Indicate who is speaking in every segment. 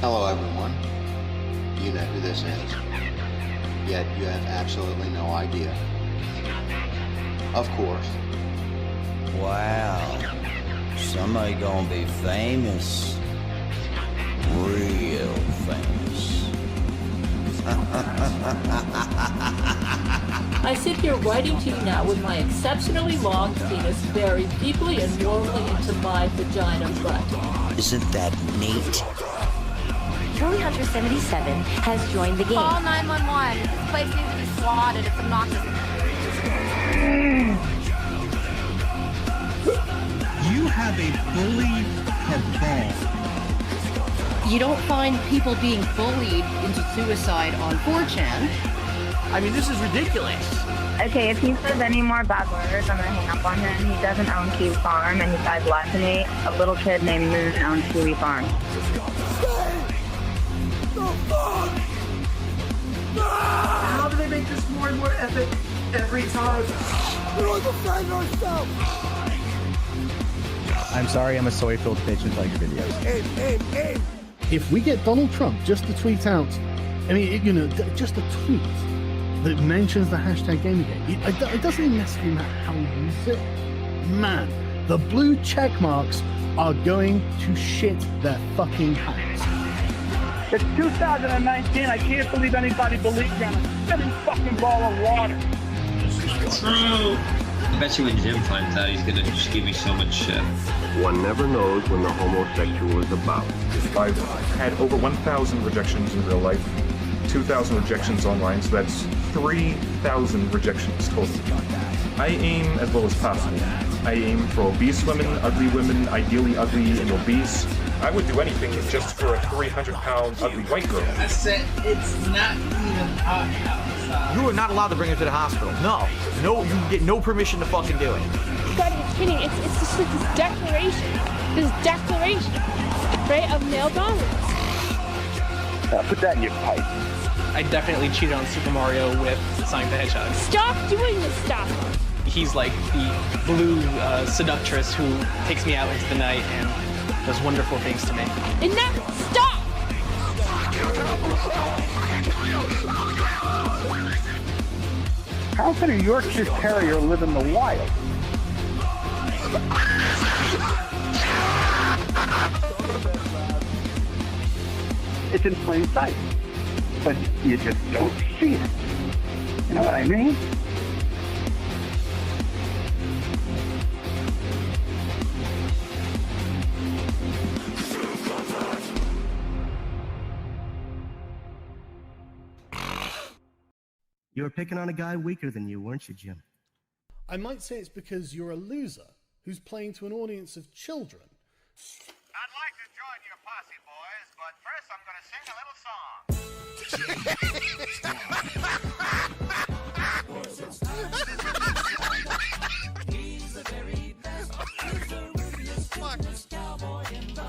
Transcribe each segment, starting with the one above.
Speaker 1: Hello everyone. You know who this is. Yet you have absolutely no idea. Of course.
Speaker 2: Wow. Somebody gonna be famous. Real famous.
Speaker 3: I sit here writing to you now with my exceptionally long penis buried deeply and warmly into my vagina butt.
Speaker 2: Isn't that neat?
Speaker 4: Charlie Hunter 77 has joined the game.
Speaker 5: Call 911. This place needs to be swatted. It's obnoxious.
Speaker 6: You have a bully cabal.
Speaker 7: You don't find people being bullied into suicide on 4chan.
Speaker 8: I mean, this is ridiculous.
Speaker 9: Okay, if he says any more bad words, I'm gonna hang up on him. He doesn't own Kiwi Farm, and he died last night. A little kid named Moon owns Kiwi Farm.
Speaker 8: How do they make this more and more epic every time? We're defend ourselves.
Speaker 10: I'm sorry, I'm a soy-filled bitch and like your videos.
Speaker 11: Aim. If we get Donald Trump just to tweet out, I mean, just a tweet that mentions the hashtag Gamergate, it doesn't even necessarily matter how we use it. Man, the blue check marks are going to shit their fucking pants.
Speaker 12: It's 2019. I can't believe anybody believes in a spinning fucking ball of water.
Speaker 13: True. I bet you when Jim finds out, he's gonna just give me so much shit.
Speaker 14: One never knows when the homosexual is about.
Speaker 15: I've had over 1,000 rejections in real life, 2,000 rejections online, so that's 3,000 rejections total. I aim as low as possible. I aim for obese women, ideally ugly and obese. I would do anything just for a 300-pound ugly white girl.
Speaker 8: I said it's not even hot outside. You are not allowed to bring her to the hospital. No, you get no permission to fucking do it.
Speaker 16: You gotta be kidding. It's just like this declaration, right, of male dominance.
Speaker 12: Put that in your pipe.
Speaker 17: I definitely cheated on Super Mario with Sonic the Hedgehog.
Speaker 16: Stop doing this stuff.
Speaker 17: He's like the blue seductress who takes me out into the night and does wonderful things to me.
Speaker 16: Enough! Stop!
Speaker 12: How can a Yorkshire Terrier live in the wild? It's in plain sight, but you just don't see it. You know what I mean?
Speaker 18: You were picking on a guy weaker than you, weren't you, Jim?
Speaker 11: I might say it's because you're a loser who's playing to an audience of children.
Speaker 19: I'd like to join your posse, boys, but first I'm going to sing a little song. He's the very best, cowboy in the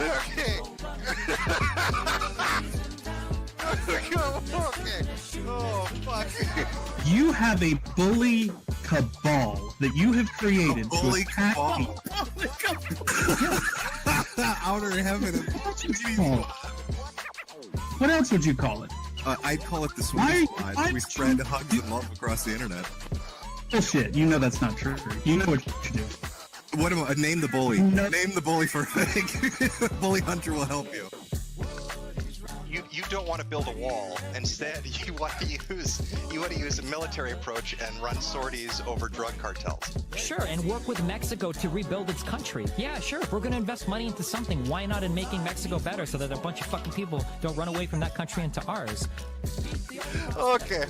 Speaker 19: okay. Okay. Oh, fuck.
Speaker 6: You have a bully cabal that you have created to attack people.
Speaker 20: Outer heaven.
Speaker 6: What else would you call it?
Speaker 20: I'd call it the Swedish Squad. We spread hugs and love across the internet.
Speaker 6: Bullshit. You know that's not true. You know what you do.
Speaker 20: What am I? Name the bully. No. Name the bully for Bully Hunter will help you.
Speaker 21: You don't want to build a wall. Instead, you want to use a military approach and run sorties over drug cartels.
Speaker 22: Sure, and work with Mexico to rebuild its country. Yeah, sure. If we're going to invest money into something, why not in making Mexico better so that a bunch of fucking people don't run away from that country into ours?
Speaker 21: Okay.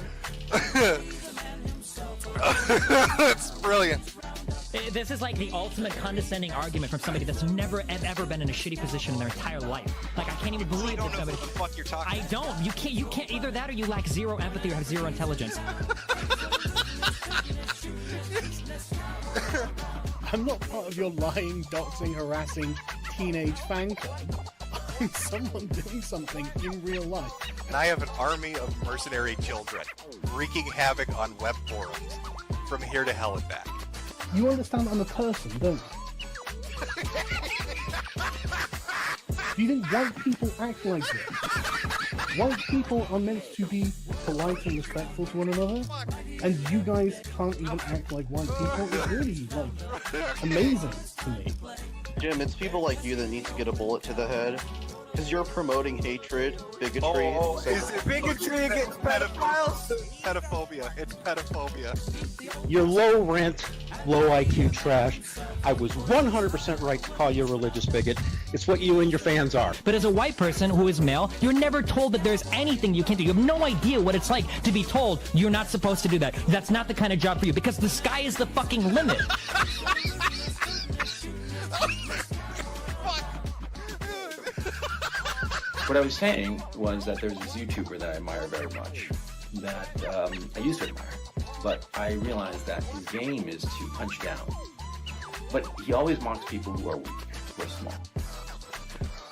Speaker 21: That's brilliant.
Speaker 22: This is like the ultimate condescending argument from somebody that's never ever been in a shitty position in their entire life. Like, I can't even believe that somebody.
Speaker 21: What the fuck you're talking
Speaker 22: I don't. You can't. Either that or you lack zero empathy or have zero intelligence.
Speaker 11: I'm not part of your lying, doxing, harassing teenage fan club. I'm someone doing something in real life.
Speaker 21: And I have an army of mercenary children wreaking havoc on web forums from here to hell and back.
Speaker 11: You understand I'm a person, don't you? Do you think white people act like this? White people are meant to be polite and respectful to one another, and you guys can't even act like white people. It's really, like, amazing to me.
Speaker 1: Jim, it's people like you that need to get a bullet to the head. Because you're promoting hatred, bigotry.
Speaker 21: Oh,
Speaker 1: so
Speaker 21: is it bigotry against pedophiles? Pedophobia. It's pedophobia.
Speaker 3: You're low rent, low IQ trash. I was 100% right to call you a religious bigot. It's what you and your fans are.
Speaker 22: But as a white person who is male, you're never told that there's anything you can do. You have no idea what it's like to be told you're not supposed to do that. That's not the kind of job for you, because the sky is the fucking limit.
Speaker 23: What I was saying was that there's this YouTuber that I admire very much, that I used to admire, but I realized that his game is to punch down. But he always mocks people who are weak, who are small.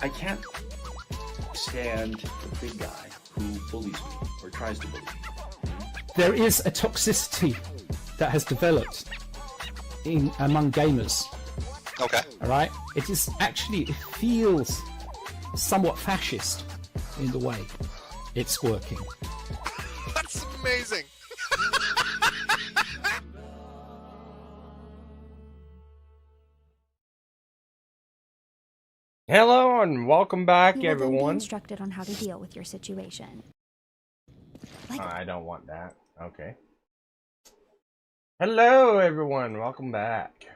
Speaker 23: I can't stand the big guy who bullies me, or tries to bully me.
Speaker 3: There is a toxicity that has developed among gamers.
Speaker 21: Okay.
Speaker 3: All right? It is actually, it feels somewhat fascist in the way it's working.
Speaker 21: That's amazing.
Speaker 24: Hello and welcome back,
Speaker 25: You will then be
Speaker 24: everyone.
Speaker 25: instructed on how to deal with your situation.
Speaker 24: I don't want that. Okay. Hello, everyone. Welcome back.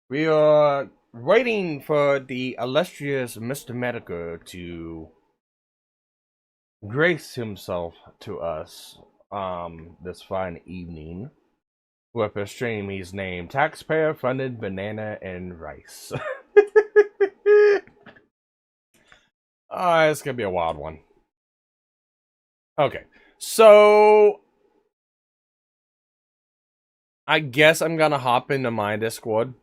Speaker 24: We are waiting for the illustrious Mr. Metokur to grace himself to us this fine evening with a stream he's named Taxpayer Funded Banana and Rice. It's gonna be a wild one. Okay, so I guess I'm gonna hop into my Discord.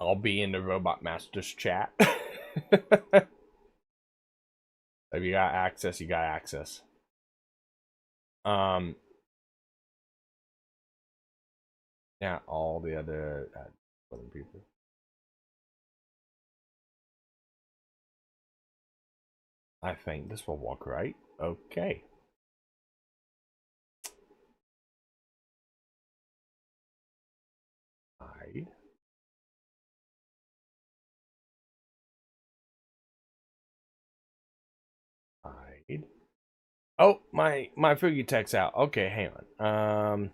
Speaker 24: I'll be in the Robot Masters chat. If you got access, you got access. Yeah, all the other people. I think this will work, right? Okay. Hide. Hide. Oh, my figure text out. Okay, hang on.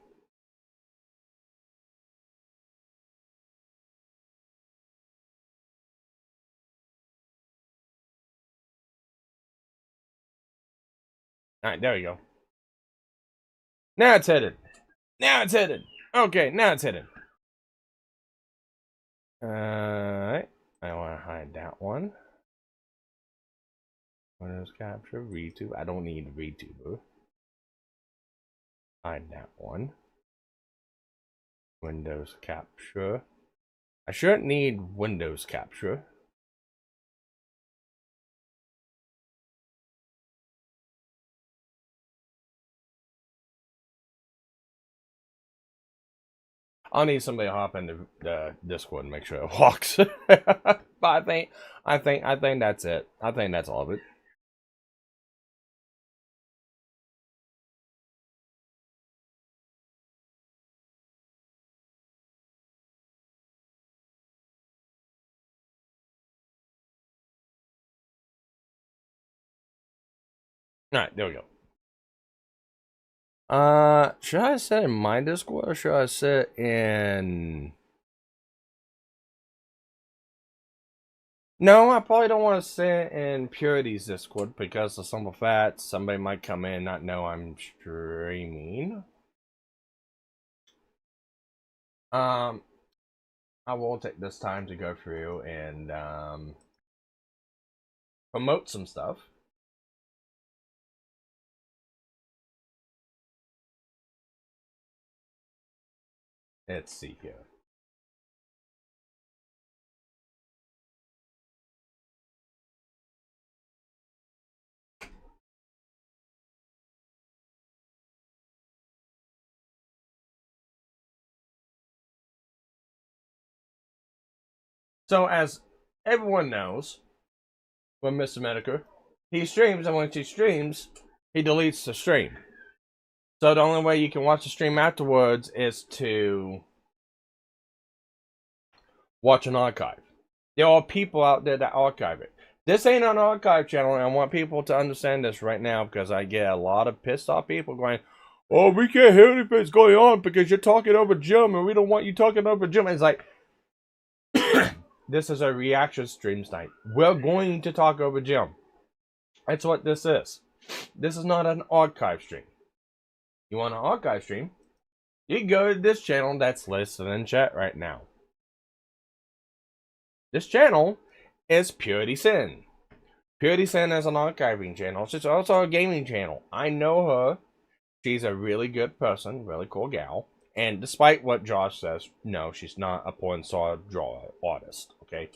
Speaker 24: Alright, there we go. Now it's headed. Now it's headed. Okay, now it's headed. Alright. I want to hide that one. Windows capture, ReTube. I don't need ReTuber. Hide that one. Windows capture. I shouldn't need Windows capture. I'll need somebody to hop into the Discord and make sure it walks. But I think that's it. I think that's all of it. Alright, there we go. Should I sit in my Discord or should I sit in... No, I probably don't want to sit in Purity's Discord because of some of that. Somebody might come in and not know I'm streaming. I will take this time to go through and promote some stuff. Let's see here. So as everyone knows, when Mr. Metokur, he streams, and when he streams, he deletes the stream. So the only way you can watch the stream afterwards is to watch an archive. There are people out there that archive it. This ain't an archive channel, and I want people to understand this right now, because I get a lot of pissed off people going, "Oh, we can't hear anything's going on because you're talking over Jim, and we don't want you talking over Jim." And it's like, this is a reaction stream tonight. We're going to talk over Jim. That's what this is. This is not an archive stream. You want an archive stream? You can go to this channel that's listed in chat right now. This channel is Purity Sin. Purity Sin is an archiving channel. She's also a gaming channel. I know her. She's a really good person, really cool gal. And despite what Josh says, no, she's not a porn star draw artist. Okay,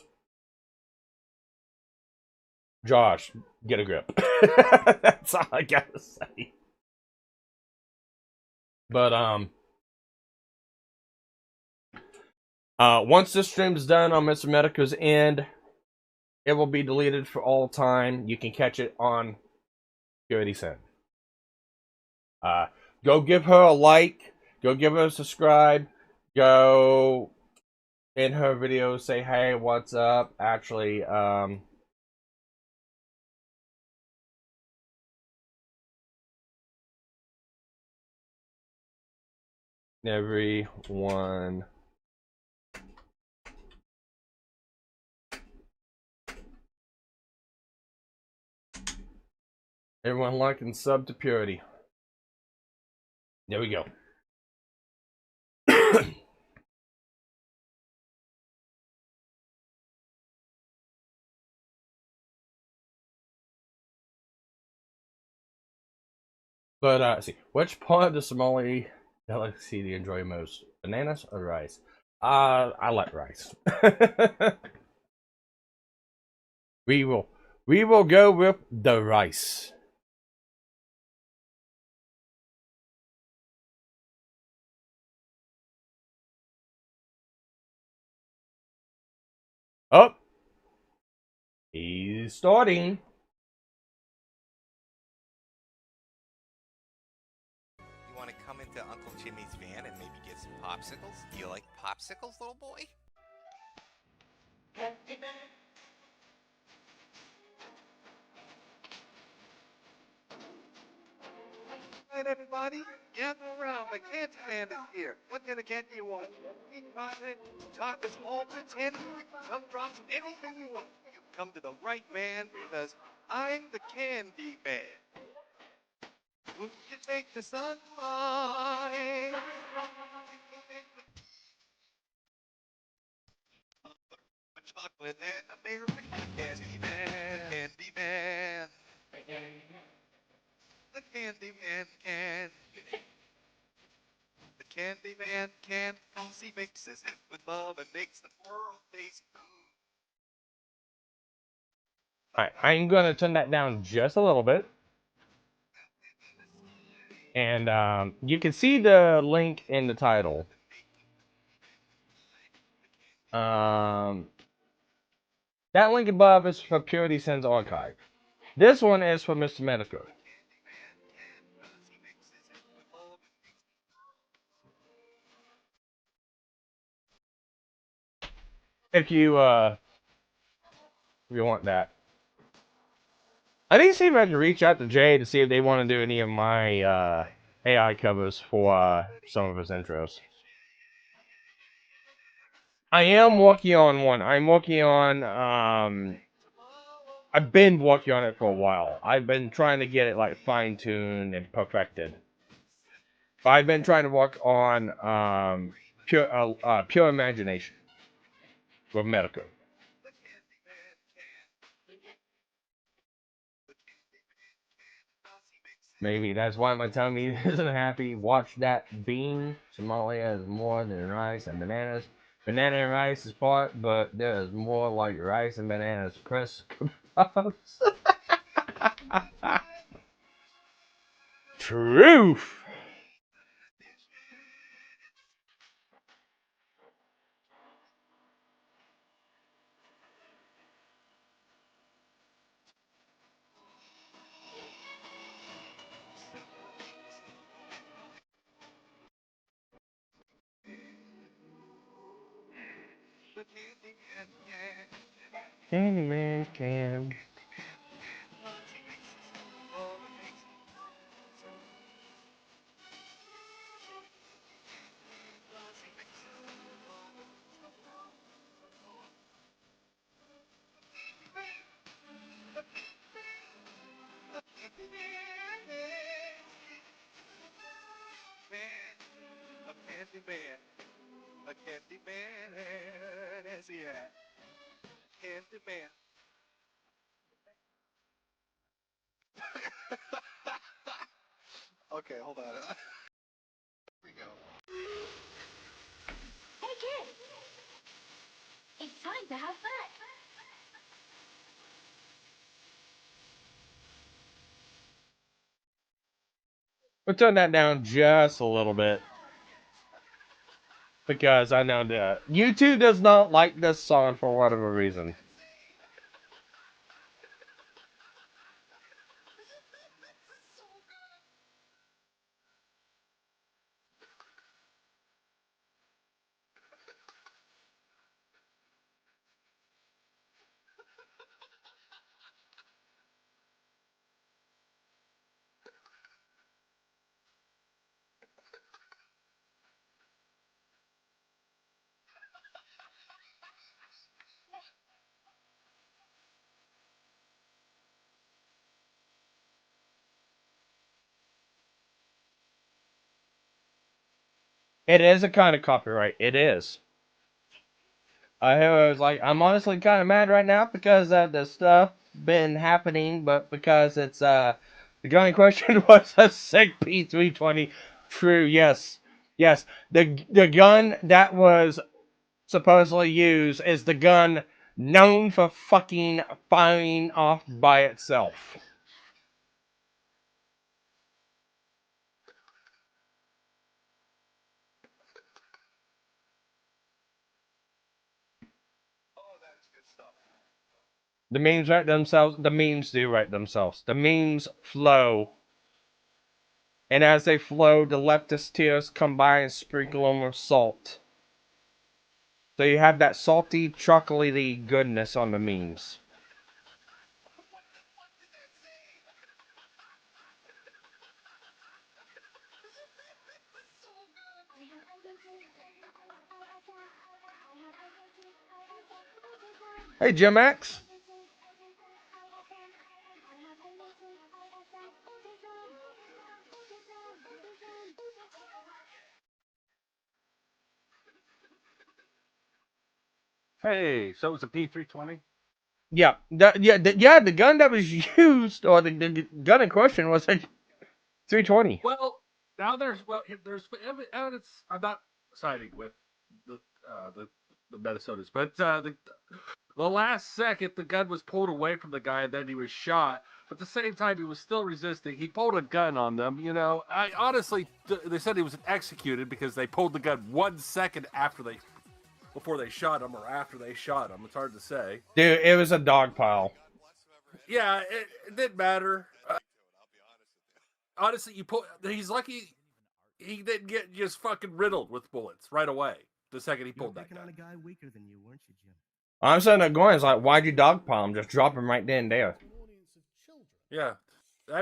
Speaker 24: Josh, get a grip. That's all I gotta say. But once this stream's done on Mr. Metokur's end, it will be deleted for all time. You can catch it on Purity Sin. Go give her a like. Go give her a subscribe. Go in her videos, say, hey, what's up? Actually, everyone like and sub to Purity. There we go. But let's see, which part of the Somali delicacy do you enjoy most? Bananas or rice? I like rice. we will go with the rice. Oh, he's starting.
Speaker 2: You want to come into Uncle Jimmy's van and maybe get some popsicles? Do you like popsicles, little boy?
Speaker 19: Alright, everybody, gather around. The candy man is here. What kind of candy you want? Peanut butter, chocolate, all pretend, gumdrops, anything you want. You come to the right man because I'm the candy man. Would you take the sunlight? Chocolate and American candy man. The candy man can. The candy man can. Cause he mixes it with love and makes the world taste good.
Speaker 24: Alright, I'm gonna turn that down just a little bit. And you can see the link in the title. That link above is for Purity Sin's archive. This one is for Mr. Metokur. If you want that. I need to see if I can reach out to Jay to see if they want to do any of my AI covers for some of his intros. I am working on one. I'm working on I've been working on it for a while. I've been trying to get it like fine-tuned and perfected. I've been trying to work on pure imagination with Metokur. Maybe that's why my tummy isn't happy. Watch that bean. Somalia is more than rice and bananas. Banana and rice is part, but there is more like rice and bananas. Chris Truth. Candyman can.
Speaker 19: A candy man. A candy man. Where's he at? Candy man. Okay, hold on. Here we go.
Speaker 4: Hey kids! It's time to have fun!
Speaker 24: We'll turn that down just a little bit. Because I know that YouTube does not like this song for whatever reason. It is a kind of copyright. It is. I was like, I'm honestly kind of mad right now because the stuff been happening, but because it's the gun in question was a sick P320. True, yes, yes. The gun that was supposedly used is the gun known for fucking firing off by itself. The memes write themselves. The memes do write themselves. The memes flow. And as they flow, the leftist tears come by and sprinkle them with salt. So you have that salty, chocolatey goodness on the memes. Hey, Jim X.
Speaker 3: Hey, so it was a P320?
Speaker 24: Yeah, the gun that was used, or the gun in question was a 320.
Speaker 5: Well, now there's evidence. I'm not siding with the Minnesotans, but the last second the gun was pulled away from the guy and then he was shot. But at the same time, he was still resisting. He pulled a gun on them. You know, I honestly, they said he was executed because they pulled the gun 1 second before they shot him or after they shot him. It's hard to say.
Speaker 24: Dude, it was a dog pile.
Speaker 5: Yeah, it didn't matter. Honestly, he's lucky he didn't get just fucking riddled with bullets right away the second he pulled that gun.
Speaker 18: On a guy weaker than you, weren't you, Jim?
Speaker 24: I'm sitting there going, it's like, why'd you dogpile him? Just drop him right then and there.
Speaker 5: Yeah.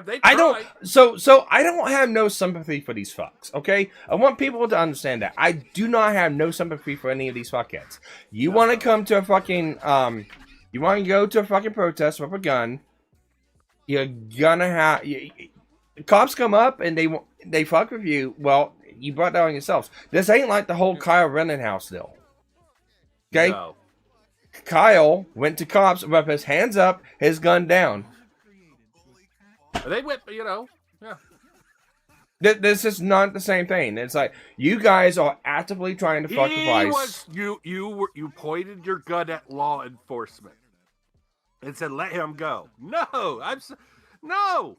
Speaker 5: They
Speaker 24: I don't. So I don't have no sympathy for these fucks. Okay, I want people to understand that I do not have no sympathy for any of these fuckheads. You want to come to a fucking you want to go to a fucking protest with a gun. You're gonna have cops come up and they fuck with you. Well, you brought that on yourselves. This ain't like the whole Kyle Rittenhouse deal. Okay,
Speaker 5: No.
Speaker 24: Kyle went to cops with his hands up, his gun down.
Speaker 5: They went, you know, yeah.
Speaker 24: This is not the same thing. It's like you guys are actively trying to fuck with ICE.
Speaker 5: You pointed your gun at law enforcement and said, "Let him go." No, no.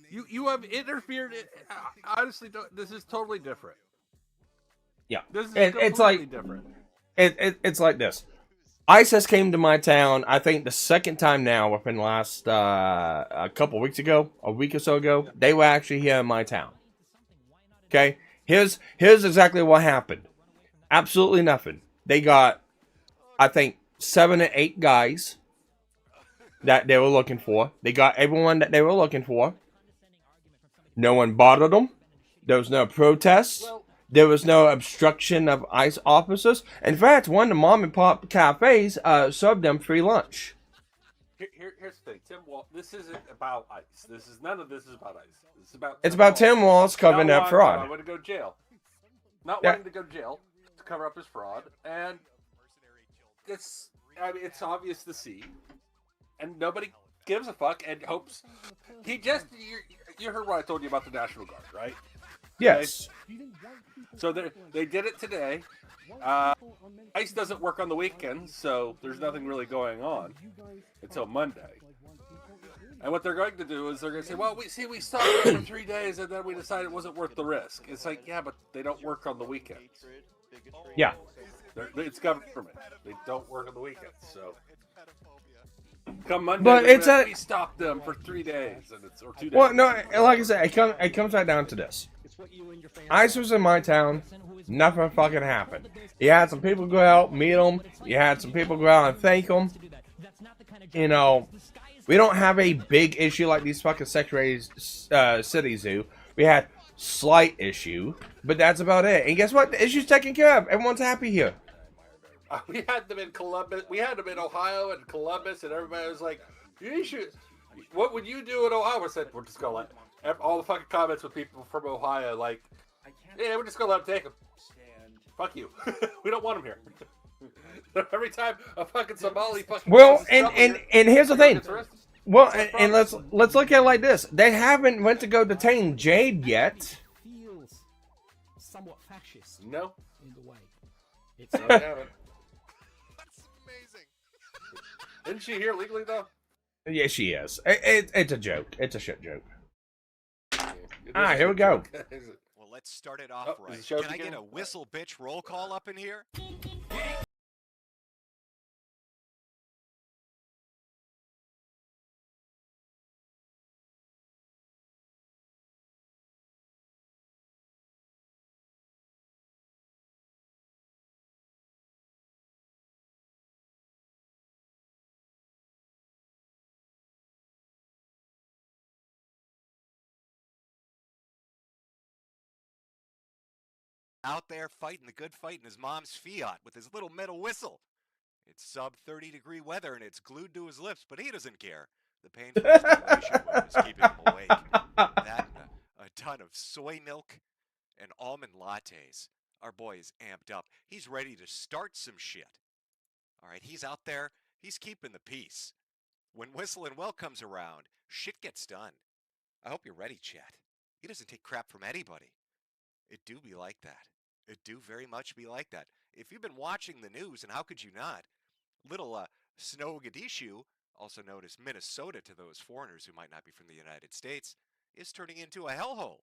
Speaker 5: You have interfered. Honestly, this is totally different.
Speaker 24: Yeah,
Speaker 5: This is
Speaker 24: it's like
Speaker 5: different.
Speaker 24: It's like this. ISIS came to my town, I think the second time now within the last a couple weeks ago, a week or so ago. They were actually here in my town. Okay, here's exactly what happened. Absolutely nothing. They got I think, 7 or 8 guys that they were looking for. They got everyone that they were looking for. No one bothered them. There was no protests. There was no obstruction of ICE officers. In fact, one of the mom and pop cafes served them free lunch.
Speaker 5: Here's the thing, Tim Wall. This isn't about ICE. None of this is about ICE.
Speaker 24: It's about Tim Walz covering up fraud.
Speaker 5: I want to go to jail. Not
Speaker 24: Yeah.
Speaker 5: wanting to go to jail to cover up his fraud, and it's obvious to see, and nobody gives a fuck and hopes. You heard what I told you about the National Guard, right?
Speaker 24: Yes.
Speaker 5: Okay? So they did it today. ICE doesn't work on the weekends, so there's nothing really going on until Monday. And what they're going to do is they're going to say, well, we stopped there for 3 days, and then we decided it wasn't worth the risk. It's like, yeah, but they don't work on the weekends.
Speaker 24: Yeah.
Speaker 5: It's government. They don't work on the weekends, so... Come Monday,
Speaker 24: But
Speaker 5: we stopped them for 3 days, or 2 days.
Speaker 24: Well, no, like I said, it comes right down to this. ICE was in my town. Nothing fucking happened. You had some people go out, meet them. You had some people go out and thank them. You know, we don't have a big issue like these fucking saturated cities do. We had slight issue, but that's about it. And guess what? The issue's taken care of. Everyone's happy here.
Speaker 5: We had them in Columbus. We had them in Ohio and Columbus, and everybody was like, "You should. What would you do in Ohio?" I said, "We're just gonna let all the fucking comments with people from Ohio, like, yeah, we're just gonna let them take them. Fuck you. We don't want them here." Every time a fucking Somali fucking
Speaker 24: and here's the thing. Well, and let's look at it like this. They haven't went to go detain Jade yet.
Speaker 18: Somewhat fascist.
Speaker 5: No.
Speaker 18: In the way.
Speaker 5: No, they haven't. Isn't she here legally though?
Speaker 24: Yeah, she is. It's a joke. It's a shit joke. Here we go.
Speaker 21: Well, let's start it off right. Can I get a whistle bitch roll call up in here? Out there fighting the good fight in his mom's Fiat with his little metal whistle. It's sub 30-degree weather and it's glued to his lips, but he doesn't care. The painful stimulation whip is keeping him awake. That and a ton of soy milk and almond lattes. Our boy is amped up. He's ready to start some shit. All right, he's out there. He's keeping the peace. When Whistle and Well comes around, shit gets done. I hope you're ready, chat. He doesn't take crap from anybody. It do be like that. It do very much be like that. If you've been watching the news, and how could you not, little Snow-Gadishu, also known as Minnesota to those foreigners who might not be from the United States, is turning into a hellhole.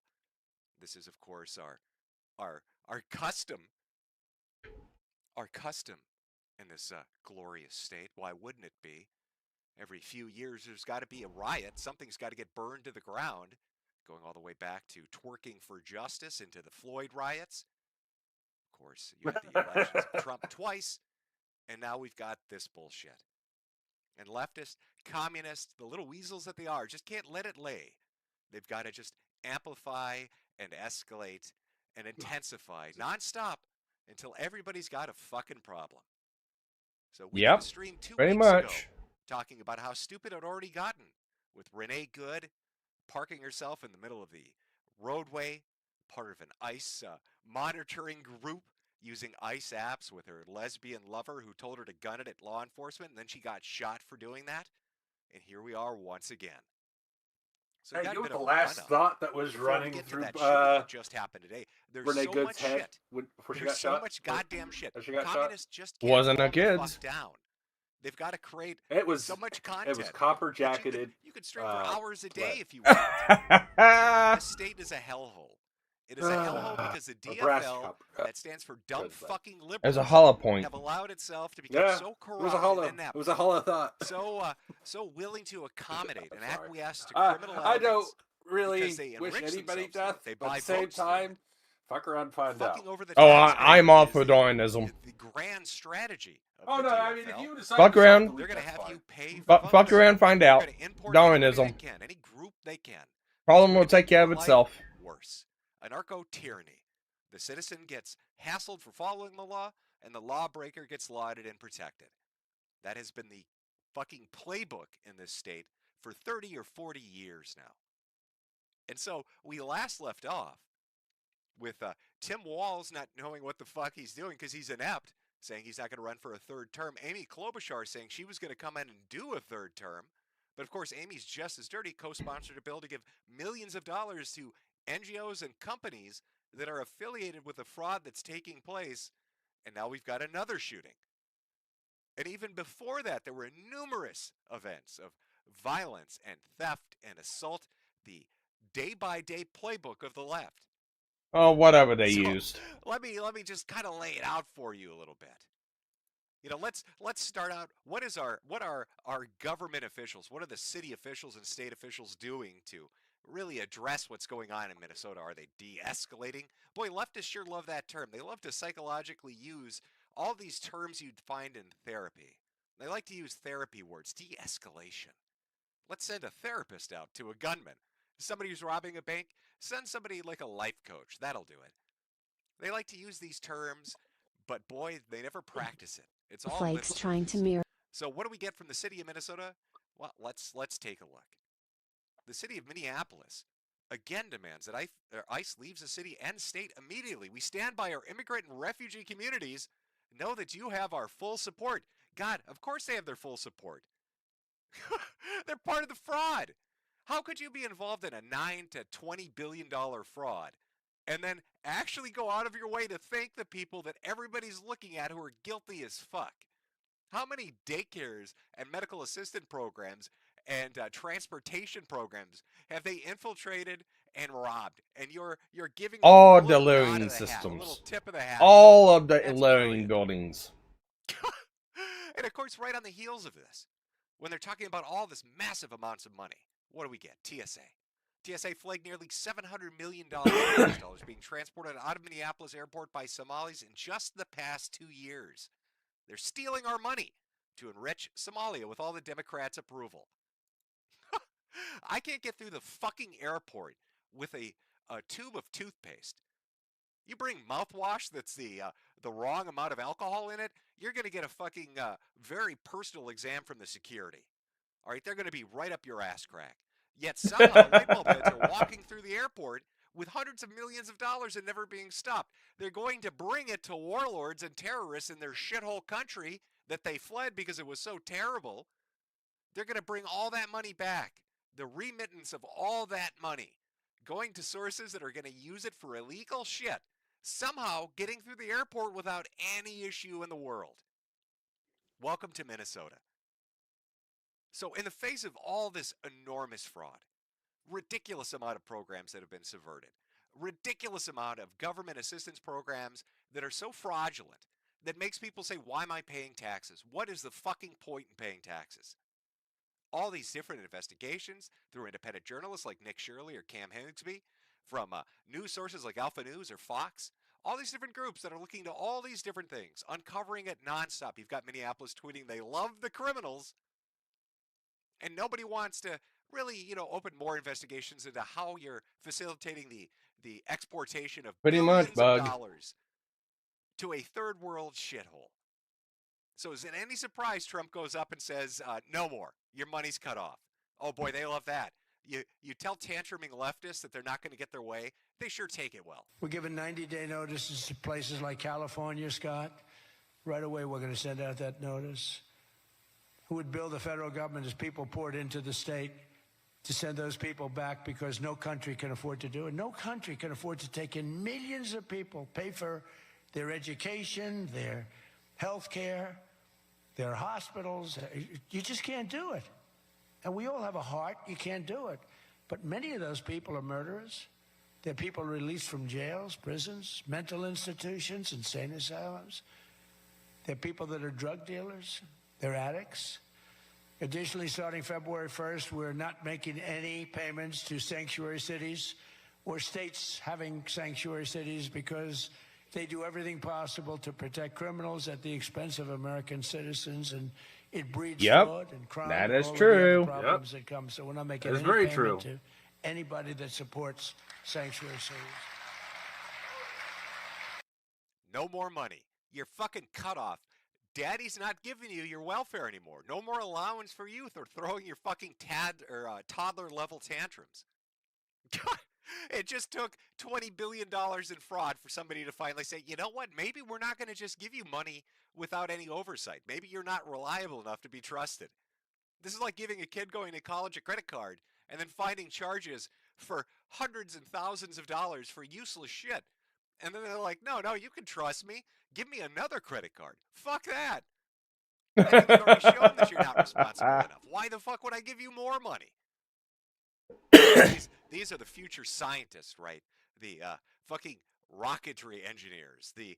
Speaker 21: This is, of course, our custom. Our custom in this glorious state. Why wouldn't it be? Every few years, there's got to be a riot. Something's got to get burned to the ground. Going all the way back to twerking for justice into the Floyd riots. Of course, you had the elections of Trump twice, and now we've got this bullshit. And leftists, communists, the little weasels that they are, just can't let it lay. They've got to just amplify and escalate and intensify nonstop until everybody's got a fucking problem. So we did a stream 2 weeks ago talking about how stupid it already gotten with Renee Good parking herself in the middle of the roadway, part of an ICE monitoring group using ICE apps with her lesbian lover who told her to gun it at law enforcement, and then she got shot for doing that. And here we are once again. So
Speaker 5: hey, you know the last thought that was running through
Speaker 21: that just happened today. There's
Speaker 5: Renee
Speaker 21: so
Speaker 5: Good's
Speaker 21: much
Speaker 5: head
Speaker 21: shit.
Speaker 5: before she
Speaker 21: There's
Speaker 5: got
Speaker 21: so
Speaker 5: shot?
Speaker 21: much goddamn shit.
Speaker 5: She got
Speaker 21: Communists
Speaker 5: shot?
Speaker 21: just can't
Speaker 24: Wasn't a
Speaker 21: calm the
Speaker 24: kids.
Speaker 21: fuck down. They've got to create so much content.
Speaker 5: It was copper jacketed.
Speaker 21: You could stream for hours a day if you want. This state is a hellhole. It is a hellhole because the DFL, that stands for dumb fucking liberals,
Speaker 24: There's a hollow point.
Speaker 21: have allowed itself to become so corrupt and inept.
Speaker 5: It was a hollow thought.
Speaker 21: So willing to accommodate and acquiesce to criminal elements.
Speaker 5: I don't really
Speaker 21: because they
Speaker 5: wish
Speaker 21: enrich
Speaker 5: anybody
Speaker 21: themselves.
Speaker 5: death,
Speaker 21: They
Speaker 5: but
Speaker 21: buy
Speaker 5: at the same
Speaker 21: votes through
Speaker 5: time, fuck around and find out.
Speaker 21: over the
Speaker 24: I'm all for Darwinism.
Speaker 21: the grand grand strategy of
Speaker 5: Oh
Speaker 21: the
Speaker 5: no,
Speaker 21: DFL.
Speaker 5: I mean if you decide
Speaker 24: Fuck
Speaker 5: to
Speaker 24: around.
Speaker 5: delete,
Speaker 21: They're going to
Speaker 5: that's
Speaker 21: have
Speaker 5: fine.
Speaker 21: you pay for
Speaker 24: Fuck
Speaker 21: votes.
Speaker 24: around, find
Speaker 21: They're
Speaker 24: out.
Speaker 21: going to import
Speaker 24: Darwinism.
Speaker 21: anybody they can, any group they can.
Speaker 24: Problem
Speaker 21: It's
Speaker 24: will
Speaker 21: going to
Speaker 24: take
Speaker 21: make
Speaker 24: care of
Speaker 21: your life
Speaker 24: itself.
Speaker 21: worse. Anarcho-tyranny. The citizen gets hassled for following the law, and the lawbreaker gets lauded and protected. That has been the fucking playbook in this state for 30 or 40 years now. And so we last left off with Tim Walz not knowing what the fuck he's doing because he's inept, saying he's not going to run for a third term. Amy Klobuchar saying she was going to come in and do a third term. But of course, Amy's just as dirty, co-sponsored a bill to give millions of dollars to NGOs and companies that are affiliated with the fraud that's taking place. And now we've got another shooting. And even before that, there were numerous events of violence and theft and assault, the day-by-day playbook of the left.
Speaker 24: Oh, whatever they
Speaker 21: So,
Speaker 24: used.
Speaker 21: Let me just kind of lay it out for you a little bit. You know, let's start out. What are our government officials? What are the city officials and state officials doing to really address what's going on in Minnesota? Are they de-escalating? Boy, leftists sure love that term. They love to psychologically use all these terms you'd find in therapy. They like to use therapy words. De-escalation. Let's send a therapist out to a gunman. Somebody who's robbing a bank, send somebody like a life coach. That'll do it. They like to use these terms, but boy, they never practice it. It's all lip
Speaker 7: Flights trying to
Speaker 21: service.
Speaker 7: mirror.
Speaker 21: So what do we get from the city of Minnesota? Well, let's take a look. The city of Minneapolis again demands that ICE leaves the city and state immediately. We stand by our immigrant and refugee communities. Know that you have our full support. God, of course they have their full support. They're part of the fraud. How could you be involved in a $9 to $20 billion fraud and then actually go out of your way to thank the people that everybody's looking at who are guilty as fuck? How many daycares and medical assistant programs and transportation programs have they infiltrated and robbed? And you're giving them
Speaker 24: All
Speaker 21: a
Speaker 24: the
Speaker 21: little nod of
Speaker 24: learning
Speaker 21: the hat, a
Speaker 24: systems.
Speaker 21: little tip of the hat.
Speaker 24: All of the
Speaker 21: That's
Speaker 24: learning
Speaker 21: brilliant.
Speaker 24: buildings.
Speaker 21: And of course, right on the heels of this, when they're talking about all this massive amounts of money, what do we get? TSA. TSA flagged nearly $700 million being transported out of Minneapolis airport by Somalis in just the past 2 years. They're stealing our money to enrich Somalia with all the Democrats' approval. I can't get through the fucking airport with a tube of toothpaste. You bring mouthwash that's the wrong amount of alcohol in it, you're going to get a fucking very personal exam from the security. All right, they're going to be right up your ass crack. Yet somehow light bulb heads are walking through the airport with hundreds of millions of dollars and never being stopped. They're going to bring it to warlords and terrorists in their shithole country that they fled because it was so terrible. They're going to bring all that money back. The remittance of all that money going to sources that are going to use it for illegal shit, somehow getting through the airport without any issue in the world. Welcome to Minnesota. So in the face of all this enormous fraud, ridiculous amount of programs that have been subverted, ridiculous amount of government assistance programs that are so fraudulent that makes people say, why am I paying taxes? What is the fucking point in paying taxes? All these different investigations through independent journalists like Nick Shirley or Cam Higsby, from news sources like Alpha News or Fox, all these different groups that are looking to all these different things, uncovering it nonstop. You've got Minneapolis tweeting they love the criminals, and nobody wants to really, open more investigations into how you're facilitating the exportation of
Speaker 24: Pretty much,
Speaker 21: billions of
Speaker 24: bug.
Speaker 21: dollars to a third world shithole. So is it any surprise Trump goes up and says, no more, your money's cut off? Oh boy, they love that. You tell tantruming leftists that they're not going to get their way, they sure take it well.
Speaker 9: We're giving 90-day notices to places like California, Scott. Right away, we're going to send out that notice. Who would bill the federal government as people poured into the state to send those people back because no country can afford to do it? No country can afford to take in millions of people, pay for their education, their health care, their hospitals. You just can't do it. And we all have a heart. You can't do it. But many of those people are murderers. They're people released from jails, prisons, mental institutions, insane asylums. They're people that are drug dealers. They're addicts. Additionally, starting February 1st, we're not making any payments to sanctuary cities or states having sanctuary cities because They do everything possible to protect criminals at the expense of American citizens, and it breeds fraud and crime.
Speaker 24: That
Speaker 9: and
Speaker 24: is
Speaker 9: all of
Speaker 24: true.
Speaker 9: The other problems that come. So we're not making
Speaker 5: That is
Speaker 9: any
Speaker 5: very
Speaker 9: payment
Speaker 5: true.
Speaker 9: to anybody that supports sanctuary cities.
Speaker 21: No more money. You're fucking cut off. Daddy's not giving you your welfare anymore. No more allowance for youth or throwing your fucking toddler level tantrums. It just took $20 billion in fraud for somebody to finally say, you know what, maybe we're not going to just give you money without any oversight. Maybe you're not reliable enough to be trusted. This is like giving a kid going to college a credit card and then finding charges for hundreds and thousands of dollars for useless shit. And then they're like, no, you can trust me. Give me another credit card. Fuck that. I think you've already shown that you're not responsible enough. Why the fuck would I give you more money? These are the future scientists, right? The fucking rocketry engineers, the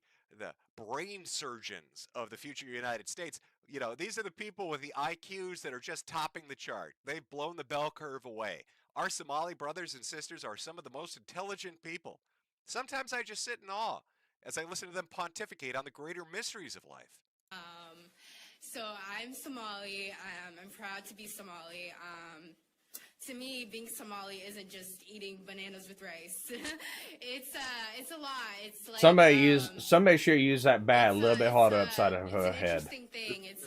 Speaker 21: brain surgeons of the future United States. You know, these are the people with the IQs that are just topping the chart. They've blown the bell curve away. Our Somali brothers and sisters are some of the most intelligent people. Sometimes I just sit in awe as I listen to them pontificate on the greater mysteries of life.
Speaker 7: So I'm Somali. I'm proud to be Somali. To me, being Somali isn't just eating bananas with rice. It's a lot. It's like
Speaker 24: Somebody should use that bat a little bit harder upside of her head.
Speaker 7: It's an interesting thing. It's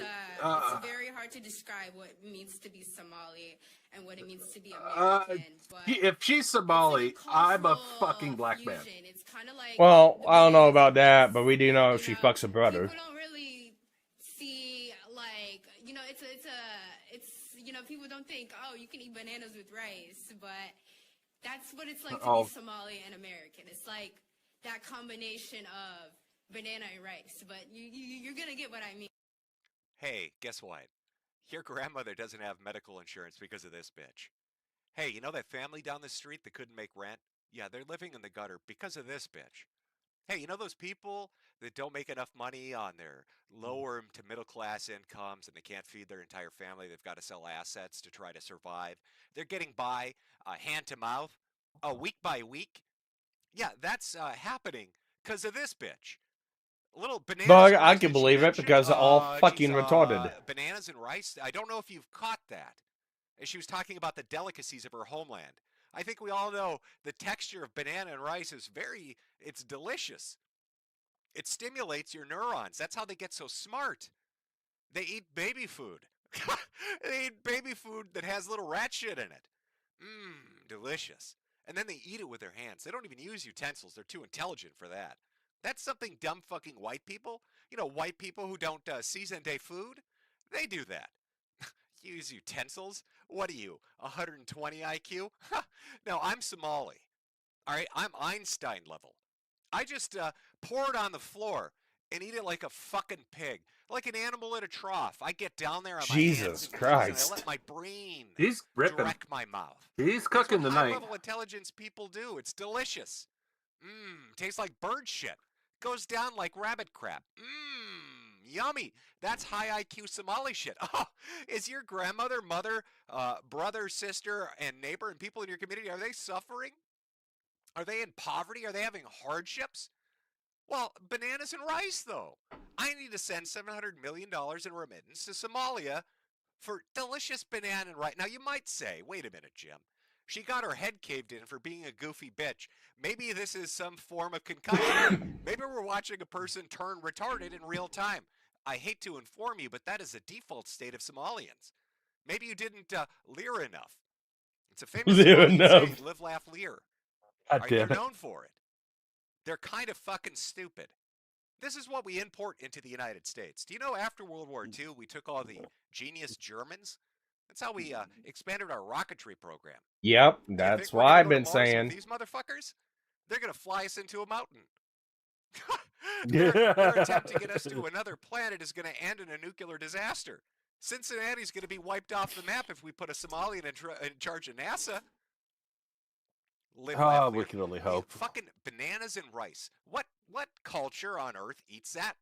Speaker 7: very hard to describe what it means to be Somali and what it means to be American.
Speaker 5: If she's Somali, I'm a fucking black man.
Speaker 7: It's kind of like
Speaker 24: Well, I don't know about that, but we do know she fucks a brother.
Speaker 7: people don't really see like it's people don't think, oh, you can eat bananas with rice, but that's what it's like to be Somali and American. It's like that combination of banana and rice, but you're gonna get what I mean.
Speaker 21: Hey, guess what? Your grandmother doesn't have medical insurance because of this bitch. Hey, you know that family down the street that couldn't make rent? Yeah, they're living in the gutter because of this bitch. Hey, you know those people that don't make enough money on their lower to middle class incomes and they can't feed their entire family? They've got to sell assets to try to survive. They're getting by hand to mouth, week by week. Yeah, that's happening because of this bitch. Little bananas.
Speaker 24: But
Speaker 21: and
Speaker 24: I
Speaker 21: rice
Speaker 24: can
Speaker 21: that she
Speaker 24: believe it
Speaker 21: mentioned.
Speaker 24: because they're all fucking
Speaker 21: Geez,
Speaker 24: retarded.
Speaker 21: Bananas and rice. I don't know if you've caught that. And she was talking about the delicacies of her homeland. I think we all know the texture of banana and rice is it's delicious. It stimulates your neurons. That's how they get so smart. They eat baby food. They eat baby food that has little rat shit in it. Delicious. And then they eat it with their hands. They don't even use utensils. They're too intelligent for that. That's something dumb fucking white people, white people who don't season their food, they do that. Use utensils? What are you, 120 IQ? No, I'm Somali. All right, I'm Einstein level. I just pour it on the floor and eat it like a fucking pig, like an animal in a trough. I get down there on my hands and knees and I let my brain direct my mouth.
Speaker 5: He's cooking
Speaker 21: That's what
Speaker 5: tonight.
Speaker 21: high-level intelligence people do. It's delicious. Tastes like bird shit. Goes down like rabbit crap. Yummy. That's high IQ Somali shit. Oh, is your grandmother, mother, brother, sister, and neighbor and people in your community, are they suffering? Are they in poverty? Are they having hardships? Well, bananas and rice, though. I need to send $700 million in remittance to Somalia for delicious banana and rice. Now, you might say, wait a minute, Jim. She got her head caved in for being a goofy bitch. Maybe this is some form of concussion. Maybe we're watching a person turn retarded in real time. I hate to inform you, but that is the default state of Somalians. Maybe you didn't leer enough. It's a famous Somalian saying, live, laugh, leer. They're known for it. They're kind of fucking stupid. This is what we import into the United States. Do you know after World War II, we took all the genius Germans? That's how we expanded our rocketry program.
Speaker 24: Yep, that's what I've been saying.
Speaker 21: These motherfuckers, they're going to fly us into a mountain. their attempt to get us to another planet is going to end in a nuclear disaster. Cincinnati's going to be wiped off the map if we put a Somalian in charge of NASA.
Speaker 5: We can only hope.
Speaker 21: Fucking bananas and rice. What culture on earth eats that?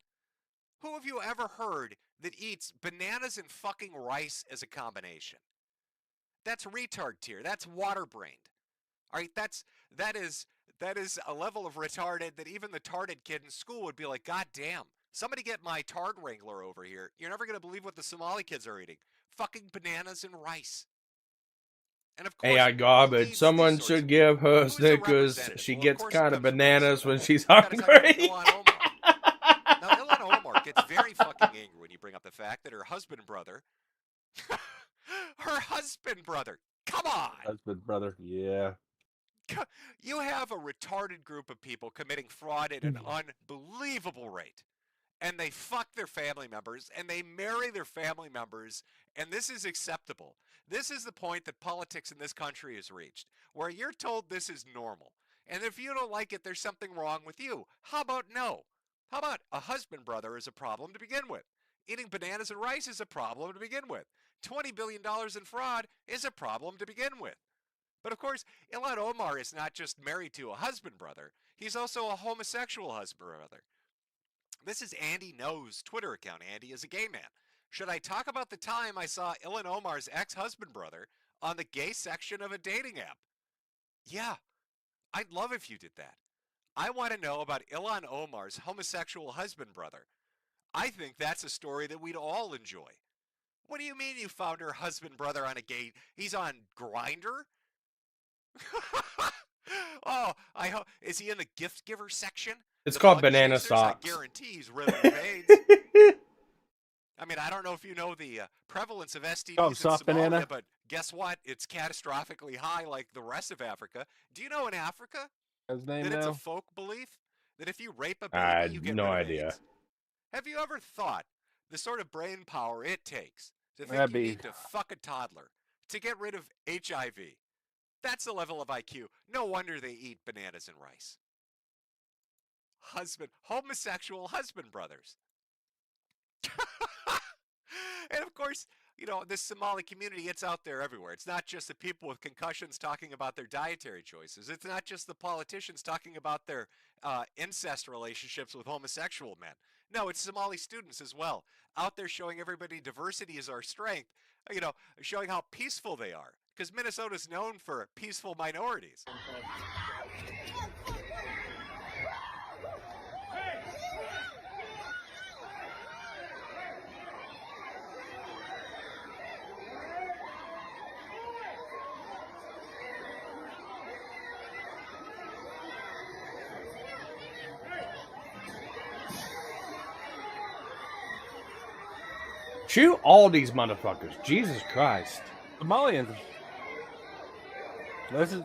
Speaker 21: Who have you ever heard that eats bananas and fucking rice as a combination? That's retard tier. That's water-brained. All right, that is That is a level of retarded that even the tarded kid in school would be like, God damn, somebody get my tard wrangler over here. You're never going to believe what the Somali kids are eating. Fucking bananas and rice. And of course,
Speaker 24: AI garbage. Someone should give her Snickers. She gets kind of bananas when she's hungry.
Speaker 21: Now, Ilhan Omar gets very fucking angry when you bring up the fact that her husband brother, come on!
Speaker 5: Husband, brother, yeah.
Speaker 21: You have a retarded group of people committing fraud at an unbelievable rate. And they fuck their family members, and they marry their family members, and this is acceptable. This is the point that politics in this country has reached, where you're told this is normal. And if you don't like it, there's something wrong with you. How about no? How about a husband brother is a problem to begin with? Eating bananas and rice is a problem to begin with. $20 billion in fraud is a problem to begin with. But of course, Ilhan Omar is not just married to a husband brother. He's also a homosexual husband brother. This is Andy Knows Twitter account. Andy is a gay man. Should I talk about the time I saw Ilhan Omar's ex-husband brother on the gay section of a dating app? Yeah, I'd love if you did that. I want to know about Ilhan Omar's homosexual husband brother. I think that's a story that we'd all enjoy. What do you mean you found her husband brother on a gay? He's on Grindr? Oh, I hope. Is he in the gift giver section?
Speaker 24: It's called banana
Speaker 21: chasers?
Speaker 24: socks.
Speaker 21: I guarantee he's riddled with AIDS. I mean, I don't know if you know the prevalence of STDs in
Speaker 5: soft
Speaker 21: Somalia,
Speaker 5: banana.
Speaker 21: but guess what? It's catastrophically high like the rest of Africa. Do you know in Africa
Speaker 5: His name
Speaker 21: that it's a
Speaker 5: now?
Speaker 21: folk belief that if you rape a
Speaker 24: I
Speaker 21: baby,
Speaker 24: had
Speaker 21: you get
Speaker 24: no
Speaker 21: rid of
Speaker 24: idea.
Speaker 21: AIDS? Have you ever thought the sort of brain power it takes to think
Speaker 5: That'd
Speaker 21: you
Speaker 5: be-
Speaker 21: need to fuck a toddler to get rid of HIV? That's the level of IQ. No wonder they eat bananas and rice. Homosexual husband brothers. And of course, you know, this Somali community, it's out there everywhere. It's not just the people with concussions talking about their dietary choices. It's not just the politicians talking about their incest relationships with homosexual men. No, it's Somali students as well, out there showing everybody diversity is our strength, you know, showing how peaceful they are. Because Minnesota's known for peaceful minorities.
Speaker 24: Shoot all these motherfuckers. Jesus Christ.
Speaker 5: Somalians. This is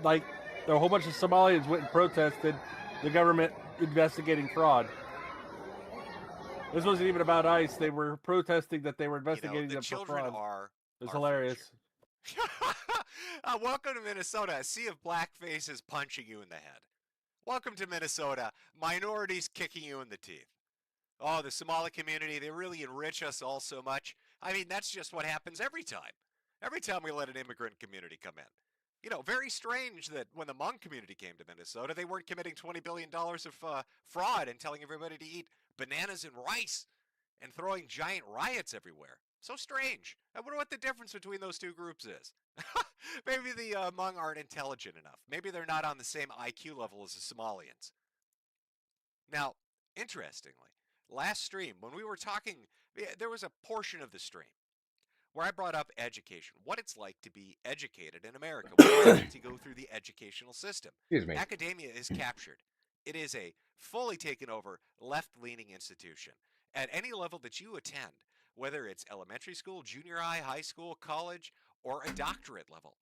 Speaker 5: like a whole bunch of Somalians went and protested the government investigating fraud. This wasn't even about ICE. They were protesting that they were investigating
Speaker 21: the
Speaker 5: them for
Speaker 21: children
Speaker 5: fraud.
Speaker 21: are
Speaker 5: It was
Speaker 21: our
Speaker 5: hilarious.
Speaker 21: Welcome to Minnesota. A sea of black faces punching you in the head. Welcome to Minnesota. Minorities kicking you in the teeth. Oh, the Somali community, they really enrich us all so much. I mean, that's just what happens every time. Every time we let an immigrant community come in. You know, very strange that when the Hmong community came to Minnesota, they weren't committing $20 billion of fraud and telling everybody to eat bananas and rice and throwing giant riots everywhere. So strange. I wonder what the difference between those two groups is. Maybe the Hmong aren't intelligent enough. Maybe they're not on the same IQ level as the Somalians. Now, interestingly, last stream, when we were talking, there was a portion of the stream where I brought up education, what it's like to be educated in America, what it's like to go through the educational system.
Speaker 24: Excuse me.
Speaker 21: Academia is captured. It is a fully taken over left-leaning institution. At any level that you attend, whether it's elementary school, junior high, high school, college, or a doctorate level,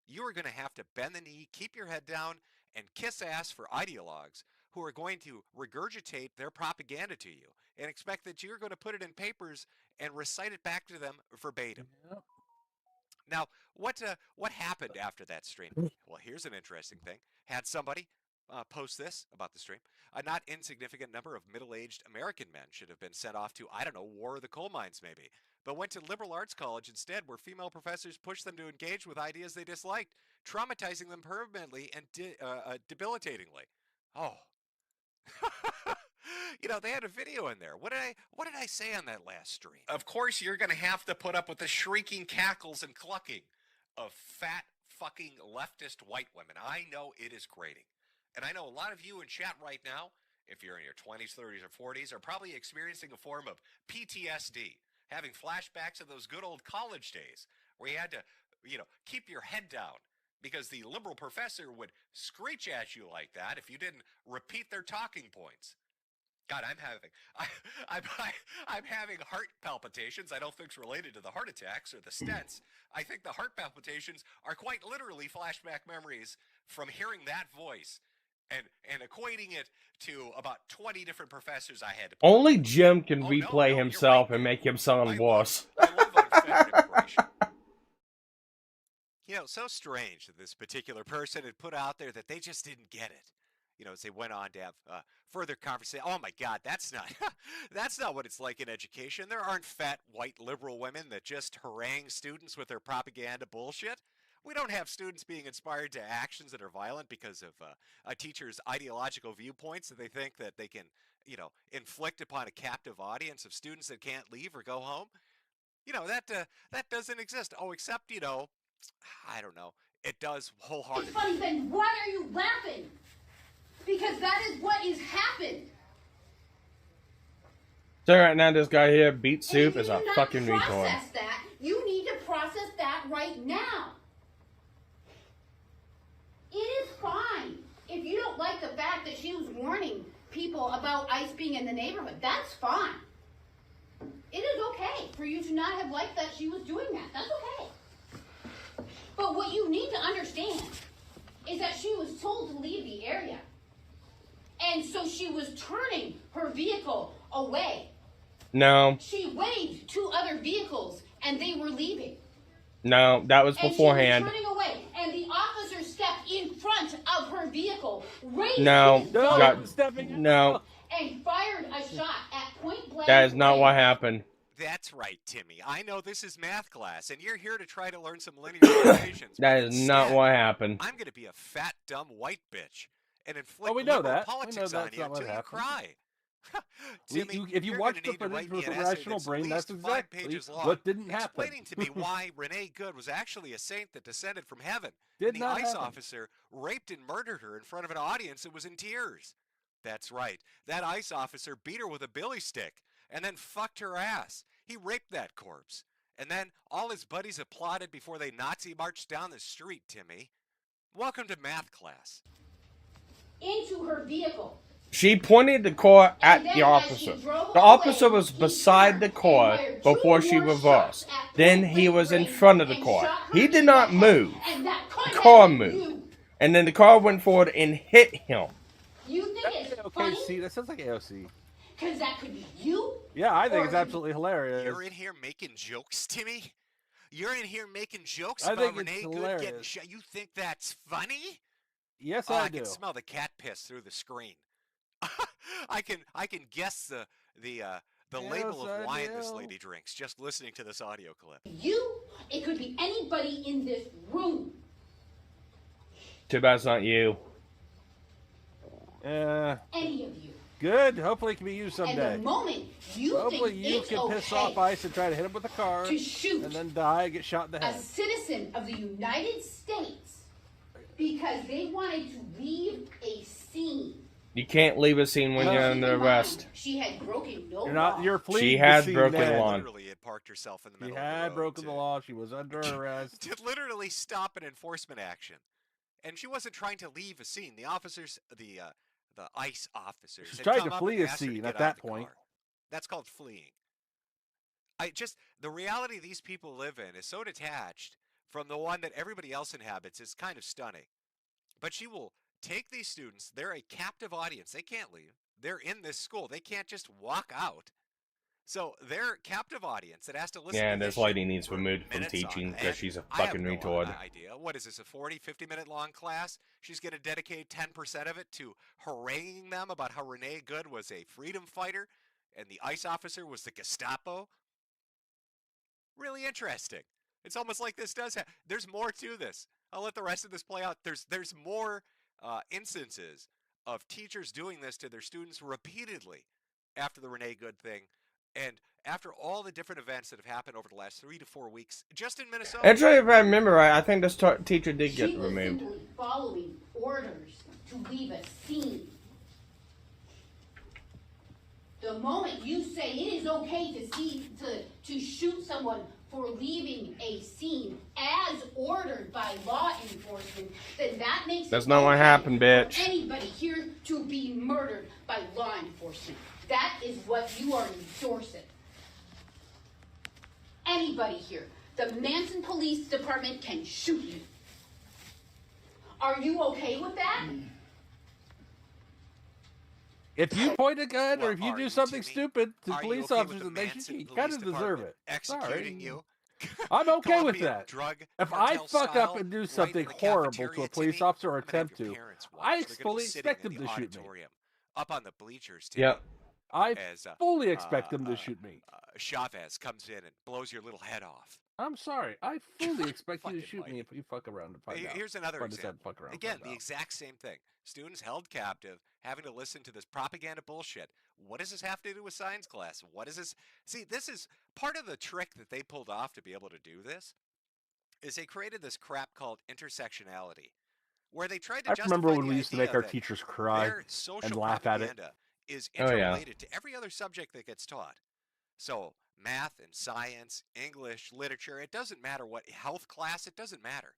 Speaker 21: you are going to have to bend the knee, keep your head down, and kiss ass for ideologues who are going to regurgitate their propaganda to you and expect that you're going to put it in papers and recite it back to them verbatim.
Speaker 5: Yep.
Speaker 21: Now, what happened after that stream? Well, here's an interesting thing. Had somebody post this about the stream. A not insignificant number of middle-aged American men should have been sent off to, I don't know, War of the Coal Mines maybe, but went to liberal arts college instead, where female professors pushed them to engage with ideas they disliked, traumatizing them permanently and debilitatingly. Oh. You know, they had a video in there. What did I say on that last stream? Of course, you're going to have to put up with the shrieking cackles and clucking of fat fucking leftist white women. I know it is grating.
Speaker 8: And I know a lot of you in chat right now, if you're in your 20s, 30s, or 40s, are probably experiencing a form of PTSD, having flashbacks of those good old college days where you had to, keep your head down because the liberal professor would screech at you like that if you didn't repeat their talking points. God, I'm having heart palpitations. I don't think it's related to the heart attacks or the stents. I think the heart palpitations are quite literally flashback memories from hearing that voice and equating it to about 20 different professors I had to.
Speaker 24: Only Jim can replay himself and make him sound worse.
Speaker 21: So strange that this particular person had put out there that they just didn't get it. As they went on to have further conversation. Oh my God, that's not what it's like in education. There aren't fat white liberal women that just harangue students with their propaganda bullshit. We don't have students being inspired to actions that are violent because of a teacher's ideological viewpoints that they think that they can, inflict upon a captive audience of students that can't leave or go home. That doesn't exist. Oh, except, I don't know. It does wholeheartedly.
Speaker 4: It's funny, then why are you laughing? Because that is what has happened.
Speaker 24: So right now, this guy here, Beat Soup, is a fucking retard.
Speaker 4: Process that. You need to process that right now. It is fine. If you don't like the fact that she was warning people about ICE being in the neighborhood, that's fine. It is okay for you to not have liked that she was doing that. That's okay. But what you need to understand is that she was told to leave the area. And so she was turning her vehicle away.
Speaker 24: No.
Speaker 4: She waved to other vehicles and they were leaving.
Speaker 24: No, that was beforehand.
Speaker 4: And she was turning away, and the officer stepped in front of her vehicle, raised
Speaker 24: No.
Speaker 4: his gun,
Speaker 24: No.
Speaker 4: and fired a shot at point blank.
Speaker 24: That is not what happened.
Speaker 21: That's right, Timmy. I know this is math class, and you're here to try to learn some linear equations.
Speaker 24: That is not what happened.
Speaker 21: I'm going to be a fat, dumb white bitch and inflict
Speaker 5: Oh, we know
Speaker 21: liberal
Speaker 5: that.
Speaker 21: politics on you until you cry. Timmy,
Speaker 5: if you watch the footage with a rational brain, that's exactly what didn't happen.
Speaker 21: Explaining to me why Renee Good was actually a saint that descended from heaven.
Speaker 5: Did
Speaker 21: and
Speaker 5: not
Speaker 21: the ICE
Speaker 5: happen.
Speaker 21: officer raped and murdered her in front of an audience that was in tears. That's right. That ICE officer beat her with a billy stick and then fucked her ass. He raped that corpse. And then all his buddies applauded before they Nazi marched down the street, Timmy. Welcome to math class.
Speaker 4: into her vehicle.
Speaker 24: She pointed the car at the officer. The officer was beside the car before she reversed. Then he was in front of the car. He did not move. The car moved. And then the car went forward and hit him.
Speaker 4: You think it's funny?
Speaker 5: See, that sounds like AOC.
Speaker 4: Because that could be you?
Speaker 5: Yeah, I think it's absolutely hilarious.
Speaker 21: You're in here making jokes, Timmy? You're in here making jokes
Speaker 5: I
Speaker 21: about
Speaker 5: think it's
Speaker 21: Renee Good
Speaker 5: hilarious.
Speaker 21: getting shot. You think that's funny?
Speaker 5: Yes,
Speaker 21: Oh,
Speaker 5: I
Speaker 21: I
Speaker 5: do.
Speaker 21: can smell the cat piss through the screen. I can guess the label
Speaker 5: Yes,
Speaker 21: of wine
Speaker 5: I
Speaker 21: this
Speaker 5: do.
Speaker 21: lady drinks just listening to this audio clip.
Speaker 4: You? It could be anybody in this room.
Speaker 24: Too bad it's not you.
Speaker 4: Any of you.
Speaker 5: Good. Hopefully it can be used
Speaker 4: And
Speaker 5: someday.
Speaker 4: the moment you
Speaker 5: Hopefully
Speaker 4: think
Speaker 5: you
Speaker 4: it's
Speaker 5: can piss
Speaker 4: okay
Speaker 5: off ICE and try to hit him with a car
Speaker 4: to shoot
Speaker 5: and then die, get shot in the
Speaker 4: a
Speaker 5: head.
Speaker 4: citizen of the United States because they wanted to leave a scene.
Speaker 24: You can't leave a scene when you're under arrest.
Speaker 4: She had broken no
Speaker 5: You're not.
Speaker 4: law.
Speaker 5: You're fleeing.
Speaker 24: She
Speaker 5: the
Speaker 24: had
Speaker 5: scene
Speaker 24: broken
Speaker 5: then.
Speaker 24: law.
Speaker 21: Literally had parked herself in the
Speaker 5: She
Speaker 21: middle of
Speaker 5: had
Speaker 21: the road
Speaker 5: broken the law. She was under arrest.
Speaker 21: to literally stop an enforcement action. And she wasn't trying to leave a scene. The officers, the ICE officers,
Speaker 5: She's
Speaker 21: had
Speaker 5: trying
Speaker 21: come
Speaker 5: to
Speaker 21: up
Speaker 5: flee
Speaker 21: and
Speaker 5: a
Speaker 21: asked her to
Speaker 5: scene
Speaker 21: get
Speaker 5: at
Speaker 21: out
Speaker 5: that
Speaker 21: of the
Speaker 5: point.
Speaker 21: car. That's called fleeing. The reality these people live in is so detached from the one that everybody else inhabits is kind of stunning. But she will take these students. They're a captive audience. They can't leave. They're in this school. They can't just walk out. So they're a captive audience that has to listen
Speaker 24: Yeah,
Speaker 21: to
Speaker 24: this
Speaker 21: this
Speaker 24: lady
Speaker 21: shit
Speaker 24: needs
Speaker 21: for
Speaker 24: removed from
Speaker 21: minutes on
Speaker 24: teaching
Speaker 21: end.
Speaker 24: because she's a
Speaker 21: I have
Speaker 24: fucking
Speaker 21: no
Speaker 24: retard.
Speaker 21: idea. What is this, a 40, 50-minute long class? She's going to dedicate 10% of it to haranguing them about how Renee Good was a freedom fighter and the ICE officer was the Gestapo? Really interesting. It's almost like this does have... There's more to this. I'll let the rest of this play out. There's more instances of teachers doing this to their students repeatedly after the Renee Good thing
Speaker 8: And after all the different events that have happened over the last 3 to 4 weeks, just in Minnesota.
Speaker 24: Actually, if I remember right, I think this teacher did get
Speaker 4: She was
Speaker 24: removed.
Speaker 4: simply following orders to leave a scene. The moment you say it is okay to shoot someone for leaving a scene as ordered by law enforcement, then that makes
Speaker 24: That's
Speaker 4: it
Speaker 24: not what
Speaker 4: okay
Speaker 24: happened, bitch.
Speaker 4: for anybody here to be murdered by law enforcement. That is what you are endorsing. Anybody here. The Manson Police Department can shoot you. Are you okay with that?
Speaker 5: If you point a gun or
Speaker 8: Well,
Speaker 5: if you
Speaker 8: are
Speaker 5: do
Speaker 8: you,
Speaker 5: something
Speaker 8: Timmy?
Speaker 5: stupid to
Speaker 8: Are you
Speaker 5: police
Speaker 8: okay with
Speaker 5: officers,
Speaker 8: the
Speaker 5: and they shoot
Speaker 8: Manson
Speaker 5: you, you
Speaker 8: Police
Speaker 5: kind of deserve
Speaker 8: Department
Speaker 5: it.
Speaker 8: executing
Speaker 5: Sorry.
Speaker 8: you?
Speaker 5: I'm okay with
Speaker 8: Columbia
Speaker 5: that.
Speaker 8: drug
Speaker 5: If I
Speaker 8: cartel
Speaker 5: fuck
Speaker 8: style
Speaker 5: up and do
Speaker 8: right
Speaker 5: something
Speaker 8: in the
Speaker 5: horrible to
Speaker 8: cafeteria,
Speaker 5: a police
Speaker 8: Timmy,
Speaker 5: officer or
Speaker 8: I'm gonna have
Speaker 5: attempt
Speaker 8: your
Speaker 5: to,
Speaker 8: parents watch.
Speaker 5: I
Speaker 8: They're gonna be
Speaker 5: fully
Speaker 8: sitting
Speaker 5: expect
Speaker 8: in
Speaker 5: them
Speaker 8: the
Speaker 5: to shoot me.
Speaker 8: auditorium, up on the bleachers, Timmy.
Speaker 24: Yep.
Speaker 5: I
Speaker 8: As,
Speaker 5: fully expect them to shoot me.
Speaker 8: Chavez comes in and blows your little head off.
Speaker 5: I'm sorry. I fully expect you to shoot me if you fuck around and find out.
Speaker 8: Here's another
Speaker 5: If I decide to
Speaker 8: example.
Speaker 5: fuck around and
Speaker 8: Again,
Speaker 5: find
Speaker 8: the
Speaker 5: out.
Speaker 8: exact same thing. Students held captive, having to listen to this propaganda bullshit. What does this have to do with science class? What is this? See, this is part of the trick that they pulled off to be able to do this. Is they created this crap called intersectionality, where they tried to
Speaker 5: I
Speaker 8: justify
Speaker 5: remember when
Speaker 8: the
Speaker 5: we used to
Speaker 8: idea
Speaker 5: make our
Speaker 8: that
Speaker 5: teachers cry
Speaker 8: their social
Speaker 5: and laugh at it.
Speaker 8: propaganda is
Speaker 24: Oh, yeah.
Speaker 8: interrelated to every other subject that gets taught. So math and science, English, literature, it doesn't matter what health class, it doesn't matter.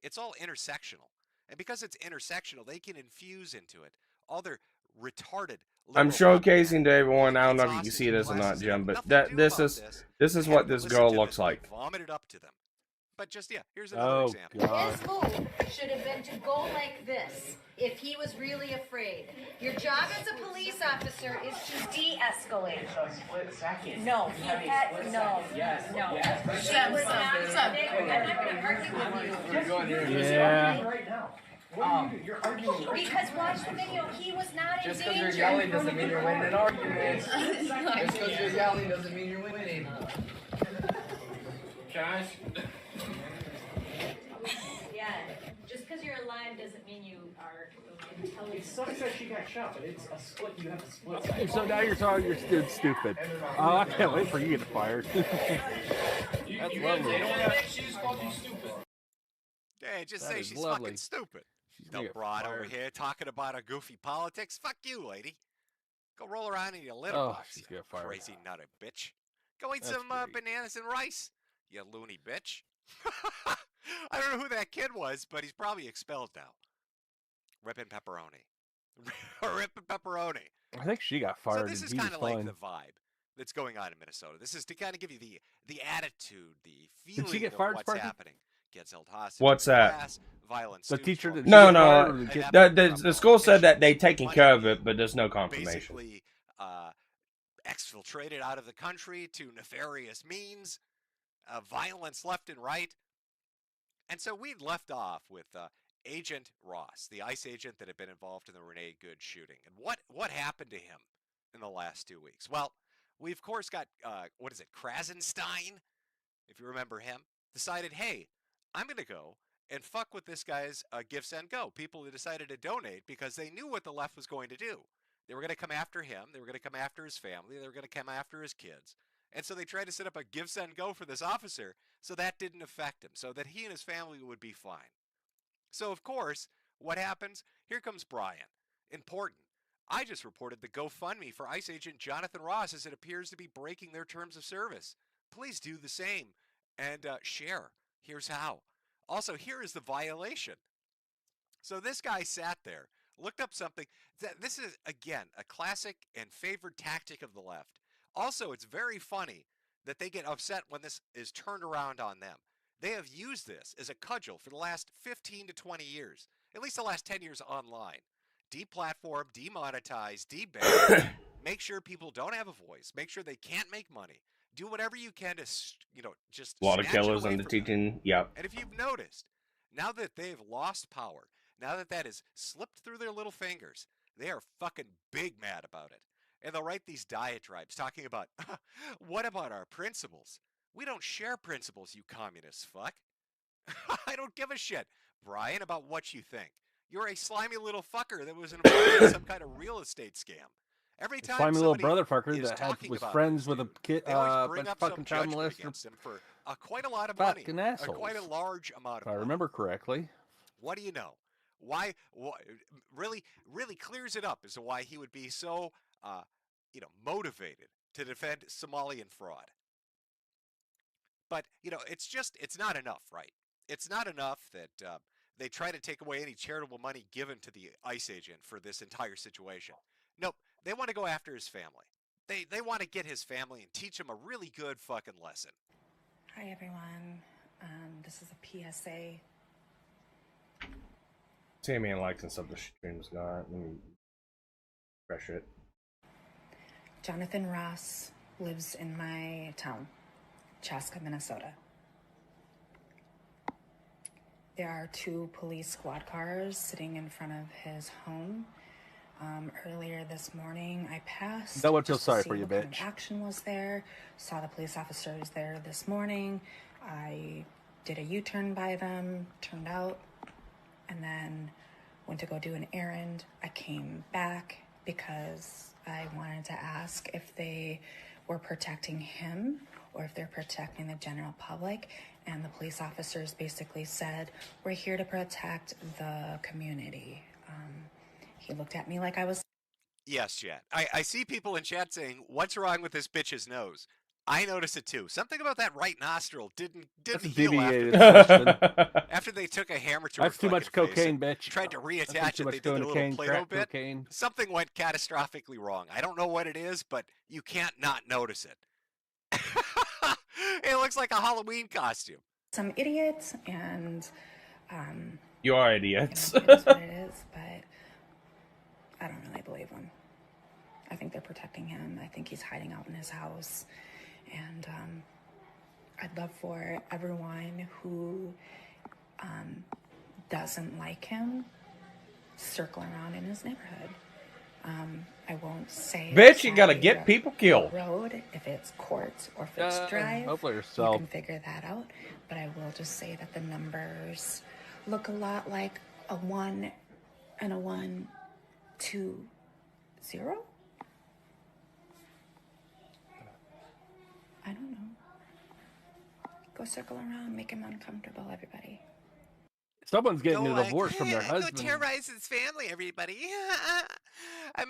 Speaker 8: It's all intersectional. And because it's intersectional, they can infuse into it all their retarded
Speaker 24: I'm
Speaker 8: liberal
Speaker 24: showcasing to everyone. I don't know if you can
Speaker 8: hostage
Speaker 24: see this or not,
Speaker 8: classes that have
Speaker 24: Jim, but
Speaker 8: nothing to do
Speaker 24: this
Speaker 8: about
Speaker 24: is
Speaker 8: and
Speaker 24: what
Speaker 8: having to
Speaker 24: this
Speaker 8: listen
Speaker 24: girl
Speaker 8: to
Speaker 24: looks
Speaker 8: this be
Speaker 24: like.
Speaker 8: vomited up to them. But just, yeah, here's another
Speaker 5: Oh,
Speaker 8: example.
Speaker 5: God.
Speaker 10: His move should have been to go like this if he was really afraid. Your job as a police officer is to de-escalate.
Speaker 13: Split second.
Speaker 10: No, he had, no,
Speaker 13: Yes.
Speaker 10: no.
Speaker 13: Yes.
Speaker 10: She was not, I'm not going to argue with you.
Speaker 5: Yeah.
Speaker 13: Right now. You're arguing.
Speaker 10: Because watch the video, he was not in
Speaker 13: Just because
Speaker 10: danger.
Speaker 13: you're yelling doesn't mean you're winning an argument. Just because you're yelling doesn't mean you're winning. Josh?
Speaker 10: Yeah, just because you're alive doesn't mean you are intelligent.
Speaker 13: It sucks that she got shot, but it's a split. You have a split second.
Speaker 5: So now you're talking you're stupid. Oh, I can't wait for you to get fired. That's lovely.
Speaker 13: They don't have she's fucking stupid.
Speaker 8: Hey, just
Speaker 5: That
Speaker 8: say
Speaker 5: is
Speaker 8: she's
Speaker 5: lovely.
Speaker 8: fucking stupid.
Speaker 5: She's
Speaker 8: No
Speaker 5: gonna get
Speaker 8: broad over
Speaker 5: fired.
Speaker 8: here talking about our goofy politics. Fuck you, lady. Go roll around in your litter
Speaker 5: Oh,
Speaker 8: box,
Speaker 5: she's
Speaker 8: you
Speaker 5: gonna get fired.
Speaker 8: crazy nutter bitch. Go eat
Speaker 5: That's
Speaker 8: some
Speaker 5: great.
Speaker 8: bananas and rice, you loony bitch. I don't know who that kid was, but he's probably expelled now. Rippin' pepperoni. Rippin' pepperoni.
Speaker 5: I think she got
Speaker 8: So
Speaker 5: fired
Speaker 8: this
Speaker 5: and
Speaker 8: is
Speaker 5: he was
Speaker 8: kind of like
Speaker 5: fine.
Speaker 8: the vibe that's going on in Minnesota. This is to kind of give you the attitude, the feeling
Speaker 5: Did she get
Speaker 8: of
Speaker 5: fired,
Speaker 8: what's
Speaker 5: Sparky?
Speaker 8: happening. Gets held hostage.
Speaker 24: What's
Speaker 8: in
Speaker 24: that?
Speaker 8: class, violent
Speaker 5: The
Speaker 8: students
Speaker 5: teacher
Speaker 8: fall
Speaker 5: did-
Speaker 24: No,
Speaker 5: She got fired or
Speaker 24: no.
Speaker 5: the kid-
Speaker 24: The school said that they taken care of it, but there's no confirmation.
Speaker 8: basically exfiltrated out of the country to nefarious means, violence left and right. And so we'd left off with Agent Ross, the ICE agent that had been involved in the Renee Good shooting. And what happened to him in the last 2 weeks? Well, we of course got, Krasenstein, if you remember him, decided, hey, I'm going to go and fuck with this guy's Give, Send, Go. People who decided to donate because they knew what the left was going to do. They were going to come after him. They were going to come after his family. They were going to come after his kids. And so they tried to set up a Give, Send, Go for this officer so that didn't affect him, so that he and his family would be fine. So, of course, what happens? Here comes Brian. Important. I just reported the GoFundMe for ICE agent Jonathan Ross as it appears to be breaking their terms of service. Please do the same and share. Here's how. Also, here is the violation. So this guy sat there, looked up something. This is, again, a classic and favored tactic of the left. Also, it's very funny that they get upset when this is turned around on them. They have used this as a cudgel for the last 15 to 20 years, at least the last 10 years online. Deplatform, demonetize, deban, make sure people don't have a voice, make sure they can't make money. Do whatever you can to, just
Speaker 24: A lot of
Speaker 8: snatch it
Speaker 24: killers
Speaker 8: away
Speaker 24: on the
Speaker 8: from them.
Speaker 24: teaching. Yep.
Speaker 8: And if you've noticed, now that they've lost power, now that that has slipped through their little fingers, they are fucking big mad about it. And they'll write these diatribes talking about, what about our principles? We don't share principles, you communist fuck. I don't give a shit, Brian, about what you think. You're a slimy little fucker that was involved in some kind of real estate scam. Every
Speaker 5: It's
Speaker 8: time
Speaker 5: finally little
Speaker 8: somebody
Speaker 5: brother fucker
Speaker 8: is
Speaker 5: that
Speaker 8: talking
Speaker 5: was
Speaker 8: about
Speaker 5: friends
Speaker 8: this
Speaker 5: with a
Speaker 8: dude,
Speaker 5: kid,
Speaker 8: they always
Speaker 5: bunch
Speaker 8: bring
Speaker 5: of
Speaker 8: up some
Speaker 5: fucking child
Speaker 8: judgment
Speaker 5: molester,
Speaker 8: against him for quite a lot of money,
Speaker 5: fucking assholes.
Speaker 8: quite a large amount
Speaker 5: If
Speaker 8: of
Speaker 5: I
Speaker 8: money.
Speaker 5: remember correctly.
Speaker 8: What do you know? Why really clears it up as to why he would be so motivated to defend Somalian fraud. But it's not enough, right? It's not enough that they try to take away any charitable money given to the ICE agent for this entire situation. Nope, they want to go after his family. They want to get his family and teach him a really good fucking lesson.
Speaker 12: Hi everyone, this is a PSA.
Speaker 24: Tammy and likes and stuff the stream's got. Let me refresh it.
Speaker 12: Jonathan Ross lives in my town, Chaska, Minnesota. There are 2 police squad cars sitting in front of his home. Earlier this morning, I passed.
Speaker 5: No one feels
Speaker 12: just to
Speaker 5: sorry
Speaker 12: see
Speaker 5: for you,
Speaker 12: what kind of
Speaker 5: bitch.
Speaker 12: action was there. Saw the police officers there this morning. I did a U-turn by them, turned out, and then went to go do an errand. I came back because I wanted to ask if they were protecting him or if they're protecting the general public. And the police officers basically said, we're here to protect the community. He looked at me like I was...
Speaker 8: Yes, chat. I see people in chat saying, what's wrong with this bitch's nose? I noticed it too. Something about that right nostril didn't heal
Speaker 5: deviated
Speaker 8: after they took a hammer to
Speaker 5: That's
Speaker 8: her
Speaker 5: too much
Speaker 8: fucking face
Speaker 5: cocaine,
Speaker 8: and
Speaker 5: bitch.
Speaker 8: tried to
Speaker 5: That's
Speaker 8: reattach
Speaker 5: too
Speaker 8: it.
Speaker 5: much
Speaker 8: They did a little
Speaker 5: cocaine,
Speaker 8: Play-Doh
Speaker 5: crack
Speaker 8: bit.
Speaker 5: cocaine.
Speaker 8: Something went catastrophically wrong. I don't know what it is, but you can't not notice it. It looks like a Halloween costume.
Speaker 12: Some idiots, and
Speaker 24: You are idiots.
Speaker 12: it is what it is, but I don't really believe them. I think they're protecting him. I think he's hiding out in his house, and I'd love for everyone who doesn't like him circle around in his neighborhood. I won't say
Speaker 24: Bitch, you gotta
Speaker 12: exactly
Speaker 24: get
Speaker 12: what
Speaker 24: people killed.
Speaker 12: road, if it's court or if it's drive.
Speaker 5: hopefully
Speaker 12: You
Speaker 5: yourself.
Speaker 12: can figure that out. But I will just say that the numbers look a lot like a 1 and a 1, 2, 0. I don't know. Go circle around, make him uncomfortable, everybody.
Speaker 5: Someone's getting
Speaker 8: Go,
Speaker 5: a divorce from their
Speaker 8: go
Speaker 5: husband.
Speaker 8: terrorize his family, everybody. I'm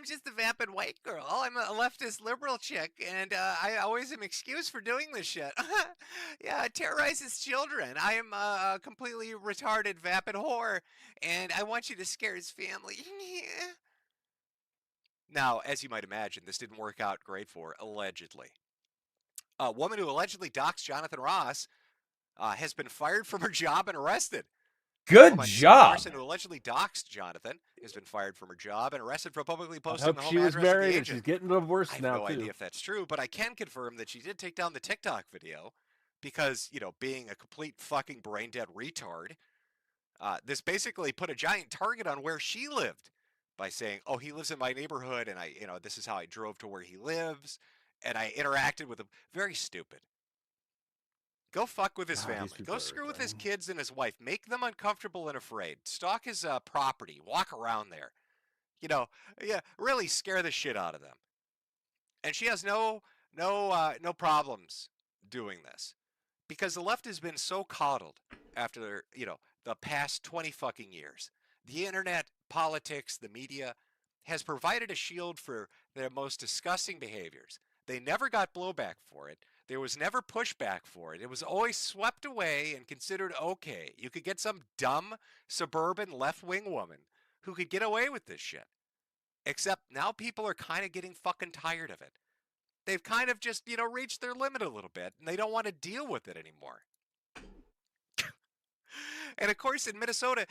Speaker 8: just a vapid white girl. I'm a leftist liberal chick, and I always am excused for doing this shit. Yeah, terrorize his children. I am a completely retarded vapid whore, and I want you to scare his family. Now, as you might imagine, this didn't work out great for her, allegedly. A woman who allegedly doxed Jonathan Ross has been fired from her job and arrested.
Speaker 24: Good
Speaker 8: A
Speaker 24: job.
Speaker 8: person who allegedly doxed Jonathan has been fired from her job and arrested for publicly
Speaker 5: I
Speaker 8: posting
Speaker 5: hope
Speaker 8: the home
Speaker 5: she was
Speaker 8: address of the
Speaker 5: married and
Speaker 8: agent.
Speaker 5: she's getting divorced
Speaker 8: I have
Speaker 5: now
Speaker 8: no
Speaker 5: too.
Speaker 8: idea if that's true, but I can confirm that she did take down the TikTok video because, being a complete fucking brain dead retard, this basically put a giant target on where she lived by saying, oh, he lives in my neighborhood and this is how I drove to where he lives and I interacted with him. Very stupid. Go fuck with his
Speaker 5: God, these
Speaker 8: family.
Speaker 5: people
Speaker 8: Go
Speaker 5: are
Speaker 8: screw with his
Speaker 5: retarded.
Speaker 8: kids and his wife. Make them uncomfortable and afraid. Stalk his property. Walk around there. Really scare the shit out of them. And she has no problems doing this because the left has been so coddled after the past 20 fucking years. The internet, politics, the media has provided a shield for their most disgusting behaviors. They never got blowback for it. There was never pushback for it. It was always swept away and considered okay. You could get some dumb suburban left-wing woman who could get away with this shit. Except now people are kind of getting fucking tired of it. They've kind of just, reached their limit a little bit and they don't want to deal with it anymore. And of course in Minnesota,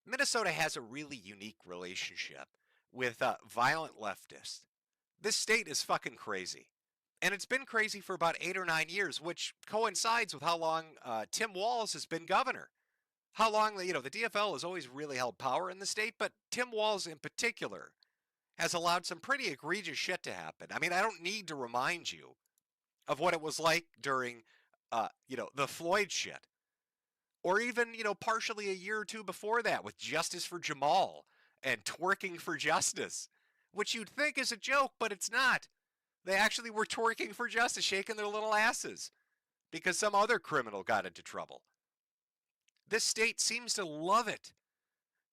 Speaker 8: Minnesota has a really unique relationship with violent leftists. This state is fucking crazy. And it's been crazy for about 8 or 9 years, which coincides with how long Tim Walz has been governor. How long, the DFL has always really held power in the state, but Tim Walz in particular has allowed some pretty egregious shit to happen. I mean, I don't need to remind you of what it was like during, the Floyd shit. Or even, partially a year or two before that with Justice for Jamal and twerking for justice. which you'd think is a joke, but it's not. They actually were twerking for justice, shaking their little asses because some other criminal got into trouble. This state seems to love it.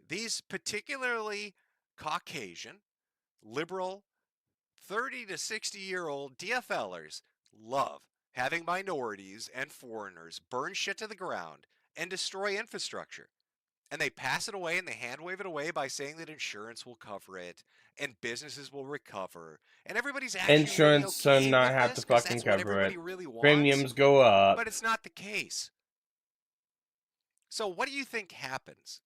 Speaker 8: These particularly Caucasian, liberal, 30 to 60-year-old DFLers love having minorities and foreigners burn shit to the ground and destroy infrastructure. And they pass it away and they hand wave it away by saying that insurance will cover it and businesses will recover. And everybody's actually
Speaker 24: Insurance
Speaker 8: really
Speaker 24: should
Speaker 8: okay
Speaker 24: not
Speaker 8: with
Speaker 24: have
Speaker 8: this
Speaker 24: to
Speaker 8: 'cause
Speaker 24: fucking
Speaker 8: that's what
Speaker 24: cover
Speaker 8: everybody
Speaker 24: it.
Speaker 8: really wants.
Speaker 24: Premiums go up.
Speaker 8: But it's not the case. So what do you think happens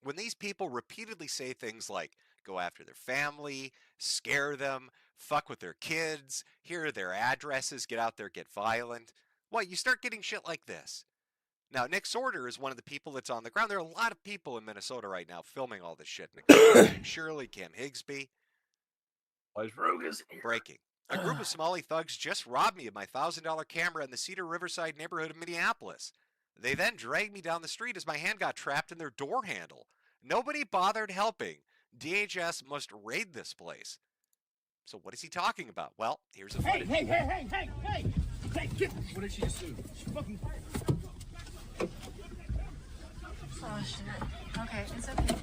Speaker 8: when these people repeatedly say things like go after their family, scare them, fuck with their kids, here are their addresses, get out there, get violent? Well, you start getting shit like this. Now, Nick Sorter is one of the people that's on the ground. There are a lot of people in Minnesota right now filming all this shit. Nick Shirley, Cam Higsby. Breaking. A group of Somali thugs just robbed me of my $1,000 camera in the Cedar Riverside neighborhood of Minneapolis. They then dragged me down the street as my hand got trapped in their door handle. Nobody bothered helping. DHS must raid this place. So what is he talking about? Well, here's a footage.
Speaker 18: Hey, get. What did she just do? She fucking.
Speaker 12: Oh shit. Okay, it's okay.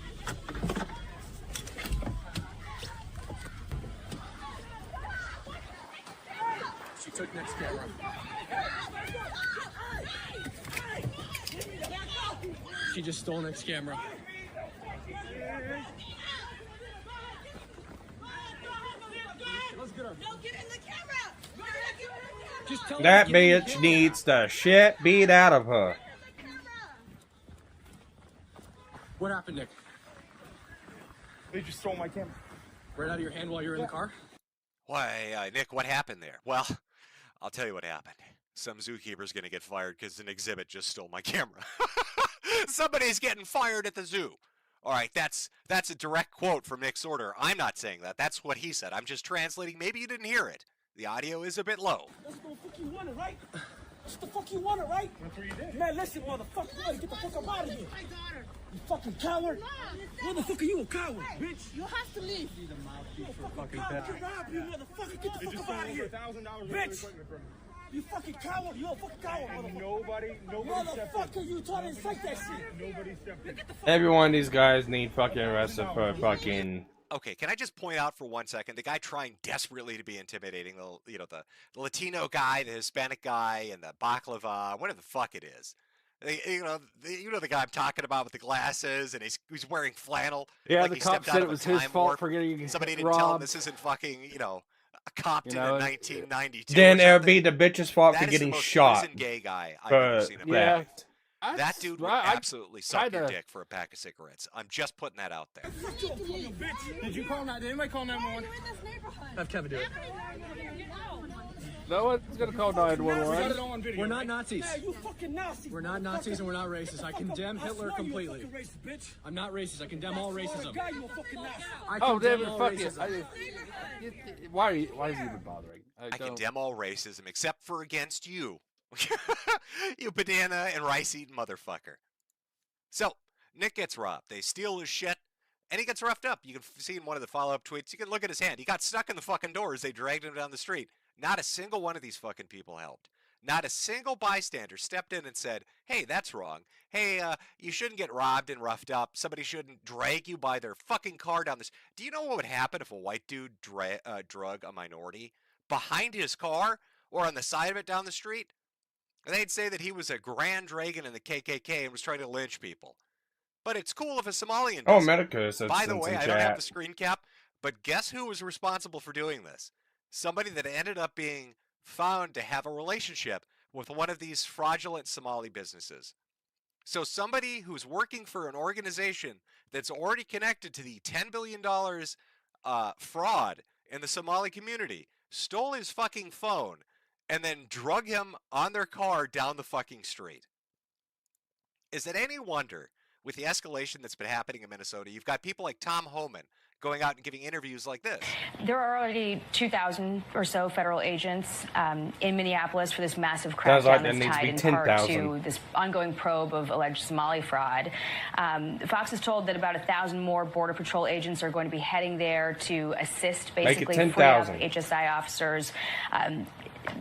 Speaker 18: She took Nick's camera. She just stole Nick's camera. Let's get her. No, get in the camera. Just tell
Speaker 24: That
Speaker 18: her to get in the
Speaker 24: bitch
Speaker 18: camera.
Speaker 24: needs the shit beat out of her.
Speaker 18: What happened, Nick?
Speaker 19: They just stole my camera.
Speaker 18: Right out of your hand while you were in the car?
Speaker 8: Why, Nick, what happened there? Well, I'll tell you what happened. Some zookeeper's going to get fired because an exhibit just stole my camera. Somebody's getting fired at the zoo. All right, that's a direct quote from Nick Sorter. I'm not saying that. That's what he said. I'm just translating. Maybe you didn't hear it. The audio is a bit low.
Speaker 18: That's what the fuck you wanted, right? That's the fuck you wanted, right? That's what you did. Man, listen, motherfucker. You gotta get the fuck up out of here. You fucking coward. What the fuck are you, a coward, bitch? You have to leave. You're the mouthpiece for fucking coward. You robbed you, motherfucker. Get the fuck up out of here. Bitch. You fucking coward. You're a fucking coward, motherfucker. Nobody motherfucker, you trying to incite that shit. Nobody stepped in.
Speaker 24: Every one of these guys need fucking arrested for fucking.
Speaker 8: Okay, can I just point out for 1 second the guy trying desperately to be intimidating, the Latino guy, the Hispanic guy, and the baklava, whatever the fuck it is. You know the guy I'm talking about with the glasses, and he's wearing flannel.
Speaker 5: Yeah,
Speaker 8: like
Speaker 5: the
Speaker 8: he
Speaker 5: cop
Speaker 8: stepped out
Speaker 5: said
Speaker 8: of
Speaker 5: it was
Speaker 8: a
Speaker 5: his
Speaker 8: time
Speaker 5: fault
Speaker 8: warp.
Speaker 5: for getting
Speaker 8: Somebody didn't tell him
Speaker 5: robbed.
Speaker 8: this isn't fucking, Compton
Speaker 5: You know,
Speaker 8: in 1992.
Speaker 24: Then
Speaker 8: or
Speaker 24: it'll
Speaker 8: something.
Speaker 24: be the bitch's fault for
Speaker 8: That is
Speaker 24: getting
Speaker 8: the most
Speaker 24: shot.
Speaker 8: prison gay guy I've
Speaker 24: for
Speaker 8: ever seen in my
Speaker 24: that.
Speaker 8: life. That dude would absolutely suck your dick for a pack of cigarettes. I'm just putting that out there.
Speaker 18: Did you call 911? Did anybody call 911? Have Kevin do it.
Speaker 5: No one's gonna call 911.
Speaker 18: We're not Nazis.
Speaker 9: Hey, you fucking Nazi.
Speaker 18: We're not Nazis and we're not racist. I condemn Hitler completely. I'm not racist. I condemn all racism.
Speaker 5: Oh, David, fuck it. Why is he even bothering?
Speaker 8: I condemn all racism except for against you. You banana and rice eating motherfucker. So, Nick gets robbed. They steal his shit, and he gets roughed up. You can see in one of the follow-up tweets, you can look at his hand. He got stuck in the fucking door as they dragged him down the street. Not a single one of these fucking people helped. Not a single bystander stepped in and said, hey, that's wrong. Hey, you shouldn't get robbed and roughed up. Somebody shouldn't drag you by their fucking car down this. Do you know what would happen if a white dude drug a minority behind his car or on the side of it down the street? They'd say that he was a grand dragon in the KKK and was trying to lynch people. But it's cool if a Somalian
Speaker 24: Oh,
Speaker 8: does it.
Speaker 24: Metokur said
Speaker 8: By the
Speaker 24: since
Speaker 8: way,
Speaker 24: in
Speaker 8: I don't have
Speaker 24: chat.
Speaker 8: the screen cap, but guess who was responsible for doing this? Somebody that ended up being found to have a relationship with one of these fraudulent Somali businesses. So somebody who's working for an organization that's already connected to the $10 billion fraud in the Somali community stole his fucking phone and then drug him on their car down the fucking street. Is it any wonder, with the escalation that's been happening in Minnesota, you've got people like Tom Homan going out and giving interviews like this.
Speaker 6: There are already 2,000 or so federal agents in Minneapolis for this massive
Speaker 24: Sounds like
Speaker 6: crackdown
Speaker 24: there
Speaker 6: that's
Speaker 24: needs to
Speaker 6: tied
Speaker 24: be
Speaker 6: in
Speaker 24: 10,000.
Speaker 6: part to this ongoing probe of alleged Somali fraud. Fox is told that about 1,000 more Border Patrol agents are going to be heading there to assist, basically free up
Speaker 24: 10,000.
Speaker 6: HSI officers.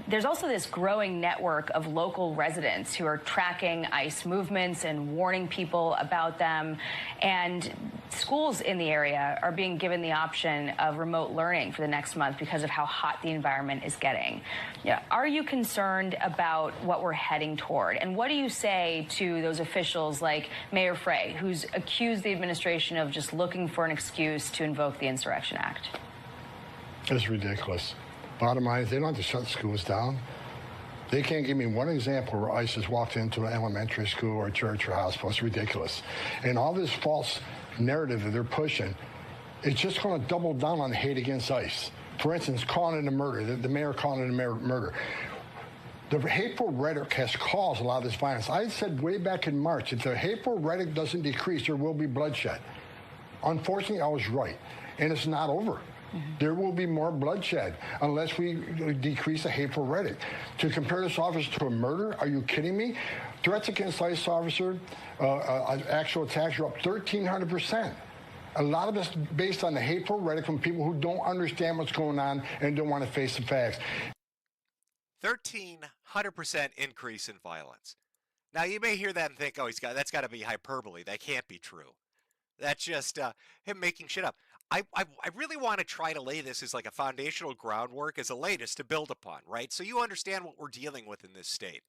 Speaker 6: There's also this growing network of local residents who are tracking ICE movements and warning people about them. And schools in the area are being given the option of remote learning for the next month because of how hot the environment is getting. Yeah. Are you concerned about what we're heading toward? And what do you say to those officials like Mayor Frey, who's accused the administration of just looking for an excuse to invoke the Insurrection Act?
Speaker 14: It's ridiculous. Bottom line is they don't have to shut schools down. They can't give me one example where ISIS walked into an elementary school or a church or hospital. It's ridiculous. And all this false narrative that they're pushing, it's just going to double down on hate against ICE. For instance, calling it a murder, the mayor calling it a murder. The hateful rhetoric has caused a lot of this violence. I said way back in March, if the hateful rhetoric doesn't decrease, there will be bloodshed. Unfortunately, I was right, and it's not over. There will be more bloodshed unless we decrease the hateful rhetoric. To compare this officer to a murder, are you kidding me? Threats against ICE officer, actual attacks are up 1,300%. A lot of this based on the hateful rhetoric from people who don't understand what's going on and don't want to face the facts.
Speaker 8: 1,300% increase in violence. Now, you may hear that and think, oh, that's got to be hyperbole. That can't be true. That's just him making shit up. I really want to try to lay this as like a foundational groundwork as a latest to build upon, right? So you understand what we're dealing with in this state.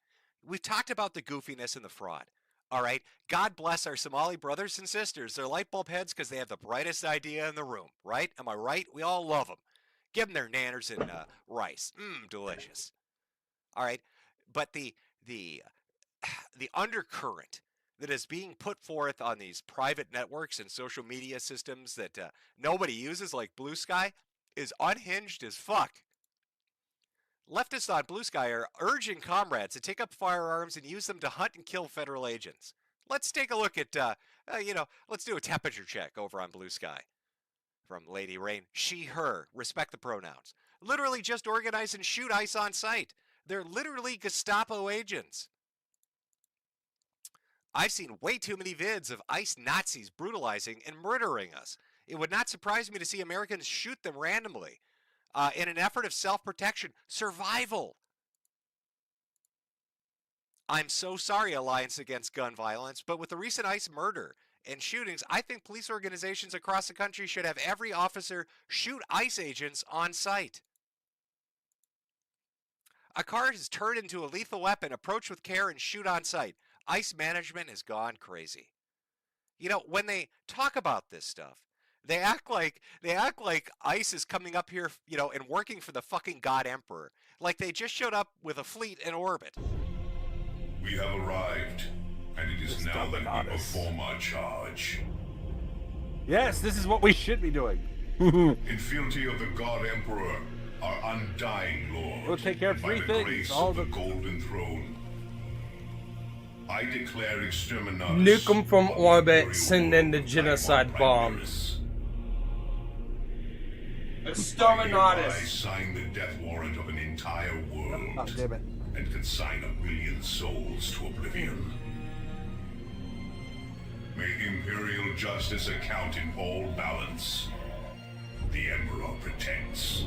Speaker 8: We've talked about the goofiness and the fraud, all right? God bless our Somali brothers and sisters. They're light bulb heads because they have the brightest idea in the room, right? Am I right? We all love them. Give them their nanners and rice. Delicious. All right? But the undercurrent that is being put forth on these private networks and social media systems that nobody uses, like Blue Sky, is unhinged as fuck. Leftists on Blue Sky are urging comrades to take up firearms and use them to hunt and kill federal agents. Let's take a look at, let's do a temperature check over on Blue Sky. From Lady Rain, she, her, respect the pronouns. Literally just organize and shoot ICE on site. They're literally Gestapo agents. I've seen way too many vids of ICE Nazis brutalizing and murdering us. It would not surprise me to see Americans shoot them randomly in an effort of self-protection, survival. I'm so sorry, Alliance Against Gun Violence, but with the recent ICE murder and shootings, I think police organizations across the country should have every officer shoot ICE agents on site. A car is turned into a lethal weapon, approach with care and shoot on site. ICE management has gone crazy. You know, when they talk about this stuff, they act like ICE is coming up here, you know, and working for the fucking God Emperor. Like they just showed up with a fleet in orbit.
Speaker 15: We have arrived, and it is now that we perform our charge.
Speaker 5: Yes, this is what we should be doing.
Speaker 15: In fealty of the God Emperor, our undying Lord,
Speaker 5: we'll take care of three things.
Speaker 15: Grace
Speaker 5: All
Speaker 15: of
Speaker 5: the
Speaker 15: Golden Throne. I declare exterminatus.
Speaker 24: Nuke them from orbit, send in the genocide bombs.
Speaker 15: Exterminatus. I sign the death warrant of an entire world and consign 1 billion souls to oblivion. May imperial justice account in all balance. The Emperor protects.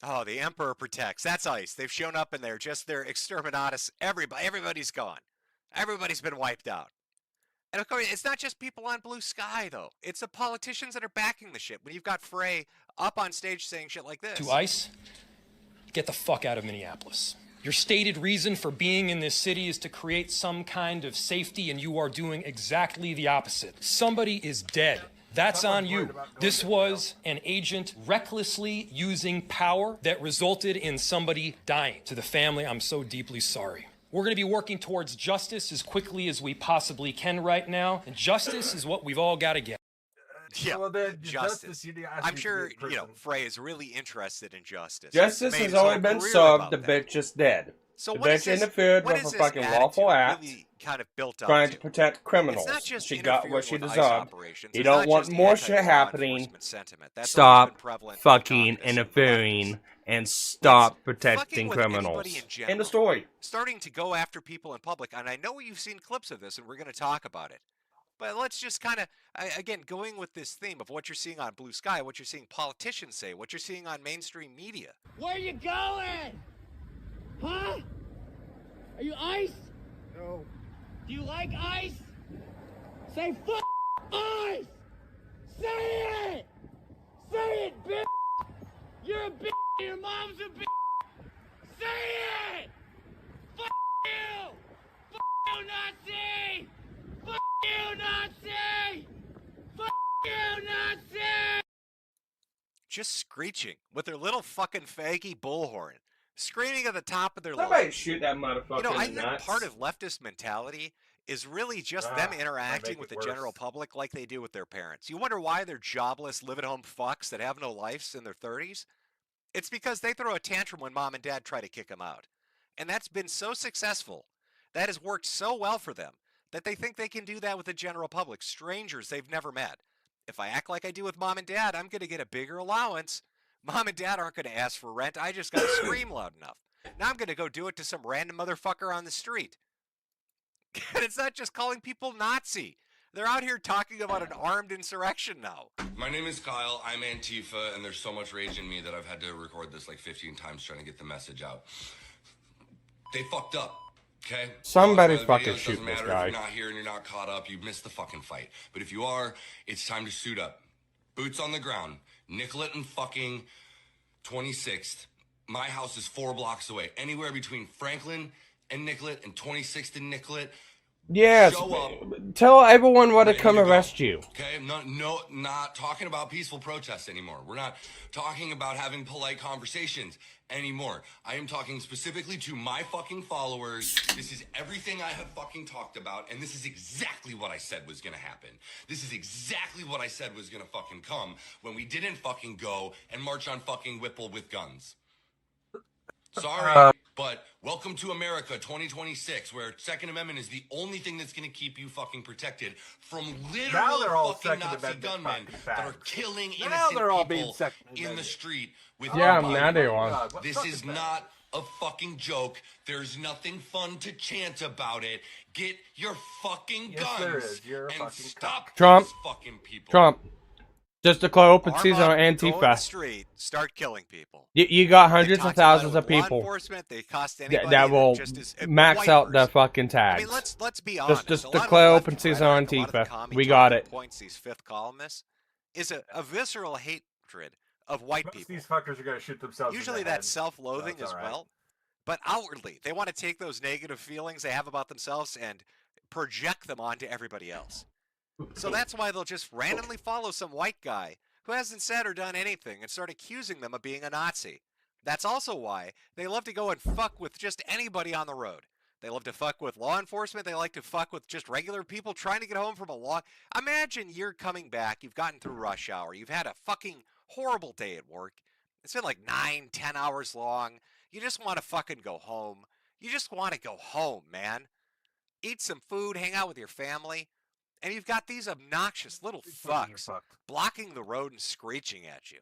Speaker 8: Oh, the Emperor protects. That's ICE. They've shown up and they're just their exterminatus. Everybody's gone. Everybody's been wiped out. And of course, it's not just people on Blue Sky, though. It's the politicians that are backing the shit. When you've got Frey up on stage saying shit like this.
Speaker 16: To ICE, get the fuck out of Minneapolis. Your stated reason for being in this city is to create some kind of safety, and you are doing exactly the opposite. Somebody is dead. That's on you. This was an agent recklessly using power that resulted in somebody dying. To the family, I'm so deeply sorry. We're going to be working towards justice as quickly as we possibly can right now, and justice is what we've all got to get.
Speaker 8: Yeah,
Speaker 5: well,
Speaker 8: justice. I'm sure, you know, Frey is really interested in justice.
Speaker 24: Justice
Speaker 8: Made
Speaker 24: has
Speaker 8: his whole
Speaker 24: already been
Speaker 8: career
Speaker 24: served,
Speaker 8: about
Speaker 24: the
Speaker 8: that.
Speaker 24: bitch is dead.
Speaker 8: So
Speaker 24: The
Speaker 8: what is
Speaker 24: bitch
Speaker 8: this,
Speaker 24: interfered
Speaker 8: what
Speaker 24: with
Speaker 8: is
Speaker 24: a
Speaker 8: this
Speaker 24: fucking
Speaker 8: attitude
Speaker 24: lawful act,
Speaker 8: really kind of built up
Speaker 24: trying to protect criminals.
Speaker 8: It's not just
Speaker 24: She got what
Speaker 8: interfering
Speaker 24: she
Speaker 8: with ICE
Speaker 24: deserved.
Speaker 8: operations.
Speaker 24: You
Speaker 8: It's
Speaker 24: don't
Speaker 8: not
Speaker 24: want
Speaker 8: just
Speaker 24: more shit
Speaker 8: anti-law
Speaker 24: happening.
Speaker 8: enforcement sentiment. That's always
Speaker 24: Stop
Speaker 8: been prevalent in
Speaker 24: fucking
Speaker 8: communism,
Speaker 24: interfering and stop protecting
Speaker 8: with anybody
Speaker 24: criminals.
Speaker 8: in general.
Speaker 24: End of story.
Speaker 8: Starting to go after people in public, and I know you've seen clips of this, and we're going to talk about it. But let's just kind of, again, going with this theme of what you're seeing on Blue Sky, what you're seeing politicians say, what you're seeing on mainstream media.
Speaker 18: Where you going? Huh? Are you ICE? No. Do you like ICE? Say fuck ICE! Say it! Say it, bitch! You're a bitch! Your mom's a bitch! Say it! Fuck you! Fuck you, Nazi! Fuck you, Nazi! Fuck you, Nazi!
Speaker 8: Just screeching with their little fucking faggy bullhorn, screaming at the top of their lungs.
Speaker 24: Somebody shoot that motherfucker
Speaker 8: You know, I
Speaker 24: in the
Speaker 8: think
Speaker 24: nuts.
Speaker 8: part of leftist mentality is really just them interacting with the general public like they do with their parents. You wonder why they're jobless, live-at-home fucks that have no lives in their 30s? It's because they throw a tantrum when mom and dad try to kick them out. And that's been so successful, that has worked so well for them, that they think they can do that with the general public, strangers they've never met. If I act like I do with mom and dad, I'm going to get a bigger allowance. Mom and dad aren't going to ask for rent. I just got to scream loud enough. Now I'm going to go do it to some random motherfucker on the street. And it's not just calling people Nazi. They're out here talking about an armed insurrection now.
Speaker 1: My name is Kyle. I'm Antifa, and there's so much rage in me that I've had to record this like 15 times trying to get the message out. They fucked up, okay?
Speaker 24: Somebody's
Speaker 1: Videos,
Speaker 24: fucking
Speaker 1: doesn't
Speaker 24: shoot this
Speaker 1: matter
Speaker 24: guy.
Speaker 1: If you're not here and you're not caught up, you missed the fucking fight. But if you are, it's time to suit up. Boots on the ground. Nicollet and fucking 26th. My house is 4 blocks away. Anywhere between Franklin and Nicollet and 26th and Nicollet.
Speaker 24: Yes.
Speaker 1: Show up.
Speaker 24: Tell everyone where to come arrest you.
Speaker 1: Okay, not talking about peaceful protests anymore. We're not talking about having polite conversations anymore. I am talking specifically to my fucking followers. This is everything I have fucking talked about, and this is exactly what I said was gonna happen. This is exactly what I said was gonna fucking come when we didn't fucking go and march on fucking Whipple with guns. Sorry, but welcome to America 2026, where Second Amendment is the only thing that's going to keep you fucking protected from literal fucking Nazi gunmen that are killing innocent people in the street with
Speaker 24: Yeah,
Speaker 1: no
Speaker 24: now they
Speaker 1: body.
Speaker 24: are.
Speaker 1: This is not a fucking joke. There's nothing fun to chant about it. Get your fucking guns and stop
Speaker 24: Trump.
Speaker 1: these fucking people.
Speaker 24: Trump. Just declare open
Speaker 8: Arm
Speaker 24: season
Speaker 8: up,
Speaker 24: on
Speaker 8: go in the
Speaker 24: Antifa.
Speaker 8: street, start killing people.
Speaker 24: You got
Speaker 8: They
Speaker 24: hundreds of
Speaker 8: talked about
Speaker 24: thousands
Speaker 8: it
Speaker 24: of
Speaker 8: with law
Speaker 24: people
Speaker 8: enforcement, they cost anybody
Speaker 24: that will
Speaker 8: just as
Speaker 24: max
Speaker 8: white
Speaker 24: out their
Speaker 8: person.
Speaker 24: fucking tags.
Speaker 8: I mean, let's be honest.
Speaker 24: Just
Speaker 8: a lot of
Speaker 24: declare
Speaker 8: the
Speaker 24: open
Speaker 8: left
Speaker 24: season on
Speaker 8: rhetoric, a lot of the
Speaker 24: Antifa.
Speaker 8: commie
Speaker 24: We got
Speaker 8: talking
Speaker 24: it.
Speaker 8: points these fifth columnists is a visceral hatred of white people.
Speaker 5: These fuckers are going to shoot themselves.
Speaker 8: Usually
Speaker 5: in the
Speaker 8: that's
Speaker 5: head,
Speaker 8: self-loathing
Speaker 5: so it's
Speaker 8: as
Speaker 5: all right.
Speaker 8: well. But outwardly, they want to take those negative feelings they have about themselves and project them onto everybody else. So that's why they'll just randomly follow some white guy who hasn't said or done anything and start accusing them of being a Nazi. That's also why they love to go and fuck with just anybody on the road. They love to fuck with law enforcement. They like to fuck with just regular people trying to get home from a long... Imagine you're coming back. You've gotten through rush hour. You've had a fucking horrible day at work. It's been like 9-10 hours long. You just want to fucking go home. You just want to go home, man. Eat some food, hang out with your family. And you've got these obnoxious little fucks blocking the road and screeching at you.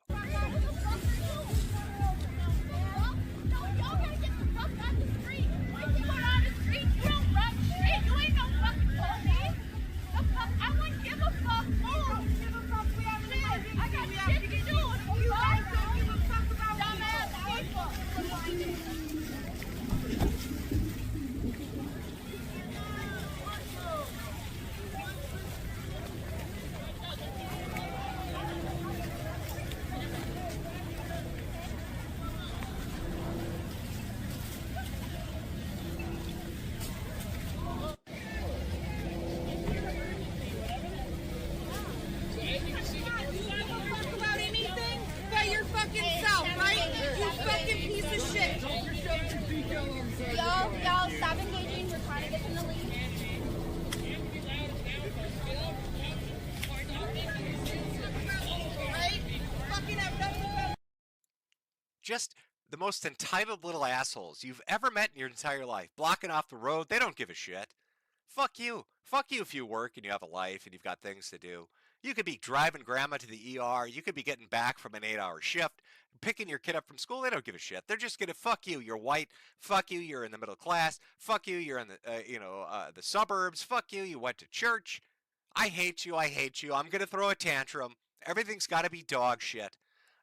Speaker 11: Y'all, stop engaging. We're trying to get them to leave.
Speaker 8: Just the most entitled little assholes you've ever met in your entire life, blocking off the road. They don't give a shit. Fuck you. Fuck you if you work and you have a life and you've got things to do. You could be driving grandma to the ER. You could be getting back from an 8-hour shift, picking your kid up from school. They don't give a shit. They're just going to fuck you. You're white. Fuck you. You're in the middle class. Fuck you. You're in the suburbs. Fuck you. You went to church. I hate you. I hate you. I'm going to throw a tantrum. Everything's got to be dog shit.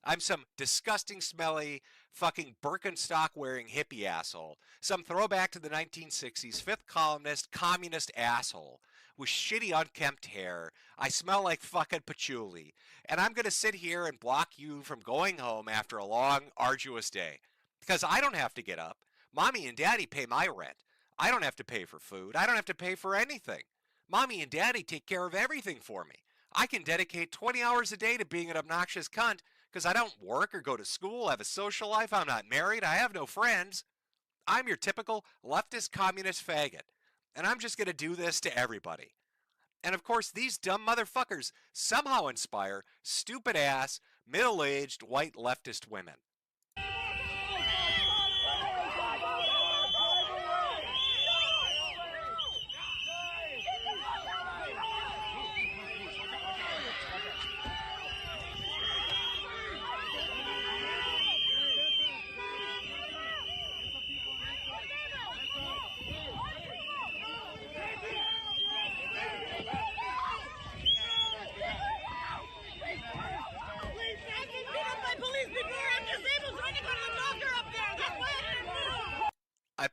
Speaker 8: I'm some disgusting, smelly, fucking Birkenstock-wearing hippie asshole. Some throwback to the 1960s, fifth columnist, communist asshole with shitty, unkempt hair. I smell like fucking patchouli. And I'm going to sit here and block you from going home after a long, arduous day. Because I don't have to get up. Mommy and Daddy pay my rent. I don't have to pay for food. I don't have to pay for anything. Mommy and Daddy take care of everything for me. I can dedicate 20 hours a day to being an obnoxious cunt because I don't work or go to school, have a social life, I'm not married, I have no friends. I'm your typical leftist communist faggot. And I'm just going to do this to everybody. And of course, these dumb motherfuckers somehow inspire stupid-ass, middle-aged, white leftist women.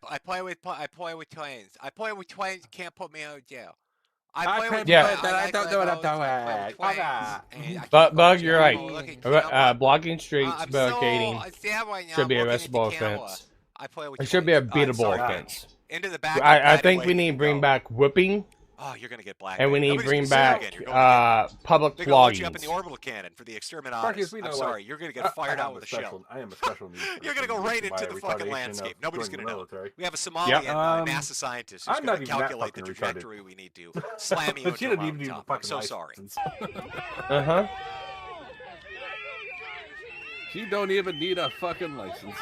Speaker 8: I play with twins. I play with twins. Can't put me out of jail. I play with
Speaker 24: I don't know what I'm doing. Bug, you're right. Blocking streets, barricading should be a arrestable offense. It should be a beatable offense.
Speaker 8: Into the back.
Speaker 24: I think we need to bring back whipping.
Speaker 8: Oh, you're gonna get black.
Speaker 24: And we need to bring back public
Speaker 8: flogging.
Speaker 24: floggings.
Speaker 8: You up in the orbital cannon for the exterminatus. I'm sorry, you're gonna get fired out with a shell.
Speaker 17: I am a special needs.
Speaker 8: You're gonna go right into the fucking landscape. Nobody's gonna know. We have a Somalian NASA scientist who's gonna calculate the trajectory we need to slam you into the top. I'm so sorry.
Speaker 17: She don't even need a fucking license.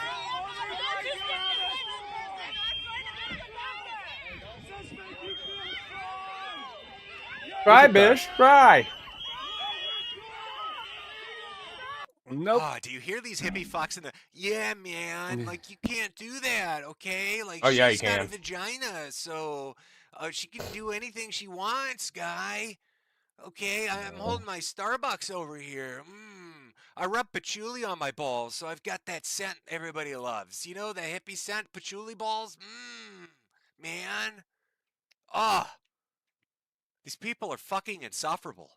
Speaker 24: Try, bitch, try.
Speaker 17: Nope.
Speaker 8: Oh, do you hear these hippie fucks in the? Yeah, man. Like you can't do that, okay? Like
Speaker 24: oh yeah,
Speaker 8: she's
Speaker 24: you
Speaker 8: got
Speaker 24: can.
Speaker 8: a vagina, so she can do anything she wants, guy. Okay, I'm holding my Starbucks over here. I rub patchouli on my balls, so I've got that scent everybody loves. You know, the hippie scent, patchouli balls? Man. Ah. These people are fucking insufferable.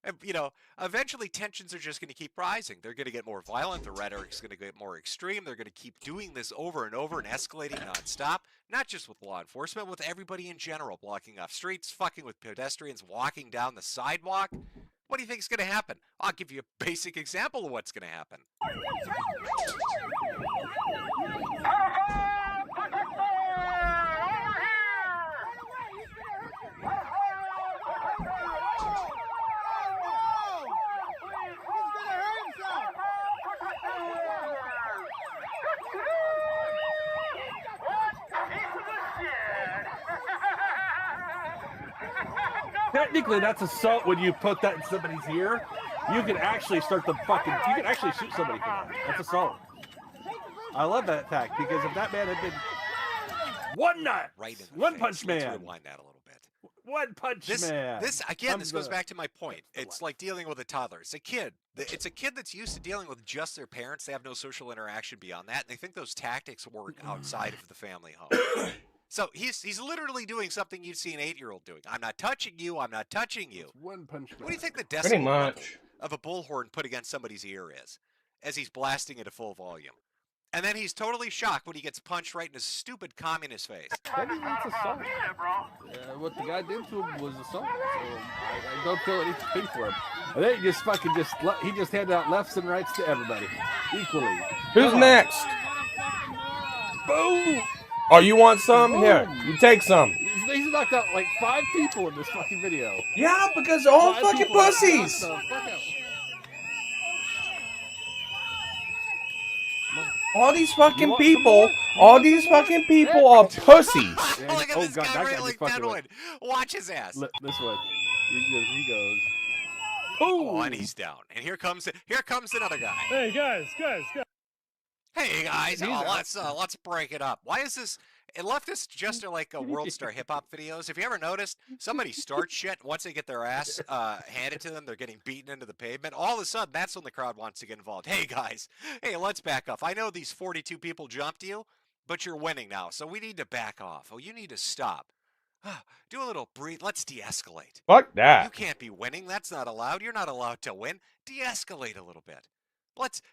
Speaker 8: And, you know, eventually tensions are just going to keep rising. They're going to get more violent. The rhetoric's going to get more extreme. They're going to keep doing this over and over and escalating nonstop. Not just with law enforcement, with everybody in general. Blocking off streets, fucking with pedestrians, walking down the sidewalk. What do you think is going to happen? I'll give you a basic example of what's going to happen.
Speaker 17: Technically, that's assault when you put that in somebody's ear. You can actually start the fucking. You can actually shoot somebody for that. That's assault. I love that fact because if that man had been one nut, one punch man.
Speaker 8: Rewind that a little bit.
Speaker 17: One punch man.
Speaker 8: This again. This goes back to my point. It's like dealing with a toddler. It's a kid. It's a kid that's used to dealing with just their parents. They have no social interaction beyond that, and they think those tactics work outside of the family home. So he's literally doing something you'd see an 8-year-old doing. I'm not touching you. I'm not touching you.
Speaker 17: One punch man.
Speaker 8: What do you think the decibel level of a bullhorn put against somebody's ear is, as he's blasting it at full volume? And then he's totally shocked when he gets punched right in his stupid communist face.
Speaker 17: That's assault. What the guy did to him was assault. So I don't feel any pain for him. I think he just handed out lefts and rights to everybody equally.
Speaker 24: Who's next?
Speaker 17: Boom.
Speaker 24: Oh, you want some? Here, you take some.
Speaker 17: He's knocked out like 5 people in this fucking video.
Speaker 24: Yeah, because they're all fucking pussies. All these fucking
Speaker 17: want some
Speaker 24: people,
Speaker 17: more?
Speaker 24: all these fucking people are pussies.
Speaker 17: And,
Speaker 21: Look at
Speaker 17: oh
Speaker 21: this
Speaker 17: god,
Speaker 21: guy
Speaker 17: that guy
Speaker 21: railing
Speaker 17: just fucking
Speaker 21: Deadwood. Watch his ass.
Speaker 17: This one. He goes.
Speaker 21: Oh, and he's down. And here comes another guy.
Speaker 18: Hey guys.
Speaker 21: Hey guys,
Speaker 17: These
Speaker 21: let's break it up. Why is this? It left us just like a World Star Hip Hop videos. Have you ever noticed somebody starts shit once they get their ass handed to them, they're getting beaten into the pavement. All of a sudden, that's when the crowd wants to get involved. Hey guys, hey, let's back off. I know these 42 people jumped you, but you're winning now, so we need to back off. Oh, you need to stop. Do a little breathe. Let's de-escalate.
Speaker 24: Fuck that.
Speaker 21: You can't be winning. That's not allowed. You're not allowed to win. De-escalate a little bit.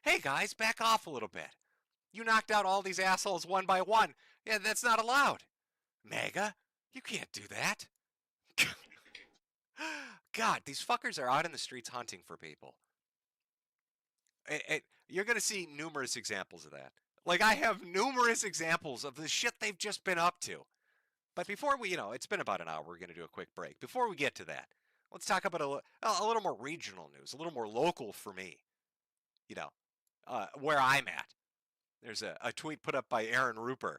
Speaker 21: Hey guys, back off a little bit. You knocked out all these assholes one by one. Yeah, that's not allowed. MAGA, you can't do that. God, these fuckers are out in the streets hunting for people. You're going to see numerous examples of that. Like, I have numerous examples of the shit they've just been up to. But before we, it's been about an hour. We're going to do a quick break. Before we get to that, let's talk about a little more regional news, a little more local for me. Where I'm at. There's a tweet put up by Aaron Ruper.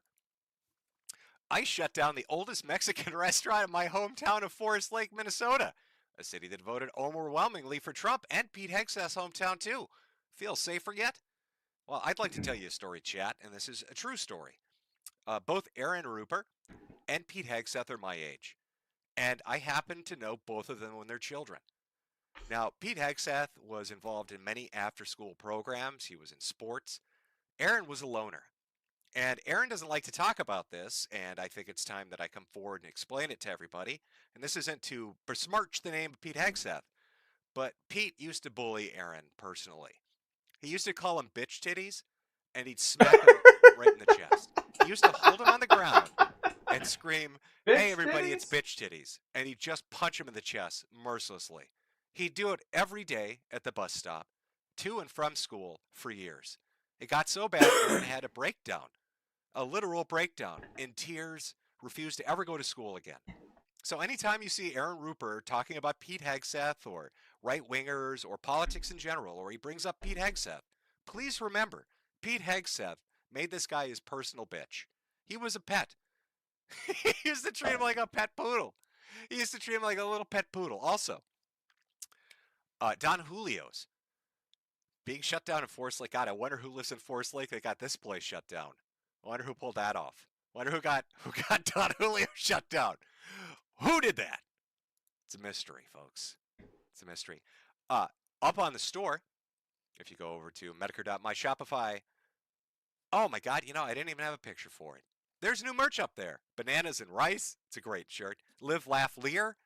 Speaker 21: I shut down the oldest Mexican restaurant in my hometown of Forest Lake, Minnesota, a city that voted overwhelmingly for Trump and Pete Hegseth's hometown too. Feel safer yet? Well, I'd like to tell you a story, chat, and this is a true story. Both Aaron Ruper and Pete Hegseth are my age, and I happen to know both of them when they're children. Now, Pete Hegseth was involved in many after-school programs. He was in sports. Aaron was a loner. And Aaron doesn't like to talk about this, and I think it's time that I come forward and explain it to everybody. And this isn't to besmirch the name of Pete Hegseth, but Pete used to bully Aaron personally. He used to call him bitch titties, and he'd smack him right in the chest. He used to hold him on the ground and scream, "Hey everybody, it's bitch titties," and he'd just punch him in the chest mercilessly. He'd do it every day at the bus stop, to and from school, for years. It got so bad Aaron had a breakdown, a literal breakdown, in tears, refused to ever go to school again. So anytime you see Aaron Ruper talking about Pete Hegseth or right-wingers or politics in general, or he brings up Pete Hegseth, please remember, Pete Hegseth made this guy his personal bitch. He was a pet. He used to treat him like a pet poodle. He used to treat him like a little pet poodle. Also, Don Julio's being shut down in Forest Lake. God, I wonder who lives in Forest Lake that got this place shut down. I wonder who pulled that off. I wonder who got Don Julio shut down. Who did that? It's a mystery, folks. It's a mystery. Up on the store, if you go over to Metokur.myshopify, oh my God, I didn't even have a picture for it. There's new merch up there. Bananas and rice. It's a great shirt. Live, laugh, leer.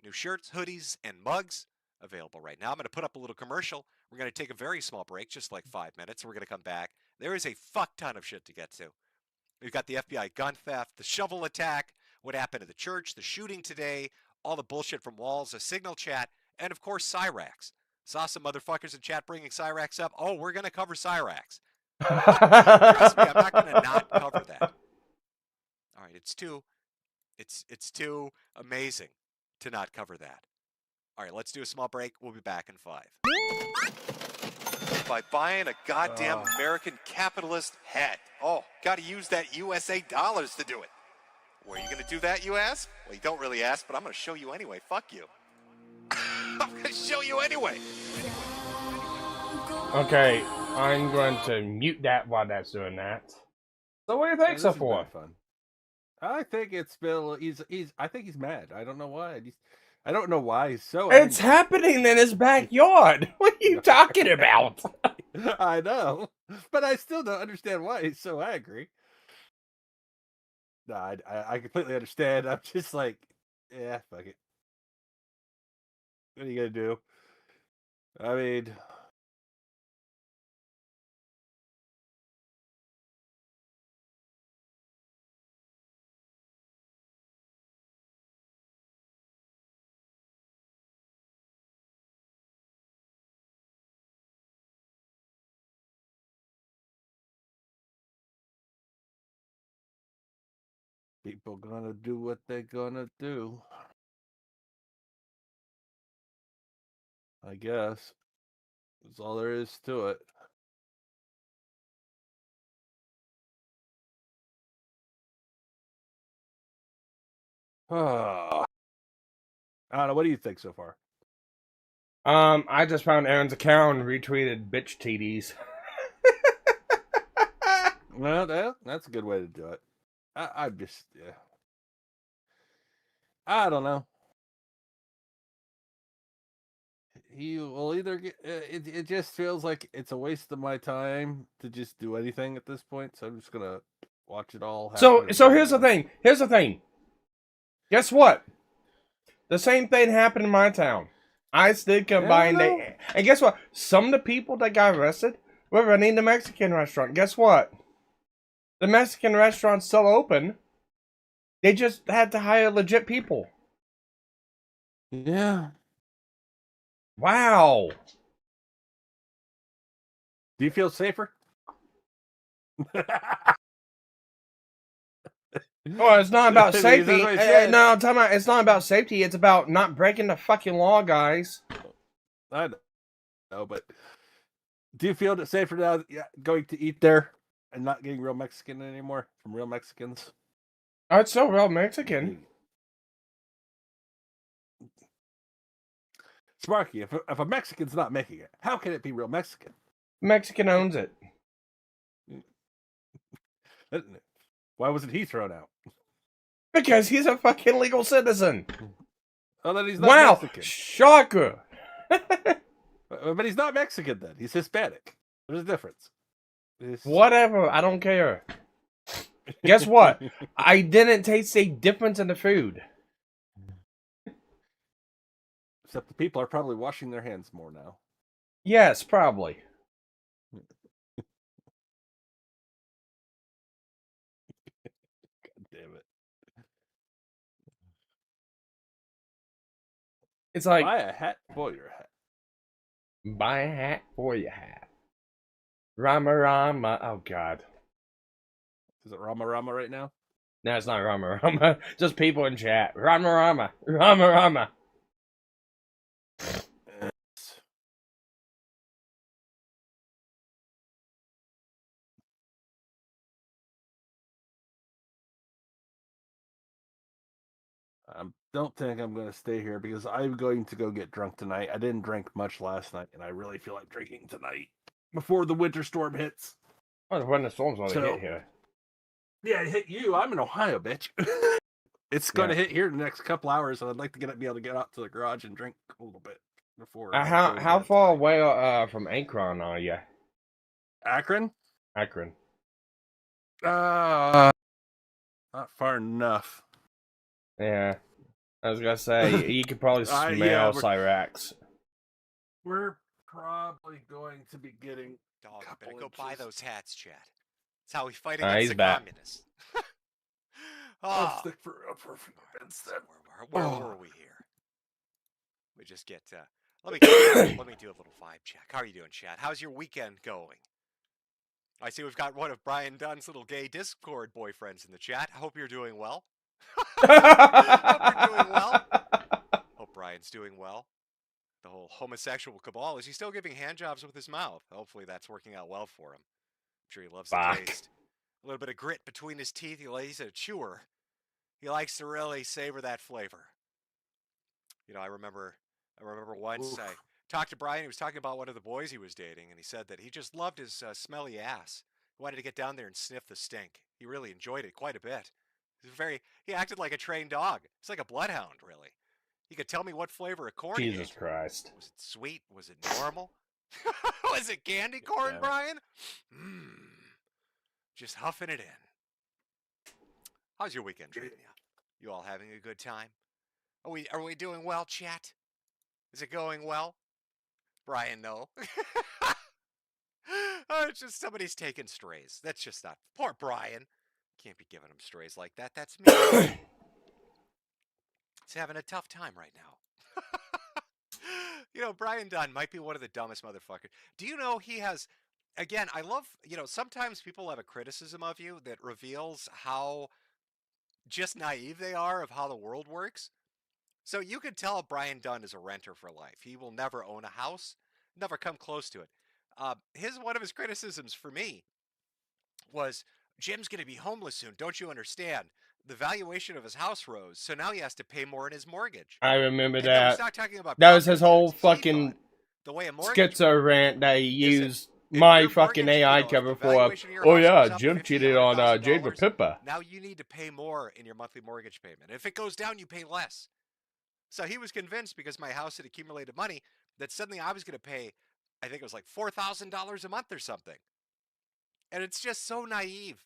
Speaker 21: New shirts, hoodies, and mugs available right now. I'm going to put up a little commercial. We're going to take a very small break, just like 5 minutes. We're going to come back. There is a fuck ton of shit to get to. We've got the FBI gun theft, the shovel attack, what happened at the church, the shooting today, all the bullshit from Walls, a signal chat, and of course, Cyrax. Saw some motherfuckers in chat bringing Cyrax up. Oh, we're going to cover Cyrax. Trust me, I'm not going to not cover that. All right, it's too amazing to not cover that. All right, let's do a small break. We'll be back in 5.
Speaker 8: By buying a goddamn American capitalist hat. Oh, got to use that USA dollars to do it. Where are you going to do that, you ask? Well, you don't really ask, but I'm going to show you anyway. Fuck you. I'm going to show you anyway.
Speaker 24: Okay, I'm going to mute that while that's doing that. So what do you think so far?
Speaker 17: Fun. I think it's Bill. I think he's mad. I don't know why. I don't know why he's so angry.
Speaker 24: It's happening in his backyard. What are you talking about?
Speaker 17: I know, but I still don't understand why he's so angry. No, I completely understand. I'm just like, yeah, fuck it. What are you gonna do? I mean, people gonna do what they're gonna do. I guess that's all there is to it. I don't know. What do you think so far?
Speaker 24: I just found Aaron's account and retweeted bitch TDs.
Speaker 17: Well, that's a good way to do it. I'm just, yeah. I don't know. He will either get. It just feels like it's a waste of my time to just do anything at this point. So I'm just gonna watch it all happen.
Speaker 24: So here's the thing. Here's the thing. Guess what? The same thing happened in my town. ICE did combine. And guess what? Some of the people that got arrested were running the Mexican restaurant. Guess what? The Mexican restaurant's still open. They just had to hire legit people.
Speaker 17: Yeah.
Speaker 24: Wow.
Speaker 17: Do you feel safer?
Speaker 24: Oh, it's not about safety. No, I'm talking about it's not about safety. It's about not breaking the fucking law, guys.
Speaker 17: I know, but do you feel safer now going to eat there and not getting real Mexican anymore from real Mexicans?
Speaker 24: Oh, it's still real Mexican.
Speaker 17: Sparky, if a Mexican's not making it, how can it be real Mexican?
Speaker 24: Mexican owns it.
Speaker 17: Why wasn't he thrown out?
Speaker 24: Because he's a fucking legal citizen.
Speaker 17: Oh, then he's not Mexican.
Speaker 24: Shocker.
Speaker 17: But he's not Mexican then. He's Hispanic. There's a difference.
Speaker 24: Whatever. I don't care. Guess what? I didn't taste a difference in the food.
Speaker 17: Except the people are probably washing their hands more now.
Speaker 24: Yes, probably.
Speaker 17: God damn it.
Speaker 24: It's like...
Speaker 17: Buy a hat for your hat.
Speaker 24: Buy a hat for your hat. Rama Rama. Oh, God.
Speaker 17: Is it Rama Rama right now?
Speaker 24: No, it's not Rama Rama. Just people in chat. Rama Rama. Rama Rama.
Speaker 17: I don't think I'm going to stay here because I'm going to go get drunk tonight. I didn't drink much last night, and I really feel like drinking tonight before the winter storm hits.
Speaker 24: Oh, when the storm's going to hit here.
Speaker 17: Yeah, it hit you. I'm in Ohio, bitch. It's going to hit here in the next couple hours, and I'd like to be able to get out to the garage and drink a little bit before.
Speaker 24: How far away from Akron are you?
Speaker 17: Akron?
Speaker 24: Akron.
Speaker 17: Not far enough.
Speaker 24: Yeah. I was going to say, you could probably smell Cyrax.
Speaker 17: We're probably going to be getting...
Speaker 21: Dog, I better go buy those hats, Chad. That's how we fight against the communists.
Speaker 17: I'll stick for instead.
Speaker 21: Where were we here? We just get... let me do a little vibe check. How are you doing, Chad? How's your weekend going? I see we've got one of Brian Dunn's little gay Discord boyfriends in the chat. I hope you're doing well. Hope you're doing well. Hope Brian's doing well. The whole homosexual cabal, is he still giving handjobs with his mouth? Hopefully that's working out well for him. I'm sure he loves the taste. A little bit of grit between his teeth. He's a chewer. He likes to really savor that flavor. You know, I remember once I talked to Brian. He was talking about one of the boys he was dating, and he said that he just loved his smelly ass. He wanted to get down there and sniff the stink. He really enjoyed it quite a bit. He acted like a trained dog. He's like a bloodhound, really. He could tell me what flavor of corn
Speaker 24: Jesus Christ.
Speaker 21: Was it sweet? Was it normal? Was it candy corn, Brian? Just huffing it in. How's your weekend treating you? You all having a good time? Are we doing well, chat? Is it going well? Brian, no. Oh, it's just somebody's taking strays. That's just not... Poor Brian. Can't be giving him strays like that. That's me. He's having a tough time right now. You know, Brian Dunn might be one of the dumbest motherfuckers. Do you know he has... Again, I love... You know, sometimes people have a criticism of you that reveals how just naive they are of how the world works. So you can tell Brian Dunn is a renter for life. He will never own a house, never come close to it. One of his criticisms for me was, Jim's going to be homeless soon. Don't you understand? the valuation of his house rose, so now he has to pay more in his mortgage.
Speaker 24: I remember
Speaker 21: And no, he's
Speaker 24: that.
Speaker 21: not talking about
Speaker 24: That was his
Speaker 21: property
Speaker 24: whole
Speaker 21: taxes. He
Speaker 24: fucking
Speaker 21: thought the way a mortgage
Speaker 24: schizo rant that he
Speaker 21: is that
Speaker 24: used
Speaker 21: if
Speaker 24: my
Speaker 21: your
Speaker 24: fucking
Speaker 21: mortgage,
Speaker 24: AI
Speaker 21: if
Speaker 24: cover
Speaker 21: the
Speaker 24: for.
Speaker 21: valuation of your
Speaker 24: Oh
Speaker 21: house
Speaker 24: yeah,
Speaker 21: goes up
Speaker 24: Jim
Speaker 21: 50,
Speaker 24: cheated on Jade with
Speaker 21: $100,000,
Speaker 24: Pippa.
Speaker 21: now you need to pay more in your monthly mortgage payment. If it goes down, you pay less. So he was convinced, because my house had accumulated money, that suddenly I was going to pay, I think it was like $4,000 a month or something. And it's just so naive.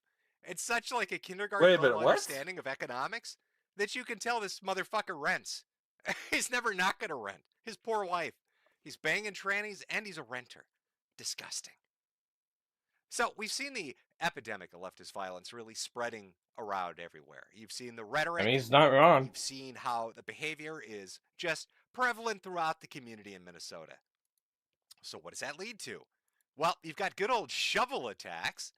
Speaker 21: It's such like a kindergarten level understanding of economics that you can tell this motherfucker rents. He's never not going to rent. His poor wife. He's banging trannies and he's a renter. Disgusting. So we've seen the epidemic of leftist violence really spreading around everywhere. You've seen the rhetoric.
Speaker 24: I mean, he's not wrong.
Speaker 21: You've seen how the behavior is just prevalent throughout the community in Minnesota. So what does that lead to? Well, you've got good old shovel attacks.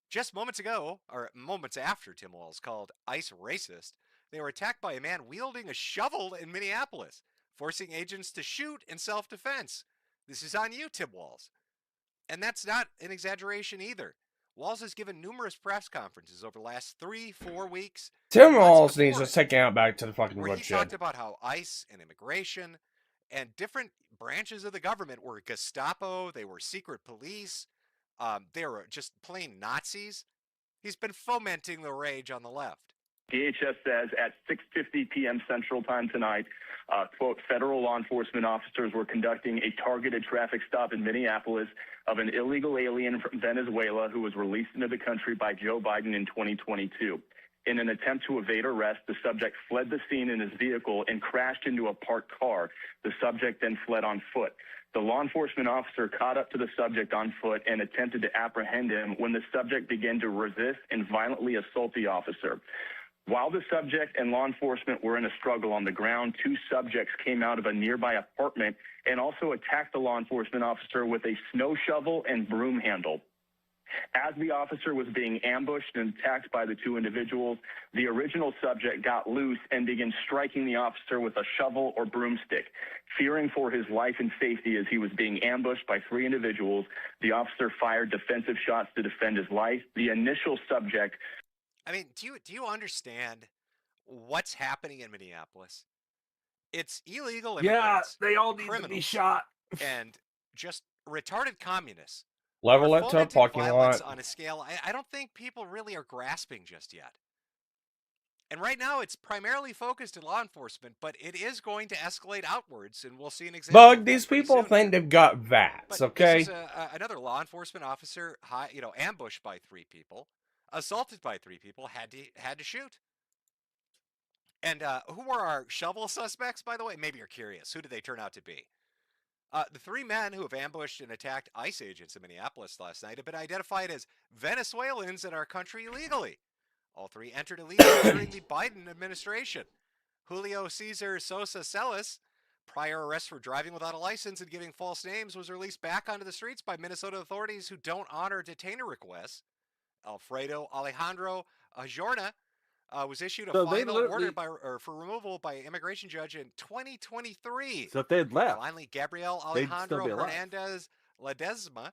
Speaker 21: Just moments ago, or moments after Tim Walz called ICE racist, they were attacked by a man wielding a shovel in Minneapolis, forcing agents to shoot in self-defense. This is on you, Tim Walz. And that's not an exaggeration either. Walz has given numerous press conferences over the last 3-4 weeks.
Speaker 24: Tim Walz needs to take out back to the fucking
Speaker 21: where he
Speaker 24: woodshed.
Speaker 21: talked about how ICE and immigration and different branches of the government were Gestapo, they were secret police, they were just plain Nazis. He's been fomenting the rage on the left.
Speaker 2: DHS says at 6:50 p.m. Central Time tonight, quote, federal law enforcement officers were conducting a targeted traffic stop in Minneapolis of an illegal alien from Venezuela who was released into the country by Joe Biden in 2022. In an attempt to evade arrest, the subject fled the scene in his vehicle and crashed into a parked car. The subject then fled on foot. The law enforcement officer caught up to the subject on foot and attempted to apprehend him when the subject began to resist and violently assault the officer. While the subject and law enforcement were in a struggle on the ground, two subjects came out of a nearby apartment and also attacked the law enforcement officer with a snow shovel and broom handle. As the officer was being ambushed and attacked by the two individuals, the original subject got loose and began striking the officer with a shovel or broomstick. Fearing for his life and safety as he was being ambushed by three individuals, the officer fired defensive shots to defend his life. The initial subject...
Speaker 21: I mean, do you understand what's happening in Minneapolis? It's illegal immigrants.
Speaker 17: Yeah, they all need to be shot.
Speaker 21: And just retarded communists.
Speaker 24: Level it to a parking lot.
Speaker 21: On a scale I don't think people really are grasping just yet. And right now, it's primarily focused in law enforcement, but it is going to escalate outwards, and we'll see an example.
Speaker 24: Bug, these people think they've got VATs, okay?
Speaker 21: This is another law enforcement officer, ambushed by three people, assaulted by three people, had to shoot. And who were our shovel suspects, by the way? Maybe you're curious. Who did they turn out to be? The three men who have ambushed and attacked ICE agents in Minneapolis last night have been identified as Venezuelans in our country illegally. All three entered illegally during the Biden administration. Julio Cesar Sosa Celis, prior arrest for driving without a license and giving false names, was released back onto the streets by Minnesota authorities who don't honor detainer requests. Alfredo Alejandro Ajorna was issued a final order for removal by an immigration judge in 2023.
Speaker 17: So if they had left,
Speaker 21: finally, Gabriel Alejandro Hernandez Ledesma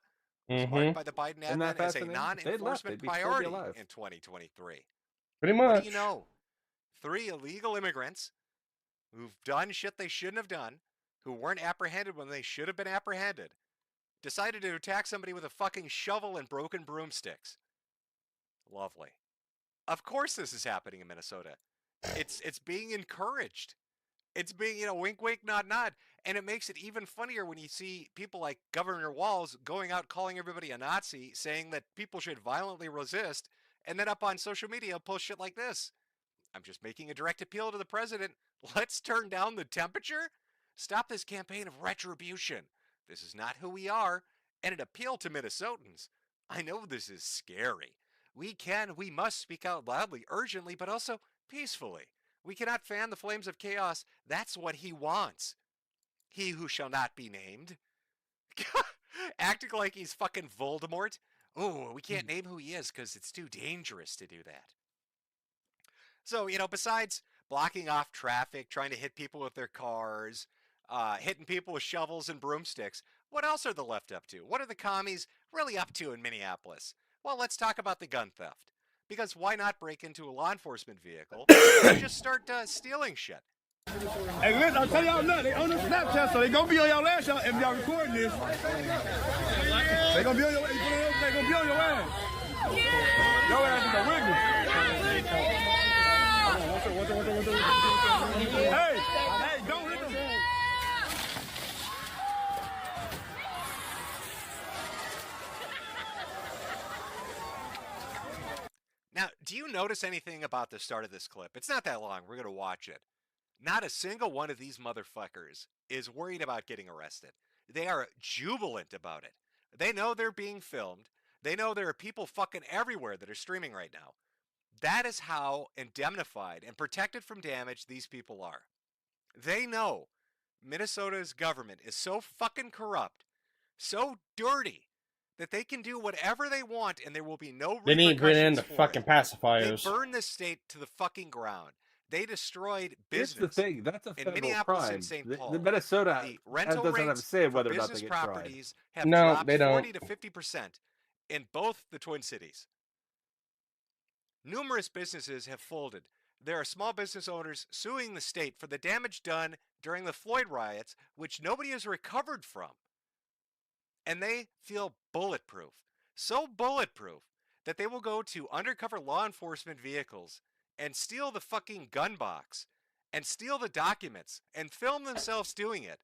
Speaker 21: was marked by the Biden admin as a non-enforcement priority in 2023.
Speaker 24: Pretty much.
Speaker 21: What do you know? 3 illegal immigrants who've done shit they shouldn't have done, who weren't apprehended when they should have been apprehended, decided to attack somebody with a fucking shovel and broken broomsticks. Lovely. Of course this is happening in Minnesota. It's being encouraged. It's being, wink, wink, nod, nod. And it makes it even funnier when you see people like Governor Walz going out calling everybody a Nazi, saying that people should violently resist, and then up on social media post shit like this. I'm just making a direct appeal to the president. Let's turn down the temperature. Stop this campaign of retribution. This is not who we are. And an appeal to Minnesotans. I know this is scary. We must speak out loudly, urgently, but also peacefully. We cannot fan the flames of chaos. That's what he wants. He who shall not be named. Acting like he's fucking Voldemort. Oh, we can't name who he is because it's too dangerous to do that. So, besides blocking off traffic, trying to hit people with their cars, hitting people with shovels and broomsticks, what else are the left up to? What are the commies really up to in Minneapolis? Well, let's talk about the gun theft.
Speaker 8: Because why not break into a law enforcement vehicle and just start stealing shit?
Speaker 18: Hey, listen, I'll tell y'all nothing. They on the Snapchat, so they gonna be on y'all ass if y'all recording this. They gonna be on your ass. They gonna be on your ass. Your ass is a witness. Hey, don't hit them.
Speaker 8: Now, do you notice anything about the start of this clip? It's not that long. We're going to watch it. Not a single one of these motherfuckers is worried about getting arrested. They are jubilant about it. They know they're being filmed. They know there are people fucking everywhere that are streaming right now. That is how indemnified and protected from damage these people are. They know Minnesota's government is so fucking corrupt, so dirty, that they can do whatever they want and there will be no repercussions.
Speaker 24: They need to bring in the
Speaker 8: for
Speaker 24: fucking
Speaker 8: it.
Speaker 24: pacifiers.
Speaker 8: They burned this state to the fucking ground. They destroyed business.
Speaker 17: Here's the thing. That's a
Speaker 8: in
Speaker 17: federal
Speaker 8: Minneapolis
Speaker 17: crime.
Speaker 8: and St. Paul.
Speaker 17: The Minnesota
Speaker 8: The rental
Speaker 17: doesn't have a
Speaker 8: rates
Speaker 17: say
Speaker 8: for
Speaker 17: whether or not
Speaker 8: business
Speaker 17: they get tried.
Speaker 8: properties have
Speaker 24: No,
Speaker 8: dropped
Speaker 24: they don't.
Speaker 8: 40 to 50% in both the Twin Cities. Numerous businesses have folded. There are small business owners suing the state for the damage done during the Floyd riots, which nobody has recovered from. And they feel bulletproof. So bulletproof that they will go to undercover law enforcement vehicles and steal the fucking gun box and steal the documents and film themselves doing it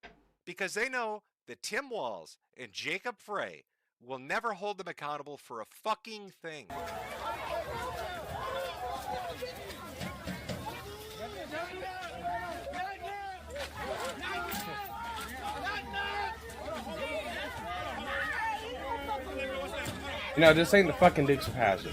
Speaker 8: because they know that Tim Walz and Jacob Frey will never hold them accountable for a fucking thing.
Speaker 24: You know, this ain't the fucking Dukes of Hazzard.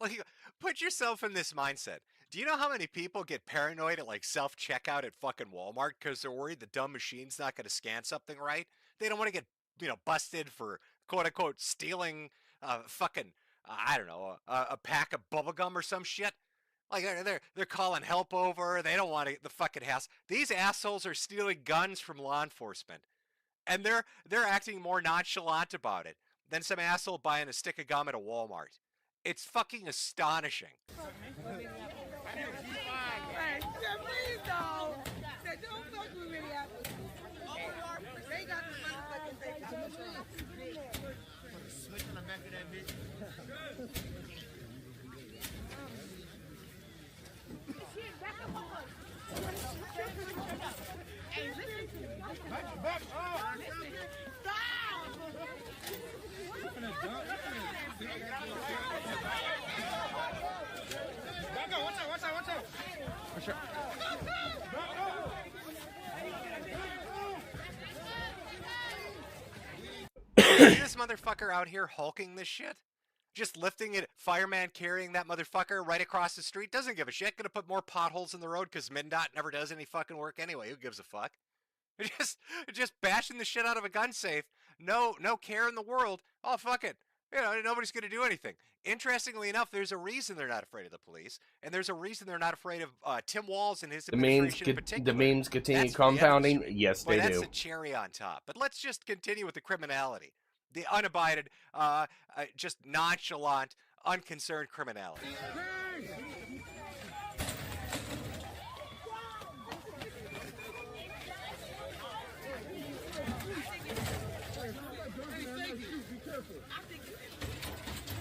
Speaker 8: Like, put yourself in this mindset. Do you know how many people get paranoid at like self-checkout at fucking Walmart because they're worried the dumb machine's not going to scan something right? They don't want to get, busted for quote-unquote stealing fucking, I don't know, a pack of bubblegum or some shit. Like, they're calling help over. They don't want the fucking hassle. These assholes are stealing guns from law enforcement. And they're acting more nonchalant about it than some asshole buying a stick of gum at a Walmart. It's fucking astonishing. See this motherfucker out here hulking this shit? Just lifting it, fireman carrying that motherfucker right across the street. Doesn't give a shit. Gonna put more potholes in the road because MnDOT never does any fucking work anyway. Who gives a fuck? Just bashing the shit out of a gun safe. No care in the world. Oh, fuck it. Nobody's gonna do anything. Interestingly enough, there's a reason they're not afraid of the police, and there's a reason they're not afraid of Tim Walz and his administration in particular.
Speaker 24: The memes continue
Speaker 8: That's
Speaker 24: compounding.
Speaker 8: the
Speaker 24: Yes,
Speaker 8: Boy,
Speaker 24: they
Speaker 8: that's
Speaker 24: do.
Speaker 8: the cherry on top. But let's just continue with the criminality. The unabided, just nonchalant, unconcerned criminality.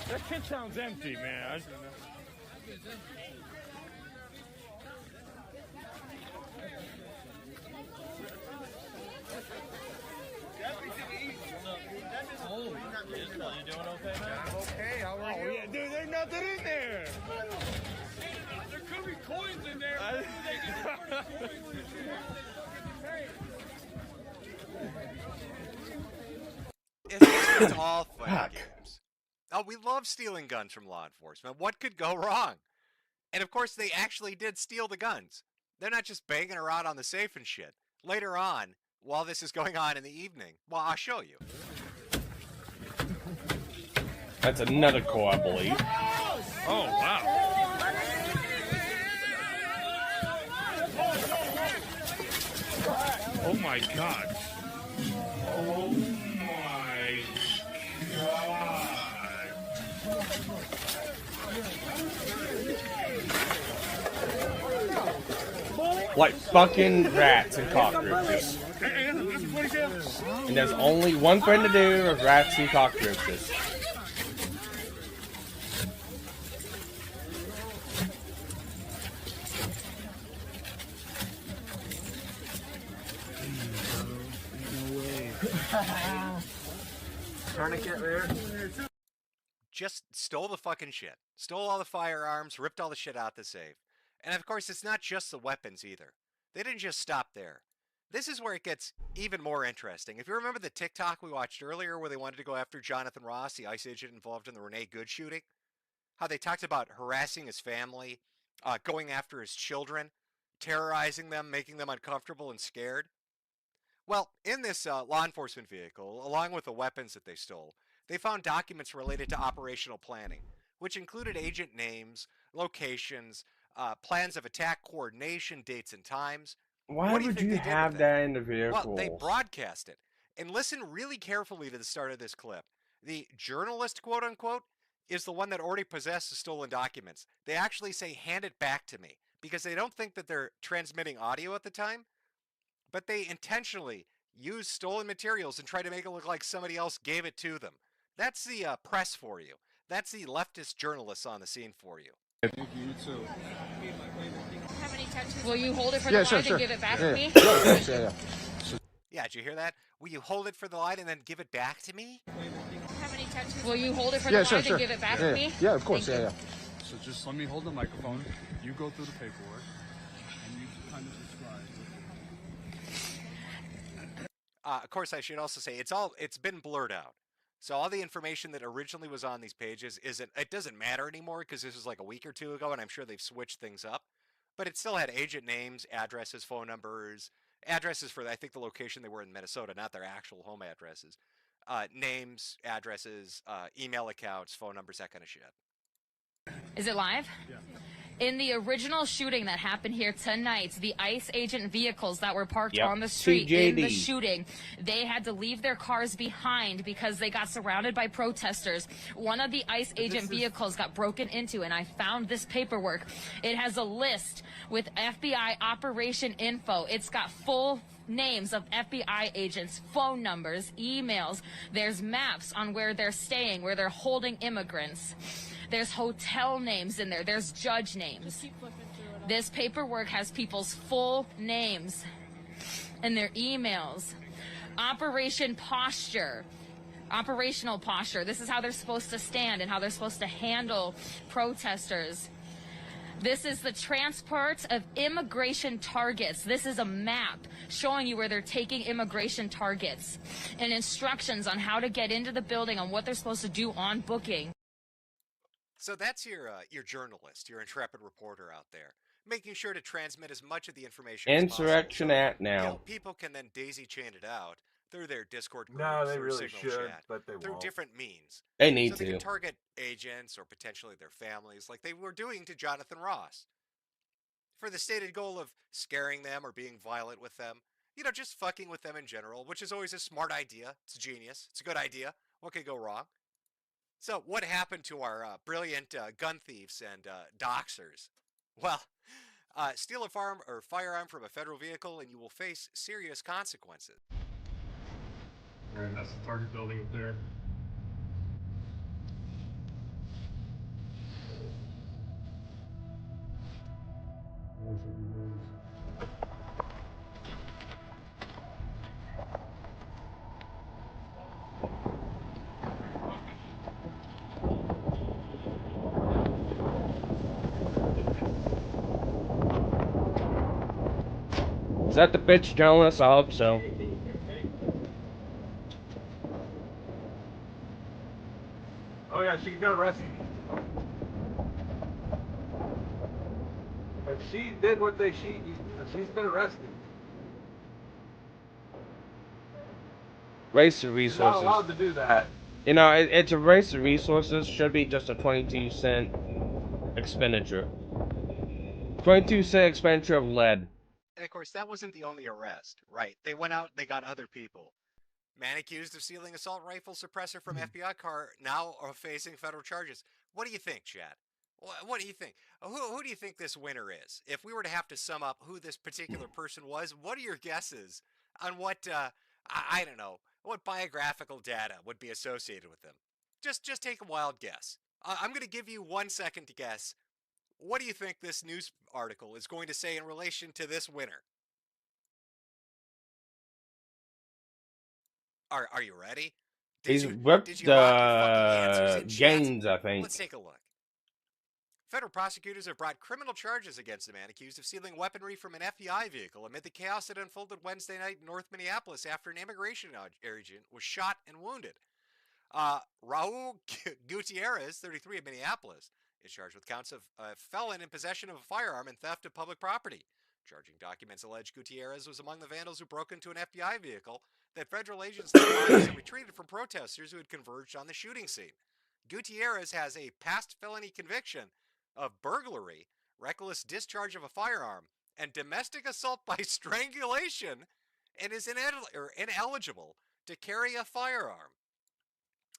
Speaker 18: That pit sounds empty, man.
Speaker 3: You doing okay, man?
Speaker 18: I'm okay. How are you? Yeah, dude, there's nothing in there. There could be coins in there.
Speaker 8: It's all fun games. Oh, we love stealing guns from law enforcement. What could go wrong? And of course, they actually did steal the guns. They're not just banging around on the safe and shit. Later on, while this is going on in the evening, well, I'll show you.
Speaker 24: That's another core, I believe.
Speaker 5: Oh, wow. Oh my god.
Speaker 15: Oh my god.
Speaker 24: Like fucking rats and cockroaches. And there's only one thing to do with rats and cockroaches.
Speaker 3: Tourniquet there.
Speaker 8: Just stole the fucking shit. Stole all the firearms, ripped all the shit out the safe. And of course, it's not just the weapons either. They didn't just stop there. This is where it gets even more interesting. If you remember the TikTok we watched earlier where they wanted to go after Jonathan Ross, the ICE agent involved in the Renee Good shooting, how they talked about harassing his family, going after his children, terrorizing them, making them uncomfortable and scared. Well, in this law enforcement vehicle, along with the weapons that they stole, they found documents related to operational planning, which included agent names, locations, plans of attack coordination, dates and times.
Speaker 24: Why
Speaker 8: What do you
Speaker 24: would
Speaker 8: think
Speaker 24: you
Speaker 8: they did
Speaker 24: have
Speaker 8: with
Speaker 24: that in the vehicle?
Speaker 8: Well, they broadcast it. And listen really carefully to the start of this clip. The journalist, quote unquote, is the one that already possessed the stolen documents. They actually say, hand it back to me, because they don't think that they're transmitting audio at the time, but they intentionally use stolen materials and try to make it look like somebody else gave it to them. That's the press for you. That's the leftist journalists on the scene for you.
Speaker 3: Thank you, too.
Speaker 6: Will you hold it for the light and give it back to me?
Speaker 8: Yeah, did you hear that? Will you hold it for the light and then give it back to me?
Speaker 6: Will you hold it for the light and give it back to me?
Speaker 24: Yeah, of course,
Speaker 6: Thank you.
Speaker 3: So just let me hold the microphone. You go through the paperwork, and you kind of describe.
Speaker 8: Of course, I should also say it's been blurred out. So all the information that originally was on these pages it doesn't matter anymore because this was like a week or two ago, and I'm sure they've switched things up. But it still had agent names, addresses, phone numbers, addresses for I think the location they were in Minnesota, not their actual home addresses. Names, addresses, email accounts, phone numbers, that kind of shit.
Speaker 6: Is it live?
Speaker 3: Yeah.
Speaker 6: In the original shooting that happened here tonight, the ICE agent vehicles that were parked
Speaker 24: Yep.
Speaker 6: on the street in the
Speaker 24: TJD.
Speaker 6: shooting, they had to leave their cars behind because they got surrounded by protesters. One of the ICE agent vehicles got broken into, and I found this paperwork. It has a list with FBI operation info. It's got full names of FBI agents, phone numbers, emails. There's maps on where they're staying, where they're holding immigrants. There's hotel names in there. There's judge names. This paperwork has people's full names and their emails. Operational posture. This is how they're supposed to stand and how they're supposed to handle protesters. This is the transport of immigration targets. This is a map showing you where they're taking immigration targets and instructions on how to get into the building, on what they're supposed to do on booking.
Speaker 8: So that's your journalist, your intrepid reporter out there, making sure to transmit as much of the information
Speaker 24: Insurrection
Speaker 8: as possible.
Speaker 24: Act now.
Speaker 8: You know, people can then daisy chain it out through their Discord groups,
Speaker 17: No, they
Speaker 8: through
Speaker 17: really
Speaker 8: Signal
Speaker 17: should,
Speaker 8: chat,
Speaker 17: but they
Speaker 8: through
Speaker 17: won't.
Speaker 8: different means.
Speaker 24: They need
Speaker 8: so they
Speaker 24: to.
Speaker 8: can target agents or potentially their families like they were doing to Jonathan Ross, for the stated goal of scaring them or being violent with them. You know, just fucking with them in general, which is always a smart idea. It's genius. It's a good idea. What could go wrong? So what happened to our brilliant gun thieves and doxers? Well, steal a firearm from a federal vehicle and you will face serious consequences.
Speaker 3: Alright, that's the target building up there.
Speaker 24: Is that the bitch journalist? I hope so.
Speaker 17: Oh yeah, she got arrested. If she did what she's been arrested.
Speaker 24: Racer
Speaker 17: She's not allowed
Speaker 24: resources.
Speaker 17: to do that.
Speaker 24: You know, it's a waste of resources. Should be just a 22-cent expenditure. 22-cent expenditure of lead.
Speaker 8: And of course, that wasn't the only arrest, right? They went out, they got other people. Man accused of stealing assault rifle suppressor from FBI car now are facing federal charges. What do you think, Chad? What do you think? Who do you think this winner is? If we were to have to sum up who this particular person was, what are your guesses on what, I don't know, what biographical data would be associated with them? Just take a wild guess. I'm going to give you 1 second to guess. What do you think this news article is going to say in relation to this winner? Are you ready?
Speaker 24: He's ripped the gains, I think.
Speaker 8: Let's take a look. Federal prosecutors have brought criminal charges against a man accused of stealing weaponry from an FBI vehicle amid the chaos that unfolded Wednesday night in North Minneapolis after an immigration agent was shot and wounded. Raul Gutierrez, 33, of Minneapolis, is charged with counts of felon in possession of a firearm and theft of public property. Charging documents allege Gutierrez was among the vandals who broke into an FBI vehicle that federal agents and retreated from protesters who had converged on the shooting scene. Gutierrez has a past felony conviction of burglary, reckless discharge of a firearm, and domestic assault by strangulation, and is ineligible to carry a firearm.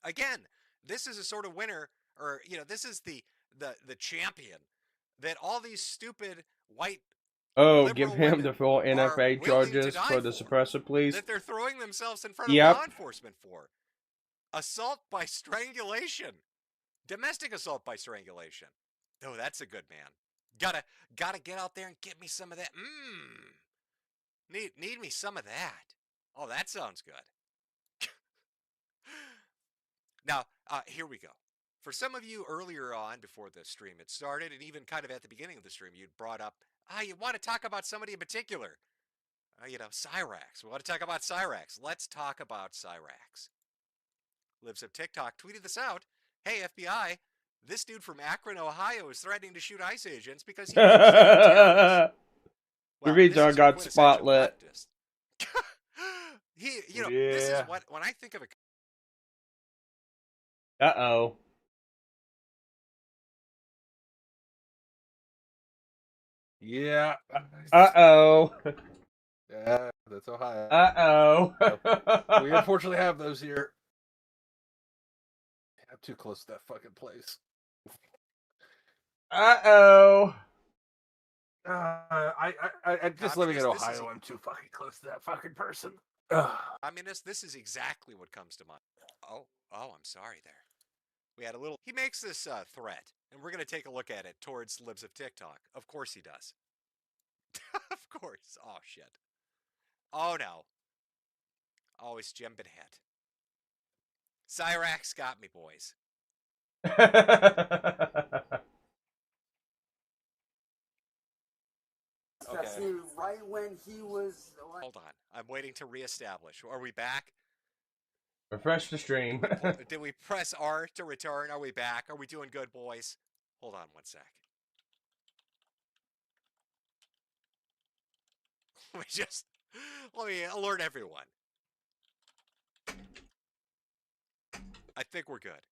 Speaker 8: Again, this is a sort of winner, or this is the champion that all these stupid white
Speaker 24: give him the full NFA charges for the suppressor, please.
Speaker 8: That they're throwing themselves in front of law enforcement for. Assault by strangulation. Domestic assault by strangulation. Oh, that's a good man. Gotta get out there and get me some of that. Need me some of that. Oh, that sounds good. Now, here we go. For some of you earlier on, before the stream had started, and even kind of at the beginning of the stream, you'd brought up, you want to talk about somebody in particular. Cyrax. We want to talk about Cyrax. Let's talk about Cyrax. Lives of TikTok tweeted this out. Hey, FBI, this dude from Akron, Ohio is threatening to shoot ICE agents because he
Speaker 24: The retard got spotlit.
Speaker 8: This is what, when I think of a...
Speaker 24: Uh-oh.
Speaker 17: Yeah.
Speaker 24: Uh-oh.
Speaker 17: Yeah, that's Ohio.
Speaker 24: Uh-oh.
Speaker 17: We unfortunately have those here. I'm too close to that fucking place.
Speaker 24: Uh-oh.
Speaker 17: I just living in Ohio, I'm too fucking close to that fucking person.
Speaker 8: I mean, this is exactly what comes to mind. Oh, I'm sorry there. We had a little... He makes this threat, and we're going to take a look at it towards Libs of TikTok. Of course he does. Of course. Oh, shit. Oh, no. Oh, it's Jim Benhet. Cyrax got me, boys.
Speaker 7: Okay. Right when he was...
Speaker 8: Hold on. I'm waiting to reestablish. Are we back?
Speaker 24: Refresh the stream.
Speaker 8: Did we press R to return? Are we back? Are we doing good, boys? Hold on 1 sec. Let me alert everyone. I think we're good.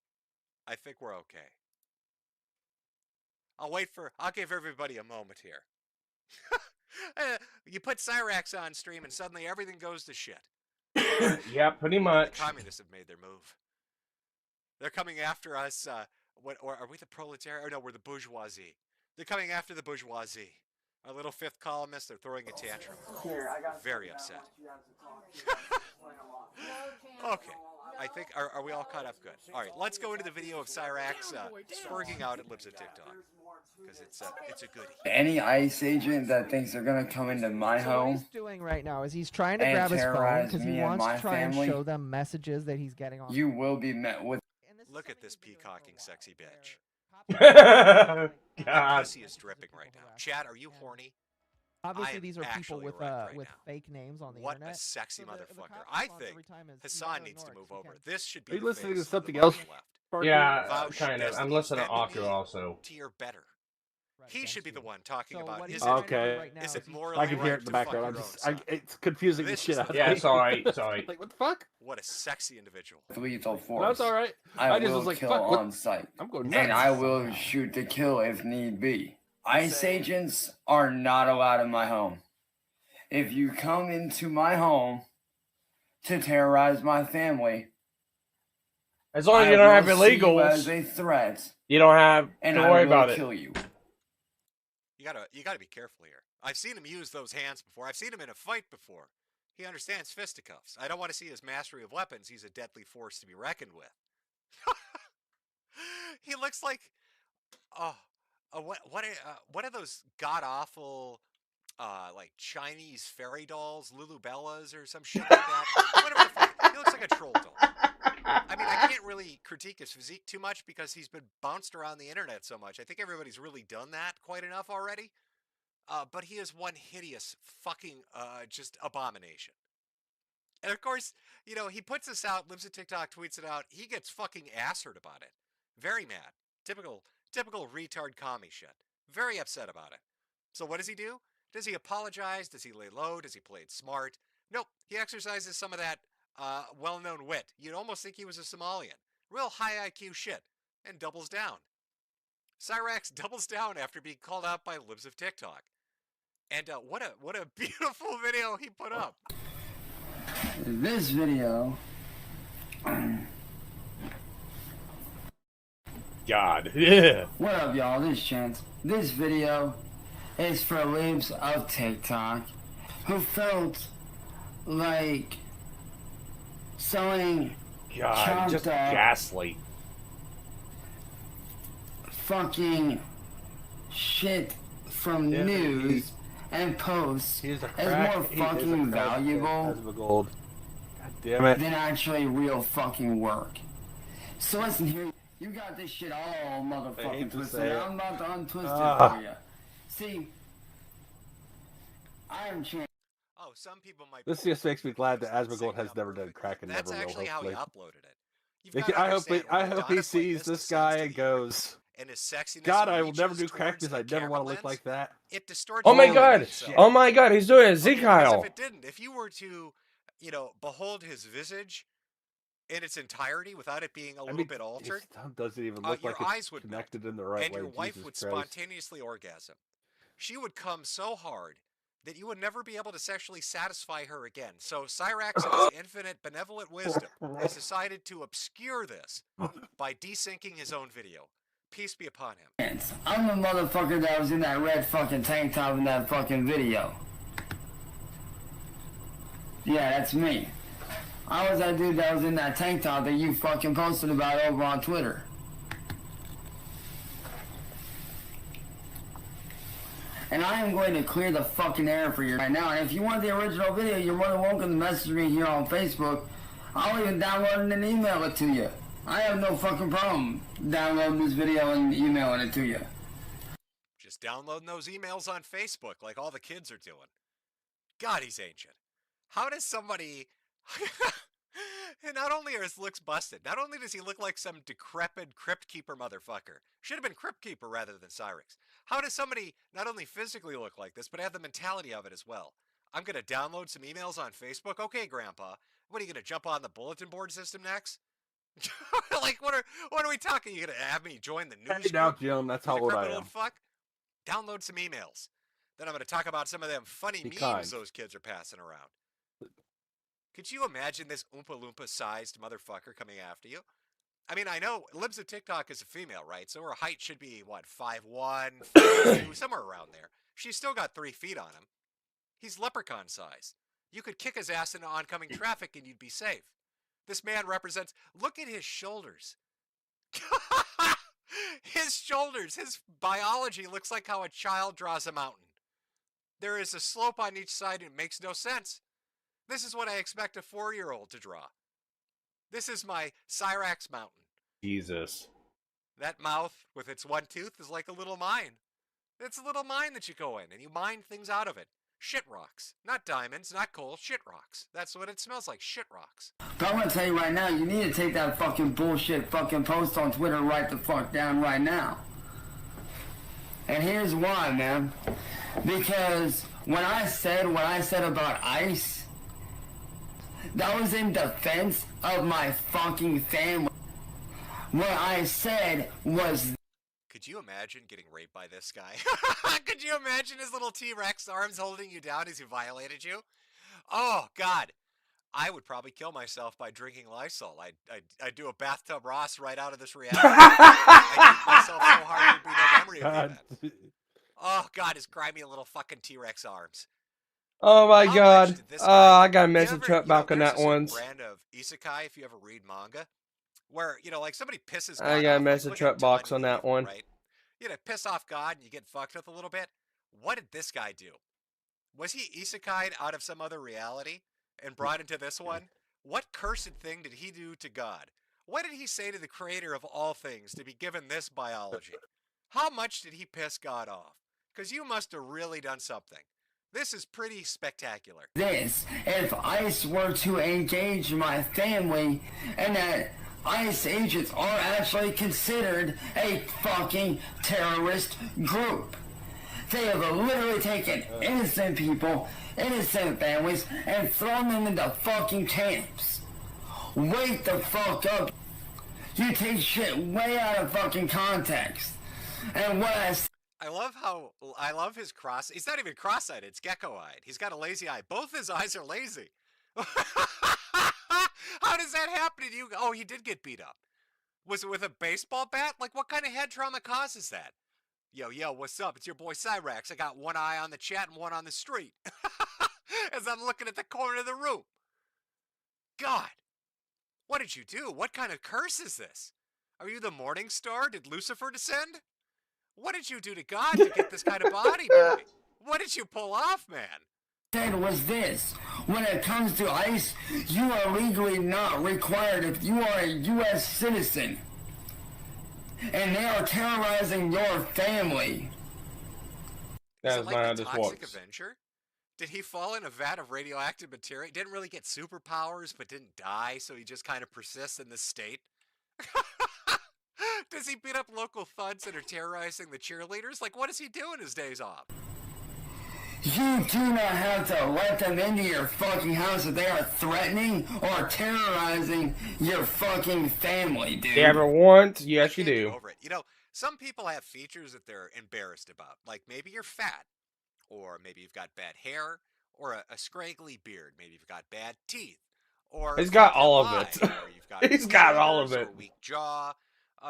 Speaker 8: I think we're okay. I'll give everybody a moment here. You put Cyrax on stream and suddenly everything goes to shit.
Speaker 24: Yeah, pretty much.
Speaker 8: The communists have made their move. They're coming after us. Or are we the proletariat? Or no, we're the bourgeoisie. They're coming after the bourgeoisie. Our little fifth columnists, they're throwing a tantrum. Very upset. Okay. I think, are we all caught up good? All right, let's go into the video of Cyrax spurging out at Libs of TikTok. Because it's a goodie.
Speaker 7: Any ICE agent that thinks they're gonna come into my home,
Speaker 20: what he's doing right now is he's trying to grab his phone because he wants to try and show them messages that he's getting on.
Speaker 7: you will be met with.
Speaker 8: Look at this peacocking sexy bitch.
Speaker 24: God.
Speaker 8: Pussy is dripping right now. Chad, are you horny?
Speaker 20: Obviously, these are people with fake names on the internet.
Speaker 8: What a sexy motherfucker. I think Hassan needs to move over. This should be
Speaker 17: Are you
Speaker 8: the
Speaker 17: listening
Speaker 8: face
Speaker 17: to something
Speaker 8: of the
Speaker 17: else?
Speaker 8: left.
Speaker 24: Yeah,
Speaker 8: Vouch
Speaker 24: kind of. I'm listening to Ocker also.
Speaker 8: Tier better. He should be the one talking about is it morally
Speaker 17: I can hear
Speaker 8: right
Speaker 17: it in the
Speaker 8: to
Speaker 17: background.
Speaker 8: fuck
Speaker 17: I'm
Speaker 8: your
Speaker 17: just,
Speaker 8: own son?
Speaker 17: it's confusing the
Speaker 8: This
Speaker 17: shit
Speaker 8: is
Speaker 17: out of
Speaker 8: the-
Speaker 17: me.
Speaker 24: Yeah, sorry.
Speaker 17: Like, what the fuck?
Speaker 8: What a sexy individual.
Speaker 7: Lethal force.
Speaker 17: That's all right.
Speaker 7: I
Speaker 17: just
Speaker 7: will
Speaker 17: was like,
Speaker 7: kill
Speaker 17: fuck, what?
Speaker 7: on sight.
Speaker 17: I'm going
Speaker 7: And
Speaker 17: nuts.
Speaker 7: I will shoot to kill if need be. ICE agents are not allowed in my home. If you come into my home to terrorize my family,
Speaker 24: as long as you don't have
Speaker 7: I will see you
Speaker 24: illegals,
Speaker 7: as a threat,
Speaker 24: you don't have
Speaker 7: and
Speaker 24: to
Speaker 7: I
Speaker 24: worry
Speaker 7: will
Speaker 24: about
Speaker 7: kill
Speaker 24: it.
Speaker 7: you.
Speaker 8: You gotta be careful here. I've seen him use those hands before. I've seen him in a fight before. He understands fisticuffs. I don't want to see his mastery of weapons. He's a deadly force to be reckoned with. He looks like what are those god awful like Chinese fairy dolls, Lulubellas or some shit like that? Whatever the fuck. He looks like a troll doll. I mean, I can't really critique his physique too much because he's been bounced around the internet so much. I think everybody's really done that quite enough already. But he is one hideous fucking just abomination. And of course, you know, he puts this out, lives at TikTok, tweets it out. He gets fucking assered about it. Very mad. Typical retard commie shit. Very upset about it. So what does he do? Does he apologize? Does he lay low? Does he play it smart? Nope. He exercises some of that well-known wit. You'd almost think he was a Somalian. Real high IQ shit. And doubles down. Cyrax doubles down after being called out by libs of TikTok. And what a beautiful video he put up.
Speaker 7: This video...
Speaker 24: God, yeah.
Speaker 7: What up, y'all? This is Chance. This video is for libs of TikTok who felt like selling
Speaker 24: God, just ghastly.
Speaker 7: Fucking shit from news and posts is more fucking valuable
Speaker 17: God damn it.
Speaker 7: than actually real fucking work. So listen here. You got this shit all motherfucking twisted. I'm about to untwist it for you. See, I am Chance.
Speaker 8: Oh, some people might.
Speaker 17: This just makes me glad that Asmongold has never done crack and
Speaker 8: That's
Speaker 17: never will.
Speaker 8: actually how he uploaded
Speaker 17: I
Speaker 8: it.
Speaker 17: hope he sees this guy and goes,
Speaker 8: and his sexiness
Speaker 17: God, I will never do crack because I never want to look like that.
Speaker 8: It distorts.
Speaker 24: Oh my God! Oh my God! He's doing a Z-Kyle.
Speaker 8: If it didn't, if you were to, you know, behold his visage in its entirety without it being a little bit altered,
Speaker 17: it doesn't even look like it's connected in the right way.
Speaker 8: And your wife
Speaker 17: Jesus
Speaker 8: would
Speaker 17: Christ.
Speaker 8: spontaneously orgasm. She would come so hard that you would never be able to sexually satisfy her again. So Cyrax, in his infinite benevolent wisdom, has decided to obscure this by desyncing his own video. Peace be upon him.
Speaker 7: I'm the motherfucker that was in that red fucking tank top in that fucking video. Yeah, that's me. I was that dude that was in that tank top that you fucking posted about over on Twitter. And I am going to clear the fucking air for you right now. And if you want the original video, you're more than welcome to message me here on Facebook. I'll even download it and email it to you. I have no fucking problem downloading this video and emailing it to you.
Speaker 8: Just downloading those emails on Facebook like all the kids are doing. God, he's ancient. How does somebody... And not only are his looks busted, not only does he look like some decrepit Crypt Keeper motherfucker. Should have been Crypt Keeper rather than Cyrax. How does somebody not only physically look like this, but have the mentality of it as well? I'm going to download some emails on Facebook? Okay, Grandpa. What, are you going to jump on the bulletin board system next? Like, what are we talking? You going to have me join the news
Speaker 17: Hey now, Jim, that's how old I am.
Speaker 8: Fuck? Download some emails. Then I'm going to talk about some of them funny memes those kids are passing around. Could you imagine this Oompa Loompa-sized motherfucker coming after you? I mean, I know Libs of TikTok is a female, right? So her height should be, what, 5'1", 5'2", somewhere around there. She's still got 3 feet on him. He's leprechaun-sized. You could kick his ass into oncoming traffic and you'd be safe. This man represents... Look at his shoulders. His shoulders, his biology looks like how a child draws a mountain. There is a slope on each side and it makes no sense. This is what I expect a 4-year-old to draw. This is my Cyrax mountain.
Speaker 24: Jesus.
Speaker 8: That mouth with its one tooth is like a little mine. It's a little mine that you go in and you mine things out of it. Shit rocks. Not diamonds, not coal, shit rocks. That's what it smells like, shit rocks.
Speaker 7: But I'm gonna tell you right now, you need to take that fucking bullshit fucking post on Twitter right the fuck down right now. And here's why, man. Because when I said what I said about ICE, that was in defense of my fucking family. What I said was...
Speaker 8: Could you imagine getting raped by this guy? Could you imagine his little T-Rex arms holding you down as he violated you? Oh, God. I would probably kill myself by drinking Lysol. I'd do a bathtub Ross right out of this reality. I'd beat myself so hard there'd be no memory of the event. Oh, God, his grimy little fucking T-Rex arms.
Speaker 24: Oh my God. I got a message back on that once.
Speaker 8: Brand of isekai, if you ever read manga, where, you know, like somebody pisses God
Speaker 24: I got a
Speaker 8: off,
Speaker 24: message
Speaker 8: like,
Speaker 24: box on that one.
Speaker 8: Right? You know, piss off God and you get fucked with a little bit. What did this guy do? Was he isekai'd out of some other reality and brought into this one? What cursed thing did he do to God? What did he say to the creator of all things to be given this biology? How much did he piss God off? Because you must have really done something. This is pretty spectacular.
Speaker 7: This, if ICE were to engage my family, and that ICE agents are actually considered a fucking terrorist group. They have literally taken innocent people, innocent families, and thrown them into fucking camps. Wake the fuck up. You take shit way out of fucking context. And what
Speaker 8: I love his cross. He's not even cross-eyed. It's gecko-eyed. He's got a lazy eye. Both his eyes are lazy. How does that happen to you? Oh, he did get beat up. Was it with a baseball bat? Like, what kind of head trauma causes that? Yo, what's up? It's your boy Cyrax. I got one eye on the chat and one on the street. As I'm looking at the corner of the room. God, what did you do? What kind of curse is this? Are you the morning star? Did Lucifer descend? What did you do to God to get this kind of body, boy? What did you pull off, man?
Speaker 7: Said was this: when it comes to ICE, you are legally not required if you are a U.S. citizen. And they are terrorizing your family.
Speaker 24: That's
Speaker 8: not how this works. Avenger? Did he fall in a vat of radioactive material? He didn't really get superpowers, but didn't die, so he just kind of persists in this state? Does he beat up local thugs that are terrorizing the cheerleaders? Like, what does he do in his days off?
Speaker 7: You do not have to let them into your fucking house if they are threatening or terrorizing your fucking family, dude.
Speaker 24: You ever want? Yes, you do.
Speaker 8: Over it. You know, some people have features that they're embarrassed about. Like, maybe you're fat, or maybe you've got bad hair, or a scraggly beard. Maybe you've got bad teeth, or
Speaker 24: he's got all of it. He's got all of it.
Speaker 8: Or weak jaw.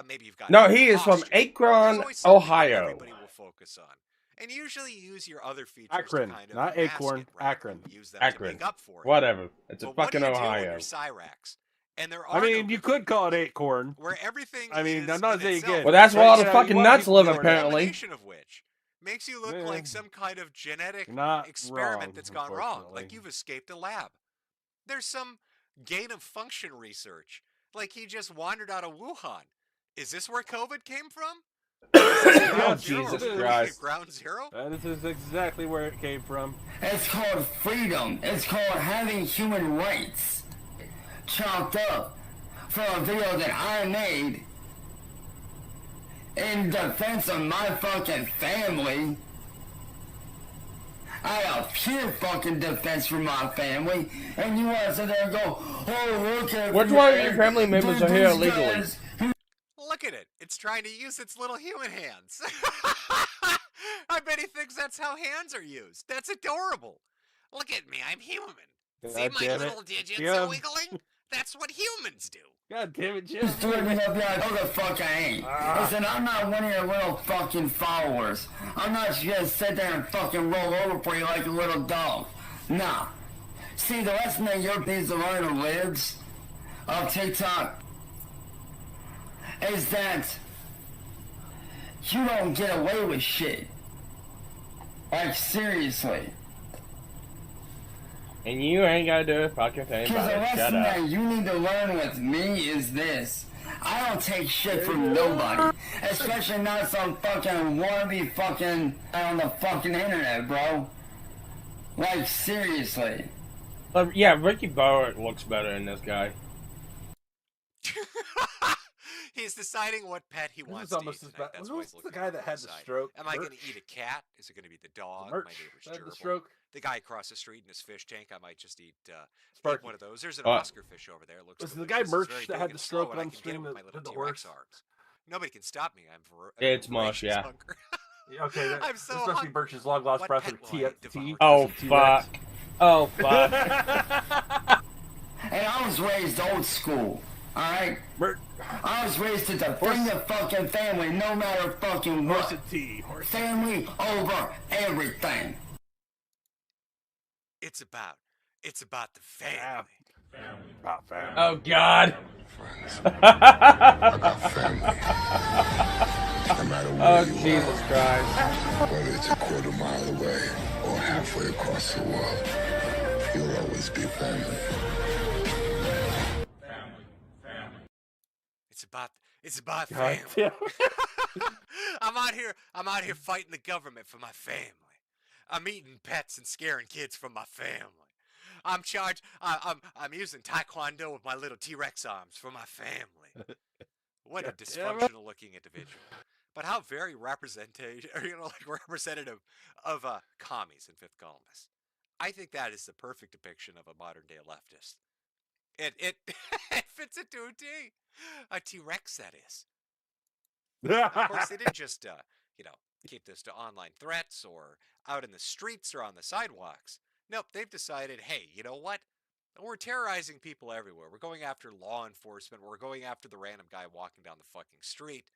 Speaker 8: Maybe you've got
Speaker 24: no, he is from Akron, Ohio.
Speaker 8: Everybody will focus on. And usually use your other features
Speaker 17: Akron,
Speaker 8: to kind of
Speaker 17: not Acorn,
Speaker 8: it, right?
Speaker 17: Akron.
Speaker 8: Use them
Speaker 24: Akron.
Speaker 8: to make up for it.
Speaker 24: Whatever. It's
Speaker 8: but
Speaker 24: a fucking
Speaker 8: what do you
Speaker 24: Ohio.
Speaker 8: Do when you're Cyrax? And there are
Speaker 17: I mean, you could call it Acorn.
Speaker 8: Where everything
Speaker 17: I mean,
Speaker 8: is
Speaker 17: I'm not saying again.
Speaker 24: Well, that's where all the fucking nuts live, apparently.
Speaker 8: Of which makes you look like some kind of genetic experiment that's gone wrong. Like you've escaped a lab. There's some gain of function research. Like he just wandered out of Wuhan. Is this where COVID came from?
Speaker 24: Oh, Jesus Christ.
Speaker 8: Ground zero?
Speaker 17: This is exactly where it came from.
Speaker 7: It's called freedom. It's called having human rights. Chopped up for a video that I made in defense of my fucking family. I have pure fucking defense for my family, and you want to sit there and go, oh, look at
Speaker 24: which one of your family members are here illegally?
Speaker 8: Look at it. It's trying to use its little human hands. I bet he thinks that's how hands are used. That's adorable. Look at me. I'm human. See my little digits wiggling? That's what humans do.
Speaker 17: God damn it, Jim.
Speaker 7: Just doing it up like, oh, the fuck I ain't. Listen, I'm not one of your little fucking followers. I'm not just gonna sit there and fucking roll over for you like a little dog. Nah. See, the lesson that your piece of owner lives of TikTok is that you don't get away with shit. Like, seriously.
Speaker 24: And you ain't gotta do a fucking thing about it.
Speaker 7: Because the lesson that you need to learn with me is this. I don't take shit from nobody. Especially not some fucking wannabe fucking on the fucking internet, bro. Like, seriously.
Speaker 24: Yeah, Ricky Bower looks better than this guy.
Speaker 8: He's deciding what pet he wants to eat tonight. That's why he's looking
Speaker 17: the guy that had the stroke?
Speaker 8: Am I going to eat a cat? Is it going to be the dog? My neighbor's
Speaker 17: That had the
Speaker 8: gerbil?
Speaker 17: stroke?
Speaker 8: The guy across the street in his fish tank. I might just eat one of those. There's an
Speaker 24: What?
Speaker 8: Oscar fish over there. It looks
Speaker 17: Was the
Speaker 8: delicious.
Speaker 17: guy
Speaker 8: It's
Speaker 17: Merch
Speaker 8: very
Speaker 17: that
Speaker 8: big
Speaker 17: had
Speaker 8: and
Speaker 17: the stroke
Speaker 8: slow, and I
Speaker 17: on
Speaker 8: can get it
Speaker 17: stream
Speaker 8: with my
Speaker 17: that
Speaker 8: little
Speaker 17: did the
Speaker 8: T-Rex
Speaker 17: horse?
Speaker 8: arms. Nobody can stop me. I'm
Speaker 24: It's mush, yeah.
Speaker 8: hunger.
Speaker 17: Okay,
Speaker 8: I'm so
Speaker 17: this must be
Speaker 8: hungry.
Speaker 17: Birch's long lost
Speaker 8: What
Speaker 17: breath
Speaker 8: pet
Speaker 17: of
Speaker 8: will I
Speaker 17: T.
Speaker 8: devour?
Speaker 24: Oh
Speaker 17: T-Rex.
Speaker 24: fuck. Oh fuck.
Speaker 7: Hey, I was raised old school, alright? I was raised to defend the fucking family no matter fucking what. Family over everything.
Speaker 8: It's about the family.
Speaker 17: About family.
Speaker 24: Oh god. Oh Jesus Christ.
Speaker 15: Whether it's a quarter mile away or halfway across the world, you'll always be family.
Speaker 8: It's about
Speaker 17: God
Speaker 8: family.
Speaker 17: damn.
Speaker 8: I'm out here fighting the government for my family. I'm eating pets and scaring kids from my family. I'm using Taekwondo with my little T-Rex arms for my family. What a dysfunctional looking individual. But how very representative of commies in Fifth Columnist. I think that is the perfect depiction of a modern day leftist. It it fits it to a T. A T-Rex, that is. Of course, they didn't just keep this to online threats or out in the streets or on the sidewalks. Nope, they've decided, hey, you know what? We're terrorizing people everywhere. We're going after law enforcement. We're going after the random guy walking down the fucking street.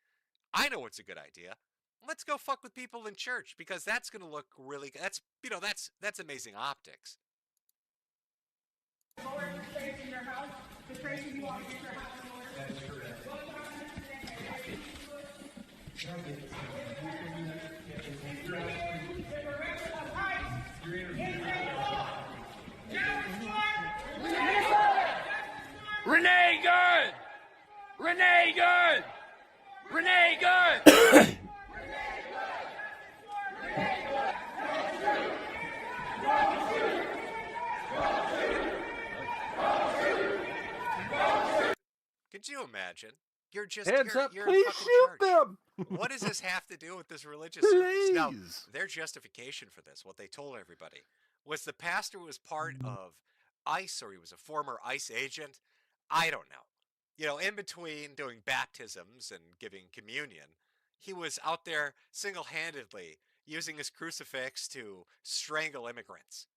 Speaker 8: I know it's a good idea. Let's go fuck with people in church because that's going to look really good. That's amazing optics.
Speaker 18: Renee Good! Renee Good! Renee Good!
Speaker 8: Could you imagine? You're just
Speaker 17: Hands up,
Speaker 8: you're
Speaker 17: please
Speaker 8: fucking
Speaker 17: shoot
Speaker 8: church.
Speaker 17: them.
Speaker 8: What does this have to do with this religious service? Now,
Speaker 17: Please.
Speaker 8: their justification for this, what they told everybody, was the pastor was part of ICE or he was a former ICE agent. I don't know. You know, in between doing baptisms and giving communion, he was out there single-handedly using his crucifix to strangle immigrants.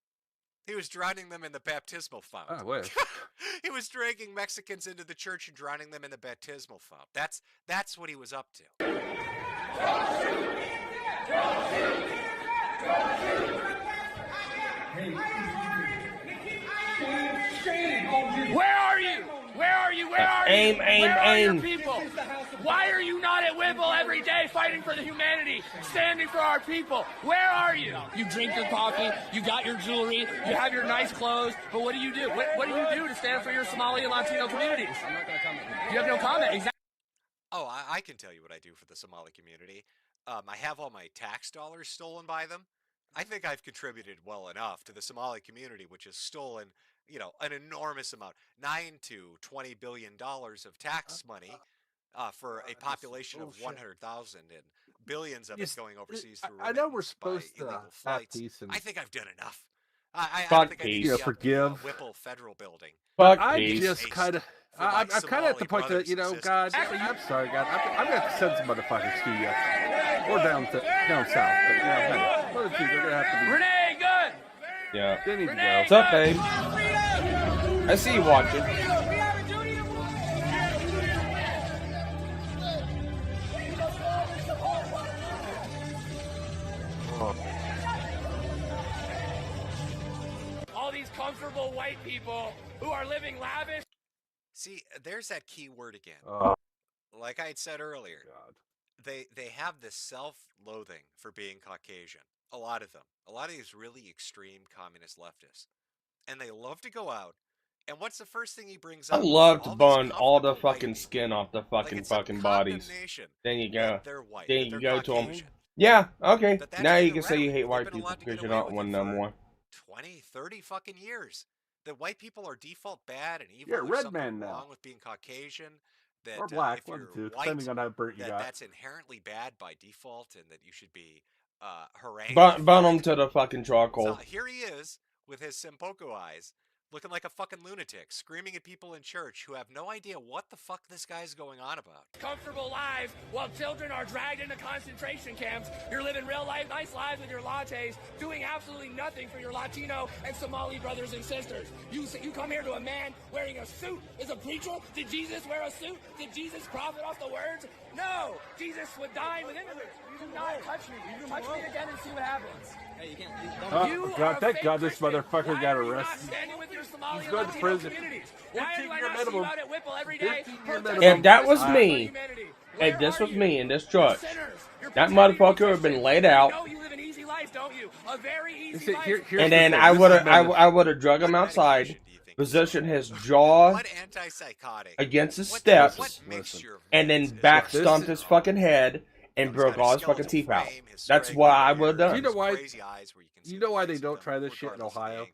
Speaker 8: He was drowning them in the baptismal fount.
Speaker 17: Oh, wait.
Speaker 8: He was dragging Mexicans into the church and drowning them in the baptismal fount. That's what he was up to.
Speaker 18: Where are you? Where are you? Where are
Speaker 24: Aim,
Speaker 18: you?
Speaker 24: aim,
Speaker 18: Where are your
Speaker 24: aim.
Speaker 18: people? Why are you not at Whipple every day fighting for the humanity, standing for our people? Where are you? You drink your coffee, you got your jewelry, you have your nice clothes, but what do you do? What do you do to stand for your Somali and Latino communities? I'm not going to comment. You have no comment. Exactly.
Speaker 8: Oh, I can tell you what I do for the Somali community. I have all my tax dollars stolen by them. I think I've contributed well enough to the Somali community, which has stolen, an enormous amount, $9 to $20 billion of tax money for a population of 100,000 and billions of it going overseas through
Speaker 17: I know we're
Speaker 8: remittance by
Speaker 17: supposed to
Speaker 8: illegal
Speaker 17: have
Speaker 8: flights.
Speaker 17: peace and
Speaker 8: I think I've done enough. I
Speaker 24: Fuck
Speaker 8: think I need
Speaker 24: peace.
Speaker 8: to
Speaker 17: Yeah,
Speaker 8: be up
Speaker 17: forgive.
Speaker 8: in the Whipple Federal Building.
Speaker 24: Fuck
Speaker 17: I
Speaker 24: peace.
Speaker 17: just kind of, I'm kind of at the point that, God, I'm sorry, God, I'm going to have to send some motherfuckers to you. Or down south, but, hey, one of the two, they're going to have to be.
Speaker 18: Renee, good.
Speaker 24: Yeah.
Speaker 17: They need to go.
Speaker 24: What's up, babe? I see you watching.
Speaker 18: All these comfortable white people who are living lavish.
Speaker 8: See, there's that key word again.
Speaker 17: Oh,
Speaker 8: Like I had said earlier,
Speaker 17: God.
Speaker 8: they have this self-loathing for being Caucasian. A lot of them. A lot of these really extreme communist leftists. And they love to go out. And what's the first thing he brings
Speaker 24: I
Speaker 8: up?
Speaker 24: love to
Speaker 8: All these
Speaker 24: burn all the
Speaker 8: comfortable white
Speaker 24: fucking
Speaker 8: people.
Speaker 24: skin off the
Speaker 8: Like
Speaker 24: fucking
Speaker 8: it's some
Speaker 24: fucking bodies.
Speaker 8: condemnation
Speaker 24: Then you go.
Speaker 8: that they're white,
Speaker 24: Then
Speaker 8: that
Speaker 24: you
Speaker 8: they're
Speaker 24: go to them.
Speaker 8: Caucasian.
Speaker 24: Yeah, okay.
Speaker 8: But that's
Speaker 24: Now
Speaker 8: been
Speaker 24: you
Speaker 8: the
Speaker 24: can say you
Speaker 8: rhetoric.
Speaker 24: hate
Speaker 8: They've
Speaker 24: white
Speaker 8: been
Speaker 24: people
Speaker 8: allowed to
Speaker 24: because
Speaker 8: get
Speaker 24: you're
Speaker 8: away
Speaker 24: not
Speaker 8: with
Speaker 24: one
Speaker 8: it
Speaker 24: no
Speaker 8: for
Speaker 24: more.
Speaker 8: 20, 30 fucking years. That white people are default bad and evil.
Speaker 17: You're a
Speaker 8: There's
Speaker 17: red
Speaker 8: something
Speaker 17: man now.
Speaker 8: wrong with being Caucasian.
Speaker 21: that
Speaker 17: Or black,
Speaker 21: if
Speaker 17: one
Speaker 21: you're
Speaker 17: or two,
Speaker 21: white,
Speaker 17: depending on how burnt you got.
Speaker 21: that's inherently bad by default, and that you should be harangued.
Speaker 24: Burn them to the fucking charcoal.
Speaker 21: So here he is with his Simpoko eyes, looking like a fucking lunatic, screaming at people in church who have no idea what the fuck this guy's going on about.
Speaker 4: Comfortable lives while children are dragged into concentration camps. You're living real life, nice lives with your lattes, doing absolutely nothing for your Latino and Somali brothers and sisters. You come here to a man wearing a suit. Is a preacher? Did Jesus wear a suit? Did Jesus profit off the words? No. Jesus would dine with immigrants. You do not touch me. Touch me again and see what happens. Hey, you can't.
Speaker 17: Oh, God, thank God this motherfucker got arrested. He's going to prison. 15-year minimum. 15-year minimum.
Speaker 24: If that was me, if this was me in this church, that motherfucker would have been laid out. And then I would have drug him outside, positioned his jaw against his steps, and then back stomped his fucking head and broke all his fucking teeth out. That's what I would have done.
Speaker 17: You know why? You know why they don't try this shit in Ohio?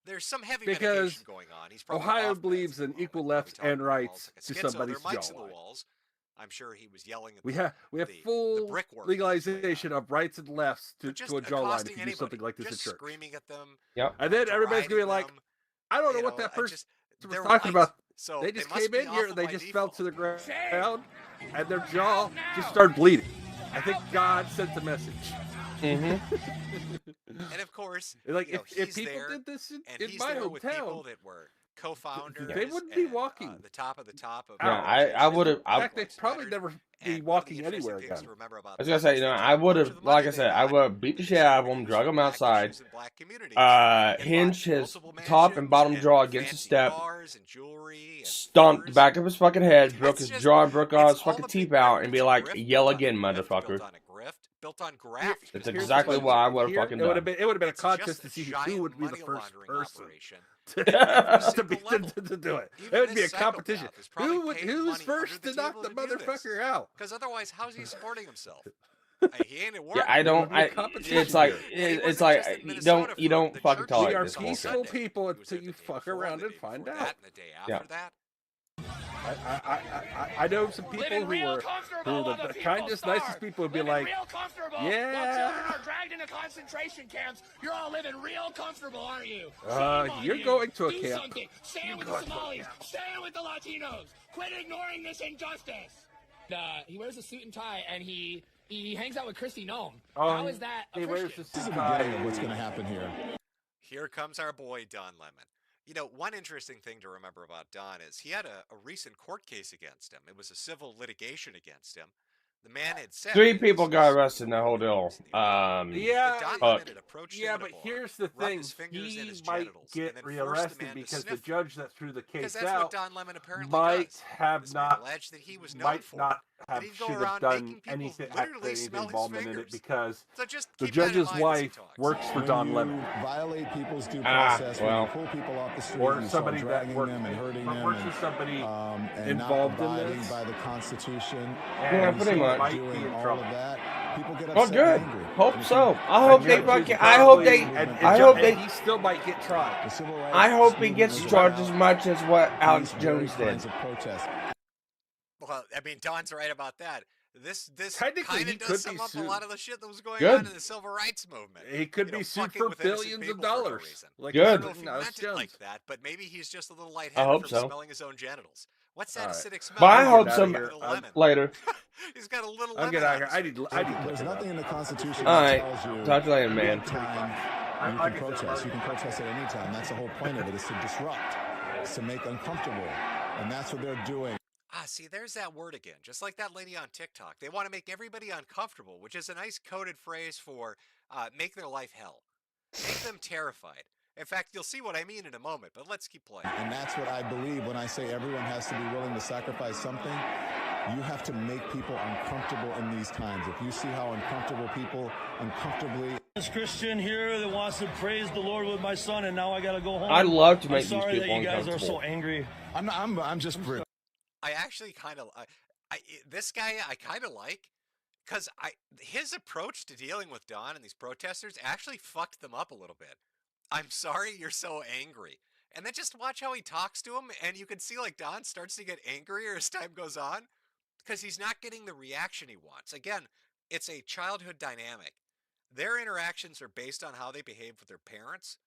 Speaker 21: There's some heavy
Speaker 17: because
Speaker 21: going on.
Speaker 17: Ohio believes in equal lefts and rights to somebody's jawline.
Speaker 21: I'm sure he was yelling at
Speaker 17: we have full legalization of rights and lefts to a jawline if you do something like this in church.
Speaker 21: Screaming at them.
Speaker 24: Yep.
Speaker 17: And then everybody's gonna be like, I don't know what that person was talking about.
Speaker 21: So
Speaker 17: they just came in here and they just fell to the ground and their jaw just started bleeding. I think God sent the message.
Speaker 21: And of course,
Speaker 17: like if people did this in my hometown,
Speaker 21: people that were co-founders,
Speaker 17: they wouldn't be walking
Speaker 21: the top of the top of.
Speaker 24: Yeah, I would have.
Speaker 17: In fact, they'd probably never be walking anywhere again.
Speaker 24: I was gonna say, I would have, like I said, I would have beat the shit out of him, drug him outside, hinged his top and bottom jaw against the step, stomped the back of his fucking head, broke his jaw, and broke all his fucking teeth out, and be like, "Yell again, motherfucker."
Speaker 21: Built on graft.
Speaker 24: That's exactly what I would have fucking done.
Speaker 17: It would have been a contest to see who would be the first person to do it. It would be a competition. Who's first to knock the motherfucker out?
Speaker 21: Because otherwise, how's he supporting himself? He ain't at work.
Speaker 24: Yeah, I don't. It's like you don't fucking tolerate
Speaker 17: We are
Speaker 24: this
Speaker 17: peaceful
Speaker 24: bullshit.
Speaker 17: people until you fuck around and find out.
Speaker 21: Yeah.
Speaker 17: I know some people who were the kindest, nicest people would be like, yeah.
Speaker 4: Children are dragged into concentration camps. You're all living real comfortable, aren't you?
Speaker 17: You're going to a
Speaker 4: Do
Speaker 17: camp.
Speaker 4: something. Stand with the Somalis. Stand with the Latinos. Quit ignoring this injustice. He wears a suit and tie, and he hangs out with Christy Nome. How is that a Christian?
Speaker 10: This is the beginning of what's going to happen here.
Speaker 21: Here comes our boy, Don Lemon. You know, one interesting thing to remember about Don is he had a recent court case against him. It was a civil litigation against him. The man had said
Speaker 24: 3 people got arrested in the whole deal.
Speaker 21: but
Speaker 17: Here's the thing: he might get rearrested because the judge that threw the case out might not have should have done anything involvement in it because the judge's wife works for Don Lemon.
Speaker 10: Violate people's due process. When you pull people off the street,
Speaker 17: or
Speaker 10: and
Speaker 17: somebody
Speaker 10: start
Speaker 17: that
Speaker 10: dragging them and hurting them,
Speaker 17: works with somebody
Speaker 10: and
Speaker 17: involved
Speaker 10: not
Speaker 17: in
Speaker 10: abiding
Speaker 17: this.
Speaker 10: by the Constitution.
Speaker 24: Yeah,
Speaker 10: and
Speaker 24: pretty much.
Speaker 10: doing all of that. People get
Speaker 24: Oh,
Speaker 10: upset
Speaker 24: good.
Speaker 10: and angry.
Speaker 24: Hope so. I hope they fucking. I hope they.
Speaker 17: He still might get tried.
Speaker 24: I hope he gets charged as much as what Alex Jones did.
Speaker 21: Well, I mean, Don's right about that. This
Speaker 17: Technically,
Speaker 21: kind
Speaker 17: he
Speaker 21: of
Speaker 17: could
Speaker 21: does sum
Speaker 17: be
Speaker 21: up
Speaker 17: sued.
Speaker 21: a lot of the shit that was going
Speaker 24: Good.
Speaker 21: on in the civil rights movement.
Speaker 17: He could be sued for billions of dollars.
Speaker 21: Like,
Speaker 24: Good.
Speaker 21: I don't know if he meant it like that, but maybe he's just a little lightheaded
Speaker 24: I hope
Speaker 21: from
Speaker 24: so.
Speaker 21: smelling his own genitals. What's that acidic smell?
Speaker 24: But I hope
Speaker 21: He's
Speaker 24: some
Speaker 21: got a little lemon.
Speaker 24: later.
Speaker 21: He's got a little
Speaker 17: I'll
Speaker 21: lemon.
Speaker 17: get out
Speaker 21: on
Speaker 17: of here.
Speaker 21: his
Speaker 17: I need.
Speaker 10: There's nothing in the Constitution
Speaker 24: All
Speaker 10: that
Speaker 24: right.
Speaker 10: tells you
Speaker 24: Talk to you later, man.
Speaker 10: what time you can protest. You can protest at any time. That's the whole point of it, is to disrupt. It's to make uncomfortable. And that's what they're doing.
Speaker 21: See, there's that word again. Just like that lady on TikTok. They want to make everybody uncomfortable, which is a nice coded phrase for make their life hell. Make them terrified. In fact, you'll see what I mean in a moment, but let's keep playing.
Speaker 10: And that's what I believe when I say everyone has to be willing to sacrifice something. You have to make people uncomfortable in these times. If you see how uncomfortable people uncomfortably...
Speaker 22: This Christian here that wants to praise the Lord with my son, and now I got to go home.
Speaker 24: I'd love to make these
Speaker 22: sorry
Speaker 24: people
Speaker 22: that you guys are
Speaker 24: uncomfortable.
Speaker 22: so angry.
Speaker 10: I'm just...
Speaker 21: I actually kind of... this guy I kind of like, because his approach to dealing with Don and these protesters actually fucked them up a little bit. I'm sorry you're so angry.
Speaker 8: And then just watch how he talks to him, and you can see like Don starts to get angrier as time goes on because he's not getting the reaction he wants. Again, it's a childhood dynamic. Their interactions are based on how they behave with their parents,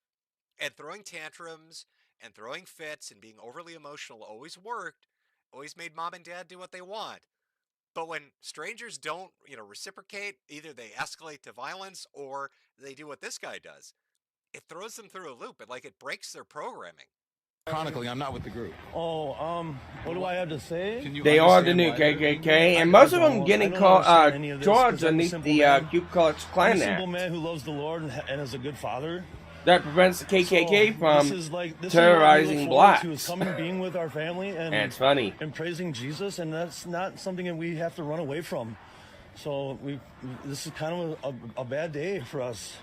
Speaker 8: and throwing tantrums and throwing fits and being overly emotional always worked, always made mom and dad do what they want. But when strangers don't, reciprocate, either they escalate to violence or they do what this guy does. It throws them through a loop. It breaks their programming.
Speaker 12: Chronicling, I'm not with the group.
Speaker 22: Oh, what do I have to say?
Speaker 24: They are the new KKK, and most of them getting called charged underneath the Ku Klux Klan
Speaker 22: I'm a simple
Speaker 24: Act.
Speaker 22: man who loves the Lord and is a good father.
Speaker 24: That prevents the KKK
Speaker 22: So,
Speaker 24: from
Speaker 22: this is what we look
Speaker 24: terrorizing
Speaker 22: forward
Speaker 24: blacks.
Speaker 22: to, is coming, being with our family, and
Speaker 24: it's funny.
Speaker 22: And praising Jesus, and that's not something that we have to run away from. So this is kind of a bad day for us.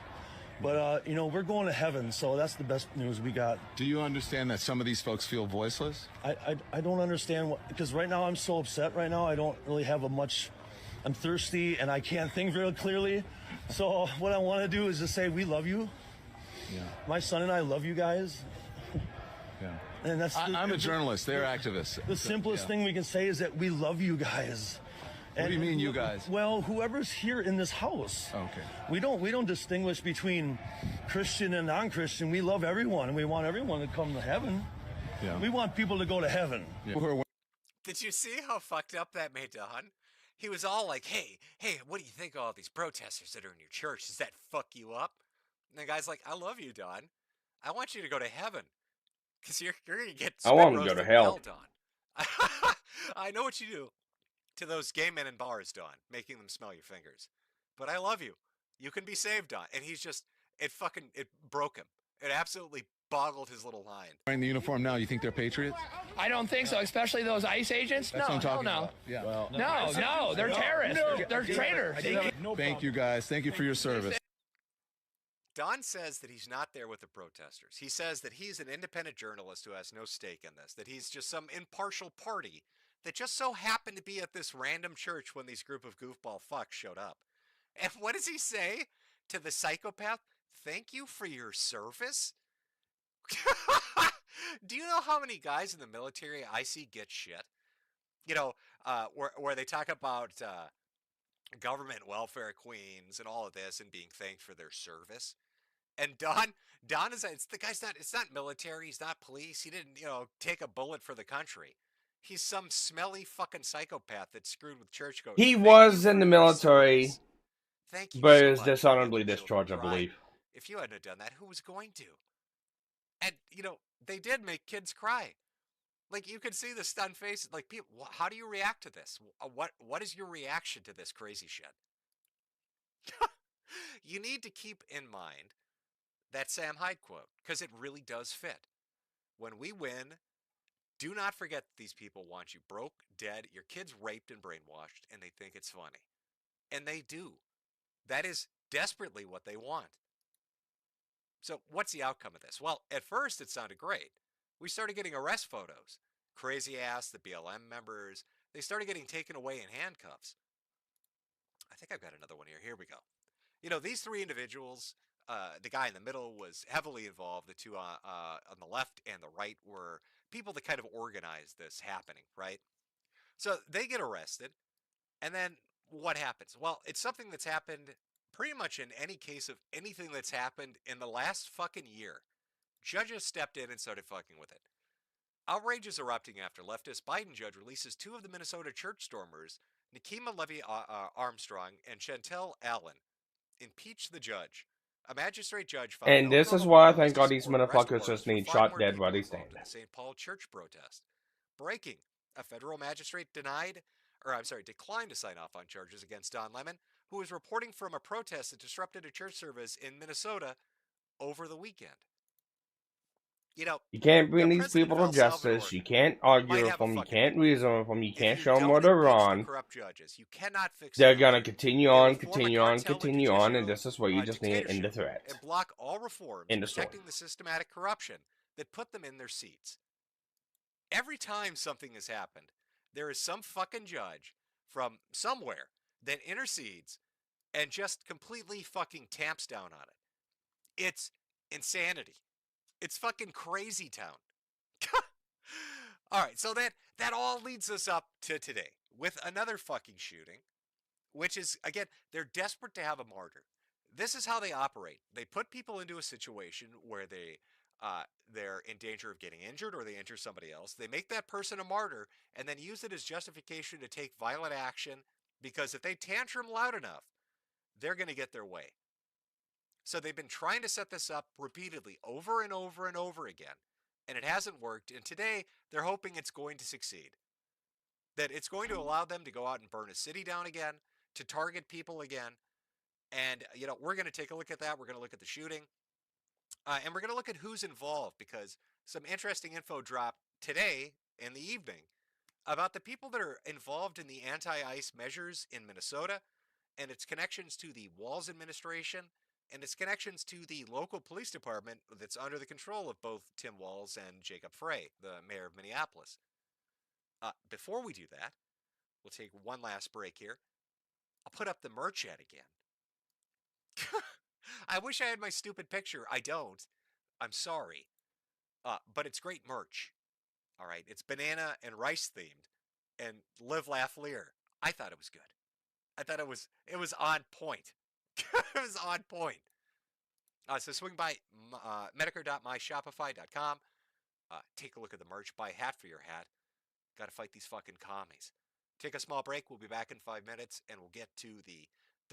Speaker 22: But, we're going to heaven, so that's the best news we got.
Speaker 12: Do you understand that some of these folks feel voiceless?
Speaker 22: I don't understand, because right now I'm so upset right now. I don't really have I'm thirsty, and I can't think very clearly. So what I want to do is just say, we love you.
Speaker 12: Yeah.
Speaker 22: My son and I love you guys.
Speaker 12: Yeah.
Speaker 22: And
Speaker 12: I'm a journalist. They're activists.
Speaker 22: The simplest thing we can say is that we love you guys.
Speaker 12: What do you mean, you guys?
Speaker 22: Well, whoever's here in this house.
Speaker 12: Okay.
Speaker 22: We don't distinguish between Christian and non-Christian. We love everyone, and we want everyone to come to heaven.
Speaker 12: Yeah.
Speaker 22: We want people to go to heaven.
Speaker 12: Yeah.
Speaker 8: Did you see how fucked up that made Don? He was all like, hey, what do you think of all these protesters that are in your church? Does that fuck you up? And the guy's like, I love you, Don. I want you to go to heaven. Because you're going to get
Speaker 24: I want him to go to hell.
Speaker 8: Don. I know what you do to those gay men in bars, Don, making them smell your fingers. But I love you. You can be saved, Don. And he's just, it broke him. It absolutely boggled his little mind.
Speaker 12: Wearing the uniform now, you think they're patriots?
Speaker 4: I don't think so, especially those ICE agents.
Speaker 12: That's what I'm talking
Speaker 4: no.
Speaker 12: about. Yeah. Well,
Speaker 4: No, they're terrorists. They're traitors.
Speaker 12: Thank you, guys. Thank you for your service.
Speaker 8: Don says that he's not there with the protesters. He says that he's an independent journalist who has no stake in this, that he's just some impartial party that just so happened to be at this random church when these group of goofball fucks showed up. And what does he say to the psychopath? Thank you for your service? Do you know how many guys in the military I see get shit? Where they talk about government welfare queens and all of this and being thanked for their service. And Don is, it's not military, he's not police, he didn't, take a bullet for the country. He's some smelly fucking psychopath that's screwed with churchgoers.
Speaker 24: He was in the military,
Speaker 8: Thank you
Speaker 24: but
Speaker 8: so
Speaker 24: is
Speaker 8: much
Speaker 24: dishonorably
Speaker 8: for getting the
Speaker 24: discharged, I
Speaker 8: children
Speaker 24: believe.
Speaker 8: cry. If you hadn't done that, who was going to? And, they did make kids cry. Like, you could see the stunned faces. Like, people, how do you react to this? What is your reaction to this crazy shit? You need to keep in mind that Sam Hyde quote, because it really does fit. When we win, do not forget that these people want you broke, dead, your kids raped and brainwashed, and they think it's funny. And they do. That is desperately what they want. So what's the outcome of this? Well, at first it sounded great. We started getting arrest photos. Crazy ass, the BLM members, they started getting taken away in handcuffs. I think I've got another one here. Here we go. These three individuals, the guy in the middle was heavily involved. The two on the left and the right were people that kind of organized this happening, right? So they get arrested. And then what happens? Well, it's something that's happened pretty much in any case of anything that's happened in the last fucking year. Judges stepped in and started fucking with it. Outrage is erupting after leftist Biden judge releases two of the Minnesota church stormers, Nikema Levy Armstrong and Chantel Allen, impeach the judge. A magistrate judge found
Speaker 24: And
Speaker 8: no
Speaker 24: this is
Speaker 8: probable
Speaker 24: why I
Speaker 8: cause
Speaker 24: think
Speaker 8: to
Speaker 24: all these
Speaker 8: support arrest
Speaker 24: motherfuckers
Speaker 8: warrants
Speaker 24: just
Speaker 8: for
Speaker 24: need
Speaker 8: 5
Speaker 24: shot
Speaker 8: more
Speaker 24: dead
Speaker 8: people
Speaker 24: while they
Speaker 8: involved
Speaker 24: stand
Speaker 8: in
Speaker 24: there.
Speaker 8: the St. Paul church protest. Breaking. A federal magistrate declined to sign off on charges against Don Lemon, who was reporting from a protest that disrupted a church service in Minnesota over the weekend.
Speaker 24: You can't bring these people to justice. You can't argue with them. You can't reason with them. You can't show them where they're wrong.
Speaker 8: You cannot fix
Speaker 24: They're gonna continue on, and this is where you just need to end the threat.
Speaker 8: And block all reforms protecting the systematic corruption that put them in their seats. Every time something has happened, there is some fucking judge from somewhere that intercedes and just completely fucking tamps down on it. It's insanity.
Speaker 21: It's fucking crazy town. All right, so that all leads us up to today with another fucking shooting, which is, again, they're desperate to have a martyr. This is how they operate. They put people into a situation where they're in danger of getting injured or they injure somebody else. They make that person a martyr and then use it as justification to take violent action, because if they tantrum loud enough, they're going to get their way. So they've been trying to set this up repeatedly over and over and over again, and it hasn't worked. And today they're hoping it's going to succeed. That it's going to allow them to go out and burn a city down again, to target people again. And, we're going to take a look at that. We're going to look at the shooting. And we're going to look at who's involved, because some interesting info dropped today in the evening about the people that are involved in the anti-ICE measures in Minnesota and its connections to the Walz administration and its connections to the local police department that's under the control of both Tim Walz and Jacob Frey, the mayor of Minneapolis. Before we do that, we'll take one last break here. I'll put up the merch ad again. I wish I had my stupid picture. I don't. I'm sorry. But it's great merch. All right. It's banana and rice themed and live, laugh, leer. I thought it was good. I thought it was on point. It was on point. So swing by Metokur.myshopify.com. Take a look at the merch. Buy a hat for your hat. Got to fight these fucking commies. Take a small break. We'll be back in 5 minutes, and we'll get to the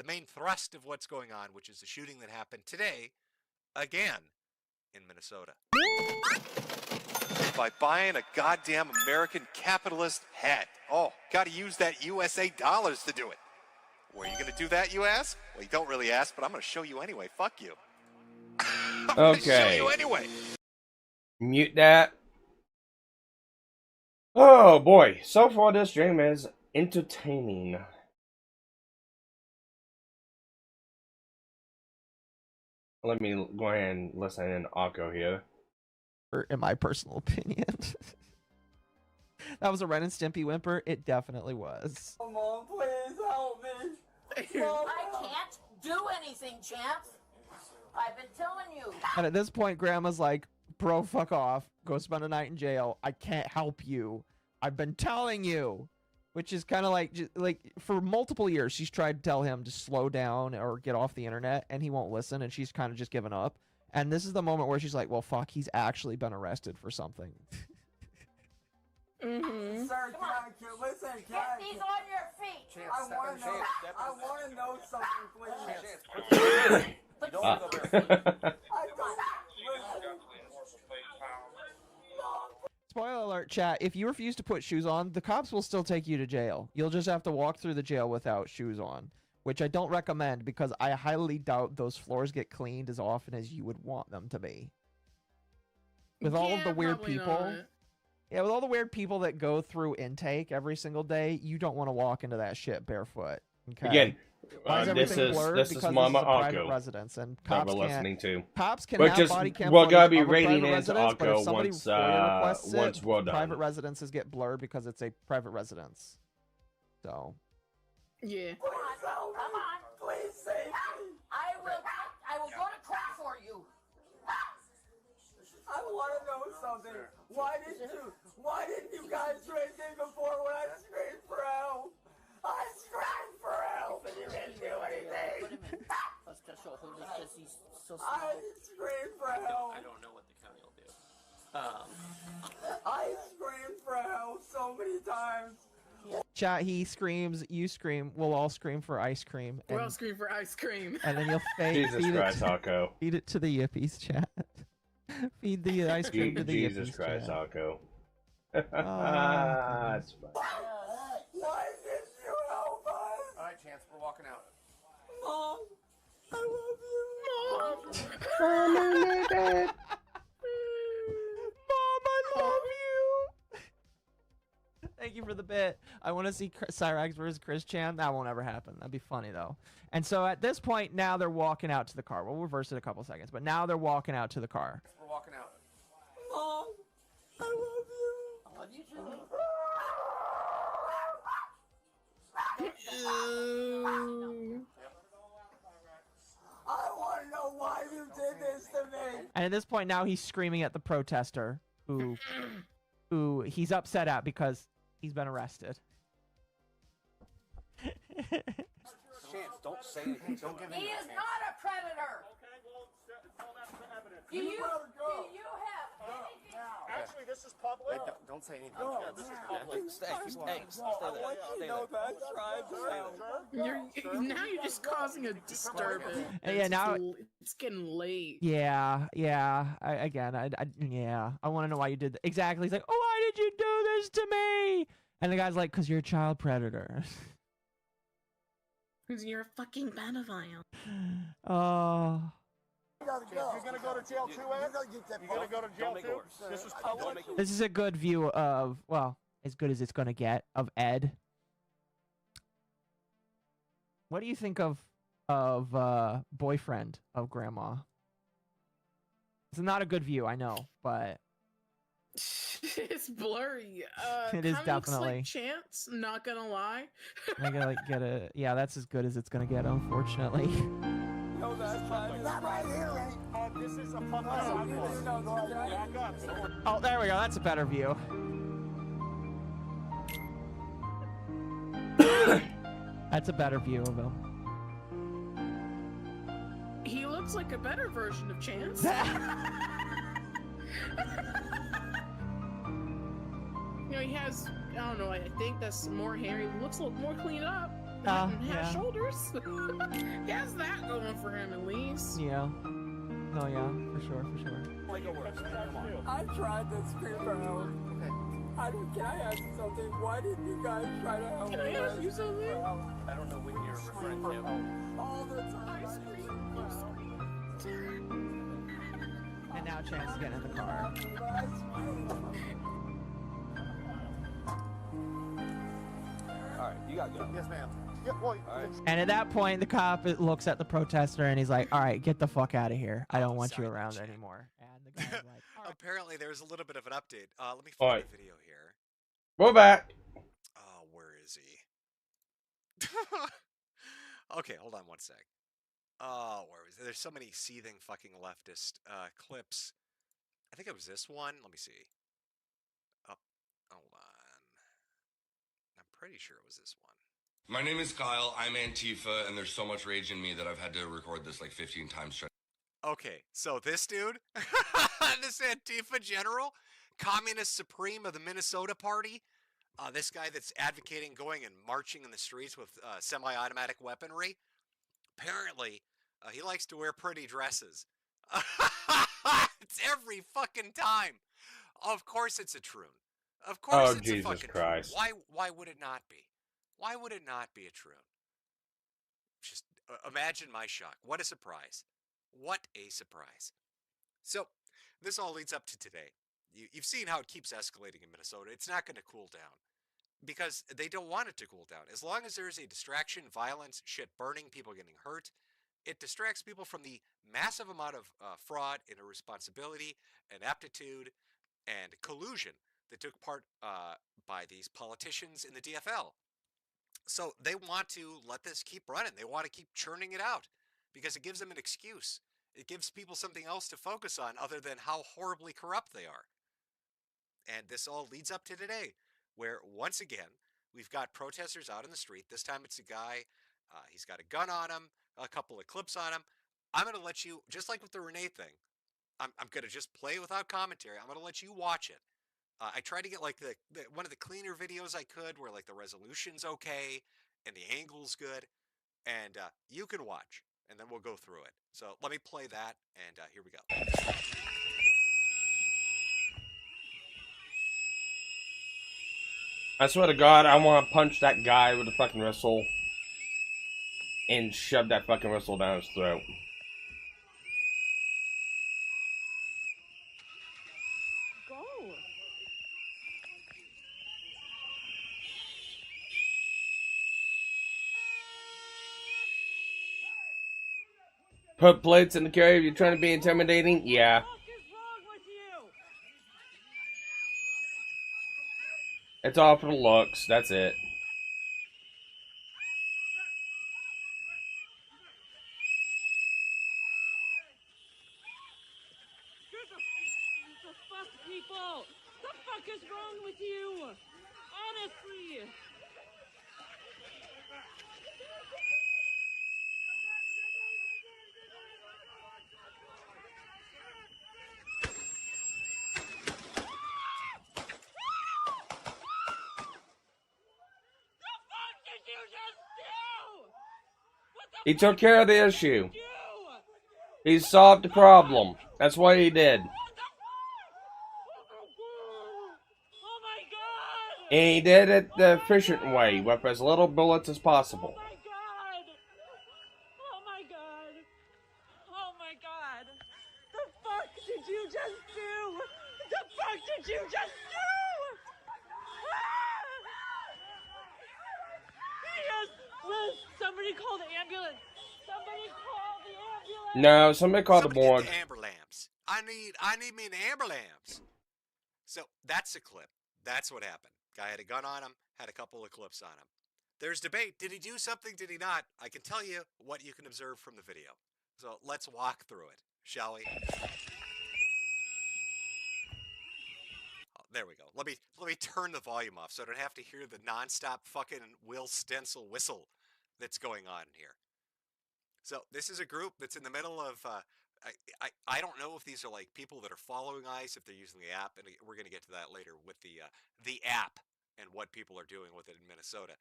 Speaker 21: main thrust of what's going on, which is the shooting that happened today, again, in Minnesota. By buying a goddamn American capitalist hat. Oh, got to use that USA dollars to do it. Where are you going to do that, you ask? Well, you don't really ask, but I'm going to show you anyway. Fuck you. I'm going to show you anyway.
Speaker 24: Mute that. Oh boy, so far this stream is entertaining. Let me go ahead and listen in Akko here.
Speaker 20: In my personal opinion. That was a Ren and Stimpy whimper. It definitely was.
Speaker 7: Come on, please help me.
Speaker 9: I can't do anything, champ. I've been telling you.
Speaker 20: And at this point, Grandma's like, bro, fuck off. Go spend a night in jail. I can't help you. I've been telling you. Which is kind of like for multiple years, she's tried to tell him to slow down or get off the internet, and he won't listen, and she's kind of just given up. And this is the moment where she's like, well, fuck, he's actually been arrested for something.
Speaker 9: Mm-hmm.
Speaker 7: Sir, listen,
Speaker 9: Get these on your feet.
Speaker 7: I want to know something, please.
Speaker 20: Spoiler alert, chat. If you refuse to put shoes on, the cops will still take you to jail. You'll just have to walk through the jail without shoes on, which I don't recommend because I highly doubt those floors get cleaned as often as you would want them to be. With all of the weird people. Yeah, with all the weird people that go through intake every single day, you don't want to walk into that shit barefoot. Okay?
Speaker 24: Again,
Speaker 20: this is
Speaker 24: Mama
Speaker 20: private
Speaker 24: Akko
Speaker 20: residence, and
Speaker 24: that
Speaker 20: cops
Speaker 24: we're listening to.
Speaker 20: Cops can
Speaker 24: Which
Speaker 20: have
Speaker 24: is
Speaker 20: body cam
Speaker 24: we're gonna
Speaker 20: footage
Speaker 24: be
Speaker 20: of a
Speaker 24: rating
Speaker 20: private
Speaker 24: into
Speaker 20: residence, but if
Speaker 24: Akko
Speaker 20: somebody FOIA requests
Speaker 24: once
Speaker 20: it,
Speaker 24: we're done.
Speaker 20: private residences get blurred because it's a private residence. So.
Speaker 9: Yeah. Come on.
Speaker 7: Please save me.
Speaker 9: I will go to court for you.
Speaker 7: I want to know something. Why didn't you guys do anything before when I screamed for help? I screamed for help and you didn't do anything. I screamed for help.
Speaker 13: I don't know what the county will do.
Speaker 7: I screamed for help so many times.
Speaker 20: Chat, he screams, you scream, we'll all scream for ice cream.
Speaker 13: We'll all scream for ice cream.
Speaker 20: And then you'll
Speaker 24: Jesus Christ, Akko.
Speaker 20: Feed it to the yippies, chat. Feed the ice cream to the
Speaker 24: Jesus
Speaker 20: yippies,
Speaker 24: Christ,
Speaker 20: chat.
Speaker 24: Akko. That's fine.
Speaker 7: Why didn't you help us?
Speaker 13: Alright, Chance, we're walking out.
Speaker 7: Mom, I love you.
Speaker 20: Mom, I love you. Thank you for the bit. I want to see Cyrax versus Chris Chan. That won't ever happen. That'd be funny, though. And so at this point, now they're walking out to the car. We'll reverse it a couple seconds, but now they're walking out to the car.
Speaker 13: We're walking out.
Speaker 7: Mom, I love you.
Speaker 9: I love you too.
Speaker 7: I want to know why you did this to me.
Speaker 20: And at this point now he's screaming at the protester who he's upset at because he's been arrested.
Speaker 21: Chance, don't say anything. Don't give
Speaker 9: He
Speaker 21: any.
Speaker 9: is not a predator.
Speaker 18: Okay, well, that's the evidence.
Speaker 9: Do you have anything?
Speaker 18: Actually, this is public.
Speaker 21: Hey, don't say anything.
Speaker 18: No, this is public.
Speaker 21: Stay there. Stay
Speaker 13: You're now you're just causing a disturbance.
Speaker 20: Yeah, now
Speaker 13: It's getting late.
Speaker 20: yeah. I want to know why you did that. Exactly. He's like, oh, why did you do this to me? And the guy's like, because you're a child predator.
Speaker 13: Because you're a fucking pedophile.
Speaker 20: Oh.
Speaker 18: You're gonna go to jail too, Ed? You're gonna go to jail too? This is public.
Speaker 20: This is a good view of, well, as good as it's gonna get, of Ed. What do you think of boyfriend of Grandma? It's not a good view, I know, but
Speaker 13: It's blurry.
Speaker 20: It is
Speaker 13: kinda looks
Speaker 20: definitely.
Speaker 13: like Chance, not gonna lie.
Speaker 20: I gotta like get a, yeah, that's as good as it's gonna get, unfortunately.
Speaker 18: No, that's fine. Not right here. This is a public sidewalk.
Speaker 20: Oh, there we go. That's a better view. That's a better view of him.
Speaker 13: He looks like a better version of Chance. You know, he has, I don't know, I think that's more hair. He looks a little more cleaned up. He has
Speaker 20: yeah.
Speaker 13: shoulders. He has that going for him at least.
Speaker 20: Yeah. Oh yeah, for sure.
Speaker 18: I tried to scream for help. Can I ask you something? Why did you guys try to help me?
Speaker 13: Can I ask you something?
Speaker 21: I don't know when you're referring to.
Speaker 18: All the time.
Speaker 20: And now Chance is getting in the car.
Speaker 21: Alright, you gotta go. Yes, ma'am.
Speaker 18: Yeah, well,
Speaker 20: And at that point, the cop looks at the protester and he's like, "All right, get the fuck out of here. I don't want you around anymore." And the guy's like,
Speaker 8: Apparently, there's a little bit of an update. Let me find the video here.
Speaker 24: We're back.
Speaker 8: Oh, where is he? Okay, hold on one sec. Oh, where is it? There's so many seething fucking leftist clips. I think it was this one. Let me see. Oh, hold on. I'm pretty sure it was this one.
Speaker 1: My name is Kyle. I'm Antifa, and there's so much rage in me that I've had to record this like 15 times.
Speaker 8: Okay, so this dude, this Antifa general, Communist Supreme of the Minnesota Party, this guy that's advocating going and marching in the streets with semi-automatic weaponry, apparently he likes to wear pretty dresses. It's every fucking time. Of course it's a troon. Of course it's
Speaker 24: Jesus
Speaker 8: a fucking
Speaker 24: Christ.
Speaker 8: troon. Why would it not be? Why would it not be a troon? Just imagine my shock. What a surprise. What a surprise. So, this all leads up to today. You've seen how it keeps escalating in Minnesota. It's not going to cool down because they don't want it to cool down. As long as there's a distraction, violence, shit burning, people getting hurt, it distracts people from the massive amount of fraud and irresponsibility and aptitude and collusion that took part by these politicians in the DFL. So they want to let this keep running. They want to keep churning it out because it gives them an excuse. It gives people something else to focus on other than how horribly corrupt they are. And this all leads up to today, where once again, we've got protesters out in the street. This time it's a guy. He's got a gun on him, a couple of clips on him. I'm going to let you, just like with the Renee thing, I'm going to just play without commentary. I'm going to let you watch it. I tried to get like the one of the cleaner videos I could where like the resolution's okay and the angle's good. And you can watch, and then we'll go through it. So let me play that, and here we go.
Speaker 24: I swear to God, I want to punch that guy with the fucking whistle and shove that fucking whistle down his throat.
Speaker 13: Go.
Speaker 24: Put plates in the carrier if you're trying to be intimidating? Yeah. It's all for the looks, that's it.
Speaker 14: The fuck, people? The fuck is wrong with you? Honestly.
Speaker 24: He took care of the issue. He solved the problem. That's what he did. And he did it the efficient way, with as little bullets as possible.
Speaker 14: Oh my god. Oh my god. The fuck did you just do? The fuck did you just do? Yes. Will somebody call the ambulance? Somebody call the ambulance.
Speaker 24: No, somebody called the
Speaker 8: Somebody
Speaker 24: morgue.
Speaker 8: get the ambulance. I need me an ambulance. So that's the clip. That's what happened. Guy had a gun on him, had a couple of clips on him. There's debate. Did he do something? Did he not? I can tell you what you can observe from the video. So let's walk through it, shall we? Oh, there we go. Let me turn the volume off so I don't have to hear the nonstop fucking Will Stencil whistle that's going on here. So this is a group that's in the middle of. I don't know if these are like people that are following ICE, if they're using the app, and we're going to get to that later with the app and what people are doing with it in Minnesota.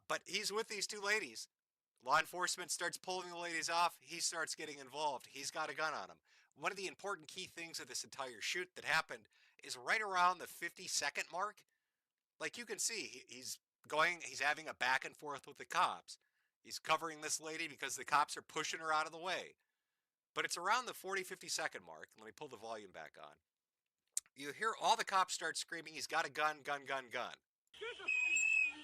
Speaker 8: But he's with these two ladies. Law enforcement starts pulling the ladies off. He starts getting involved. He's got a gun on him. One of the important key things of this entire shoot that happened is right around the 50-second mark. Like you can see, he's having a back and forth with the cops. He's covering this lady because the cops are pushing her out of the way. But it's around the 40-50-second mark. Let me pull the volume back on. You hear all the cops start screaming, he's got a gun, gun, gun, gun.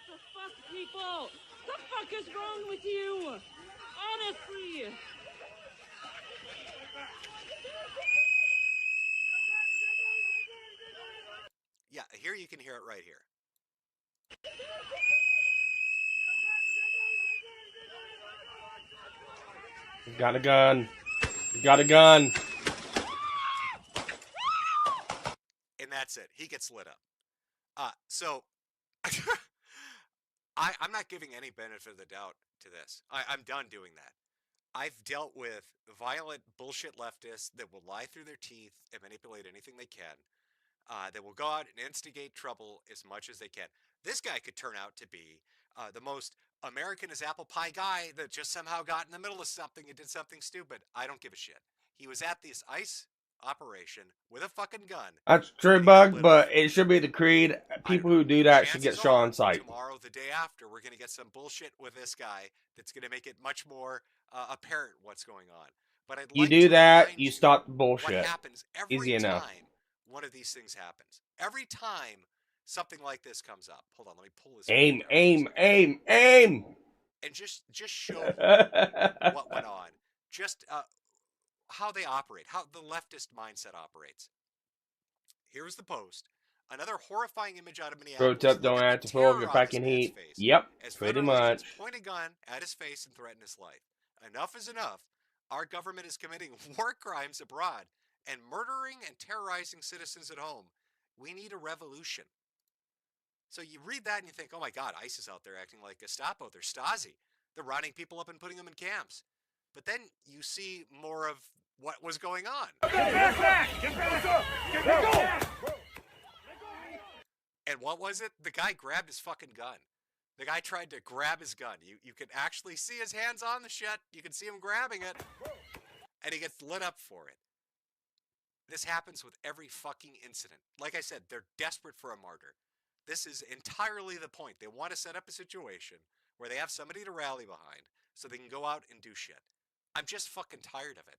Speaker 14: The fuck, people? The fuck is wrong with you? Honestly.
Speaker 8: Yeah, here you can hear it right here.
Speaker 24: He's got a gun. He's got a gun.
Speaker 8: And that's it. He gets lit up. So I'm not giving any benefit of the doubt to this. I'm done doing that. I've dealt with violent bullshit leftists that will lie through their teeth and manipulate anything they can. That will go out and instigate trouble as much as they can. This guy could turn out to be the most American as apple pie guy that just somehow got in the middle of something and did something stupid. I don't give a shit. He was at this ICE operation with a fucking gun.
Speaker 24: That's true, Bug, but it should be the creed. People who do that should get shot on sight.
Speaker 8: Tomorrow, the day after, we're going to get some bullshit with this guy that's going to make it much more apparent what's going on. But I'd
Speaker 24: You
Speaker 8: like
Speaker 24: do
Speaker 8: to
Speaker 24: that,
Speaker 8: remind
Speaker 24: you stop the
Speaker 8: what
Speaker 24: bullshit.
Speaker 8: happens every
Speaker 24: Easy enough.
Speaker 8: time one of these things happens. Every time something like this comes up. Hold on, let me pull this.
Speaker 24: Aim, aim, aim, aim!
Speaker 8: And just show what went on. Just how they operate, how the leftist mindset operates. Here's the post. Another horrifying image out of Minneapolis.
Speaker 24: Pro tip, don't have to feel your fucking heat. Yep, pretty much.
Speaker 8: Point a gun at his face and threaten his life. Enough is enough. Our government is committing war crimes abroad and murdering and terrorizing citizens at home. We need a revolution. So you read that and you think, oh my God, ICE is out there acting like Gestapo. They're Stasi. They're rounding people up and putting them in camps. But then you see more of what was going on. And what was it? The guy grabbed his fucking gun. The guy tried to grab his gun. You can actually see his hands on the shit. You can see him grabbing it. And he gets lit up for it. This happens with every fucking incident. Like I said, they're desperate for a martyr. This is entirely the point. They want to set up a situation where they have somebody to rally behind so they can go out and do shit. I'm just fucking tired of it.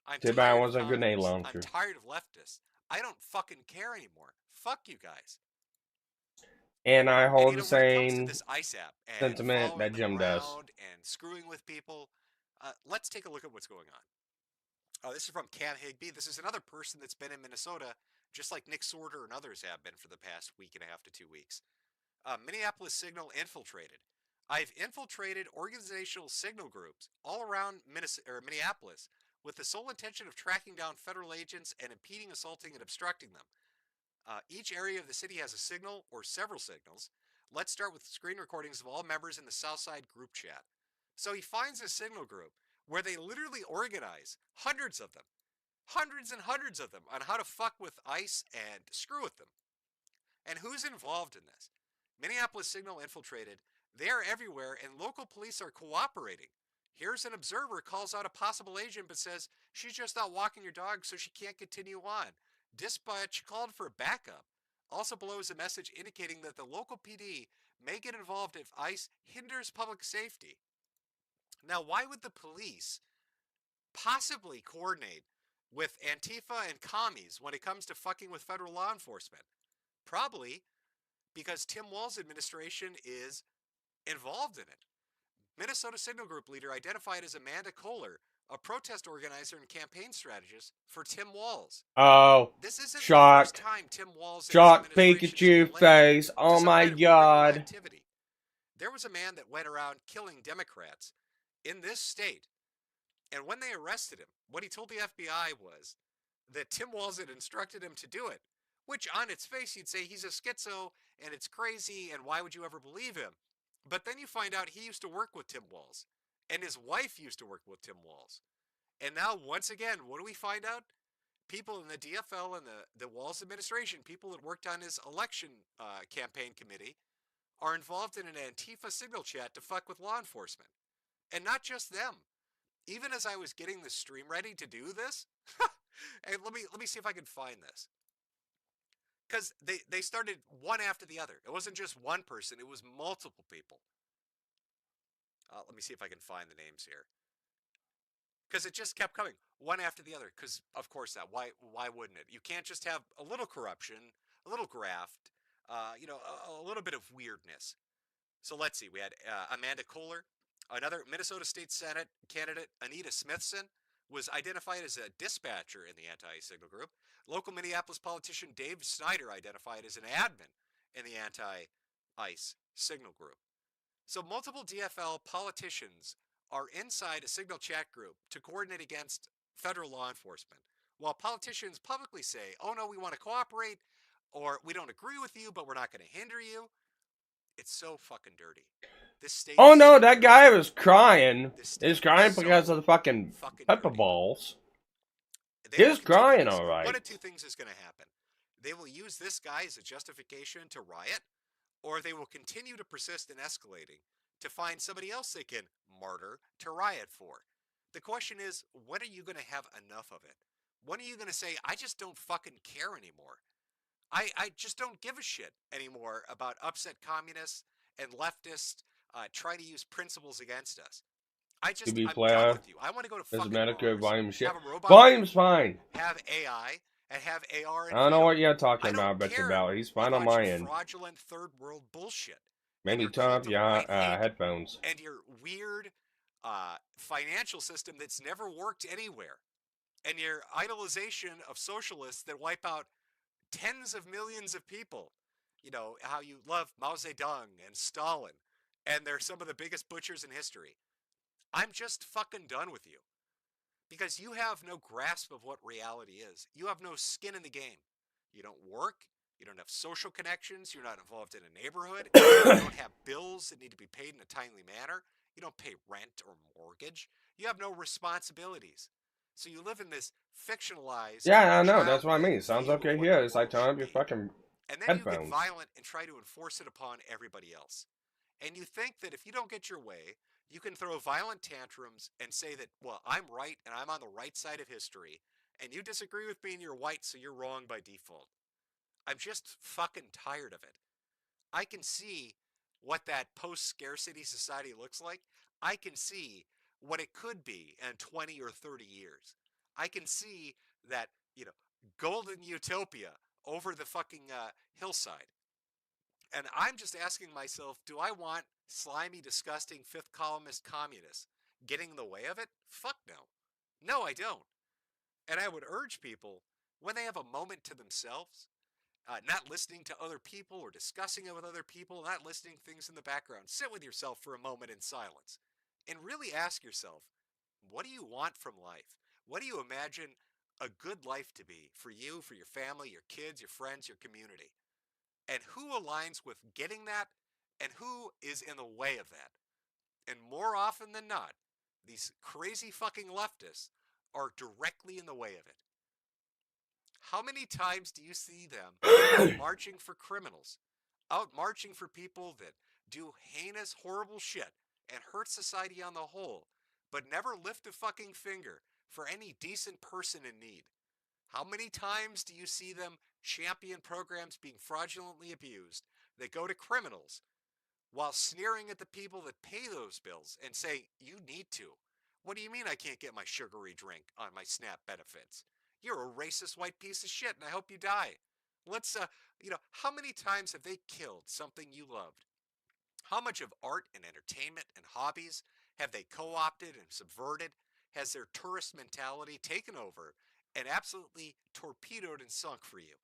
Speaker 8: I'm
Speaker 24: Too bad
Speaker 8: tired
Speaker 24: it
Speaker 8: of
Speaker 24: wasn't a grenade
Speaker 8: communists.
Speaker 24: launcher.
Speaker 8: I'm tired of leftists. I don't fucking care anymore. Fuck you guys.
Speaker 24: And I hold the
Speaker 8: When it comes to
Speaker 24: same
Speaker 8: this ICE app and
Speaker 24: sentiment
Speaker 8: following
Speaker 24: that
Speaker 8: them
Speaker 24: Jim does.
Speaker 8: around and screwing with people, let's take a look at what's going on. This is from Cam Higby. This is another person that's been in Minnesota, just like Nick Sorter and others have been for the past week and a half to 2 weeks. Minneapolis Signal infiltrated. I've infiltrated organizational signal groups all around Minneapolis with the sole intention of tracking down federal agents and impeding, assaulting, and obstructing them. Each area of the city has a signal or several signals. Let's start with screen recordings of all members in the Southside group chat. So he finds a signal group where they literally organize hundreds of them, hundreds and hundreds of them, on how to fuck with ICE and screw with them. And who's involved in this? Minneapolis Signal infiltrated. They are everywhere, and local police are cooperating. Here's an observer calls out a possible agent but says she's just out walking your dog so she can't continue on. Dispatch called for backup. Also below is a message indicating that the local PD may get involved if ICE hinders public safety. Now, why would the police possibly coordinate with Antifa and commies when it comes to fucking with federal law enforcement? Probably because Tim Walz's administration is involved in it. Minnesota Signal Group leader identified as Amanda Kohler, a protest organizer and campaign strategist for Tim Walz.
Speaker 24: Oh,
Speaker 8: This isn't
Speaker 24: shocked.
Speaker 8: the first time Tim Walz and
Speaker 24: Shocked
Speaker 8: his administration
Speaker 24: Pikachu
Speaker 8: has been
Speaker 24: face.
Speaker 8: linked
Speaker 24: Oh
Speaker 8: to
Speaker 24: my
Speaker 8: some kind of illegal
Speaker 24: god.
Speaker 8: activity. There was a man that went around killing Democrats in this state, and when they arrested him, what he told the FBI was that Tim Walz had instructed him to do it, which on its face you'd say he's a schizo and it's crazy and why would you ever believe him? But then you find out he used to work with Tim Walz, and his wife used to work with Tim Walz. And now, once again, what do we find out? People in the DFL and the Walz administration, people that worked on his election campaign committee, are involved in an Antifa signal chat to fuck with law enforcement. And not just them. Even as I was getting the stream ready to do this, and let me see if I can find this. Because they started one after the other. It wasn't just one person, it was multiple people. Let me see if I can find the names here. Because it just kept coming, one after the other. Because, of course, why wouldn't it? You can't just have a little corruption, a little graft, a little bit of weirdness. So let's see. We had Amanda Kohler, another Minnesota State Senate candidate, Anita Smithson, was identified as a dispatcher in the anti-signal group. Local Minneapolis politician Dave Snyder identified as an admin in the anti-ICE signal group. So multiple DFL politicians are inside a signal chat group to coordinate against federal law enforcement, while politicians publicly say, oh no, we want to cooperate, or we don't agree with you, but we're not going to hinder you. It's so fucking dirty. This state
Speaker 24: Oh no, that guy was crying. He's crying because of the fucking pepper
Speaker 8: dirty.
Speaker 24: balls. He's crying, alright.
Speaker 8: One of two things is going to happen. They will use this guy as a justification to riot, or they will continue to persist in escalating to find somebody else they can martyr to riot for. The question is, when are you going to have enough of it? When are you going to say, I just don't fucking care anymore? I just don't give a shit anymore about upset communists and leftists trying to use principles against us. I'm done with you. I want to go to fucking
Speaker 24: Metokur volume shit.
Speaker 8: have a robot
Speaker 24: Volume's fine.
Speaker 8: have AI, and have AR and
Speaker 24: I don't know
Speaker 8: VR.
Speaker 24: what you're talking
Speaker 8: I don't
Speaker 24: about, bet
Speaker 8: care
Speaker 24: your belly. He's fine on my end.
Speaker 8: fraudulent third world bullshit.
Speaker 24: Maybe turn up your headphones.
Speaker 8: And your weird financial system that's never worked anywhere. And your idolization of socialists that wipe out tens of millions of people. You know, how you love Mao Zedong and Stalin. And they're some of the biggest butchers in history. I'm just fucking done with you. Because you have no grasp of what reality is. You have no skin in the game. You don't work. You don't have social connections. You're not involved in a neighborhood. You don't have bills that need to be paid in a timely manner. You don't pay rent or mortgage. You have no responsibilities. So you live in this fictionalized...
Speaker 24: Yeah, I know. That's what I mean. Sounds okay here. It's like turn up your fucking
Speaker 8: and then
Speaker 24: headphones.
Speaker 8: you get violent and try to enforce it upon everybody else. And you think that if you don't get your way, you can throw violent tantrums and say that, well, I'm right and I'm on the right side of history, and you disagree with me and you're white, so you're wrong by default. I'm just fucking tired of it. I can see what that post-scarcity society looks like. I can see what it could be in 20 or 30 years. I can see that, golden utopia over the fucking hillside. And I'm just asking myself, do I want slimy, disgusting, fifth columnist communists getting in the way of it? Fuck no. No, I don't. And I would urge people, when they have a moment to themselves, not listening to other people or discussing it with other people, not listening to things in the background, sit with yourself for a moment in silence and really ask yourself, what do you want from life? What do you imagine a good life to be for you, for your family, your kids, your friends, your community? And who aligns with getting that and who is in the way of that? And more often than not, these crazy fucking leftists are directly in the way of it. How many times do you see them out marching for criminals, out marching for people that do heinous, horrible shit and hurt society on the whole, but never lift a fucking finger for any decent person in need? How many times do you see them champion programs being fraudulently abused that go to criminals while sneering at the people that pay those bills and say, you need to? What do you mean I can't get my sugary drink on my SNAP benefits? You're a racist white piece of shit and I hope you die. Let's, how many times have they killed something you loved? How much of art and entertainment and hobbies have they co-opted and subverted? Has their tourist mentality taken over and absolutely torpedoed and sunk for you?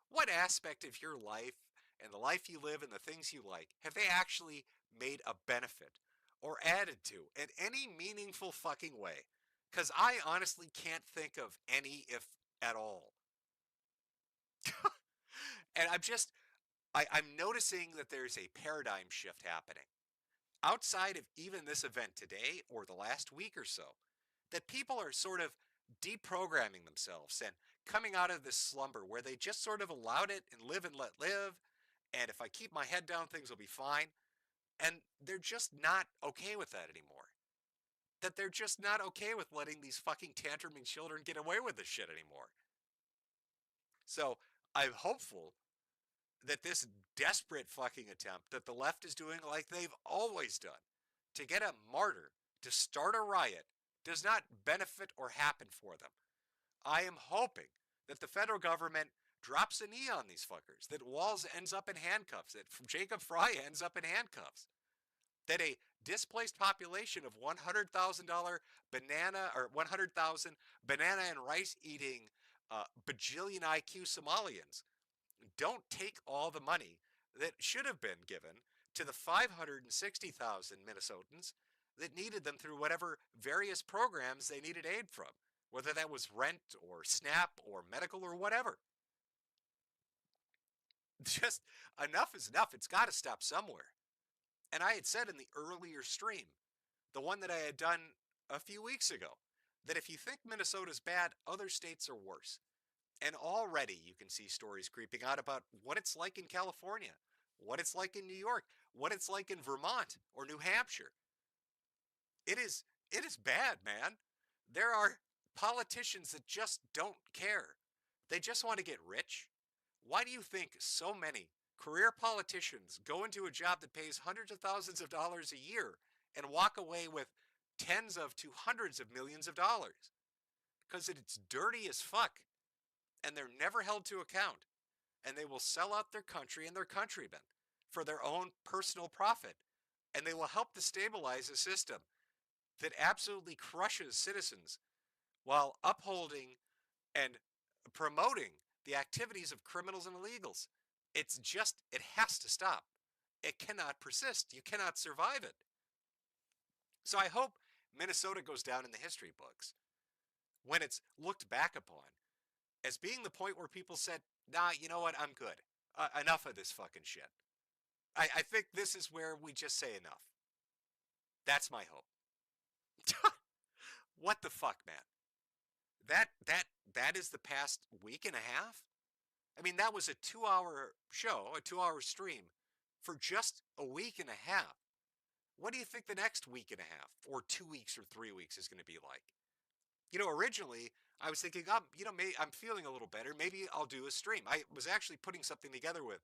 Speaker 8: What aspect of your life and the life you live and the things you like have they actually made a benefit or added to in any meaningful fucking way? Because I honestly can't think of any, if at all. And I'm noticing that there's a paradigm shift happening outside of even this event today or the last week or so, that people are sort of deprogramming themselves and coming out of this slumber where they just sort of allowed it and live and let live. And if I keep my head down, things will be fine. And they're just not okay with that anymore. That they're just not okay with letting these fucking tantruming children get away with this shit anymore. So I'm hopeful that this desperate fucking attempt that the left is doing like they've always done to get a martyr to start a riot does not benefit or happen for them. I am hoping that the federal government drops a knee on these fuckers, that Walz ends up in handcuffs, that Jacob Fry ends up in handcuffs, that a displaced population of $100,000 banana or 100,000 banana and rice eating bajillion IQ Somalians don't take all the money that should have been given to the 560,000 Minnesotans that needed them through whatever various programs they needed aid from, whether that was rent or SNAP or medical or whatever. Just enough is enough. It's got to stop somewhere. And I had said in the earlier stream, the one that I had done a few weeks ago, that if you think Minnesota's bad, other states are worse. And already you can see stories creeping out about what it's like in California, what it's like in New York, what it's like in Vermont or New Hampshire. It is bad, man. There are politicians that just don't care. They just want to get rich. Why do you think so many career politicians go into a job that pays hundreds of thousands of dollars a year and walk away with tens of to hundreds of millions of dollars? Because it's dirty as fuck. And they're never held to account. And they will sell out their country and their countrymen for their own personal profit. And they will help to stabilize a system that absolutely crushes citizens while upholding and promoting the activities of criminals and illegals. It has to stop. It cannot persist. You cannot survive it. So I hope Minnesota goes down in the history books when it's looked back upon as being the point where people said, nah, you know what, I'm good. Enough of this fucking shit. I think this is where we just say enough. That's my hope. What the fuck, man? That is the past week and a half? I mean, that was a 2-hour show, a 2-hour stream for just a week and a half. What do you think the next week and a half or 2 weeks or 3 weeks is going to be like? You know, originally I was thinking, I'm feeling a little better. Maybe I'll do a stream. I was actually putting something together with,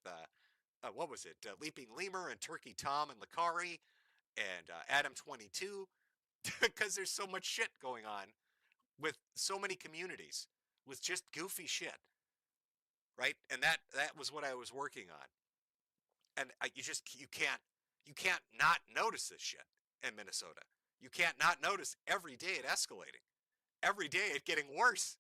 Speaker 8: what was it? Leaping Lemur and Turkey Tom and Lakari and Adam 22, because there's so much shit going on with so many communities with just goofy shit, right? And that was what I was working on. And you can't not notice this shit in Minnesota. You can't not notice every day it escalating. Every day it getting worse.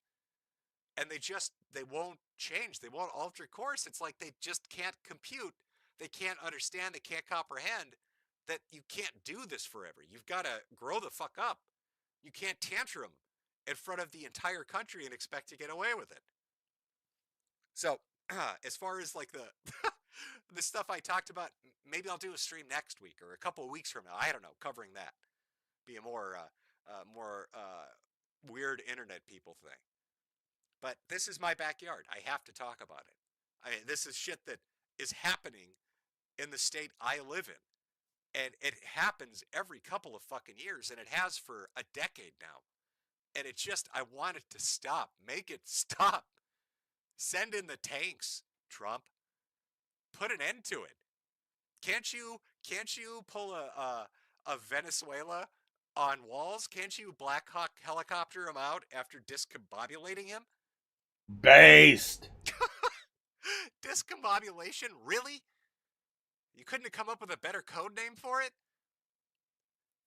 Speaker 8: And they won't change. They won't alter course. It's like they just can't compute. They can't understand. They can't comprehend that you can't do this forever. You've got to grow the fuck up. You can't tantrum in front of the entire country and expect to get away with it. So, as far as like the the stuff I talked about, maybe I'll do a stream next week or a couple of weeks from now. I don't know, covering that. Be a more weird internet people thing. But this is my backyard. I have to talk about it. I mean, this is shit that is happening in the state I live in. And it happens every couple of fucking years, and it has for a decade now. And it just, I want it to stop. Make it stop. Send in the tanks, Trump. Put an end to it. Can't you pull a Venezuela on walls? Can't you Black Hawk helicopter him out after discombobulating him?
Speaker 24: Based.
Speaker 8: Discombobulation? Really? You couldn't have come up with a better code name for it?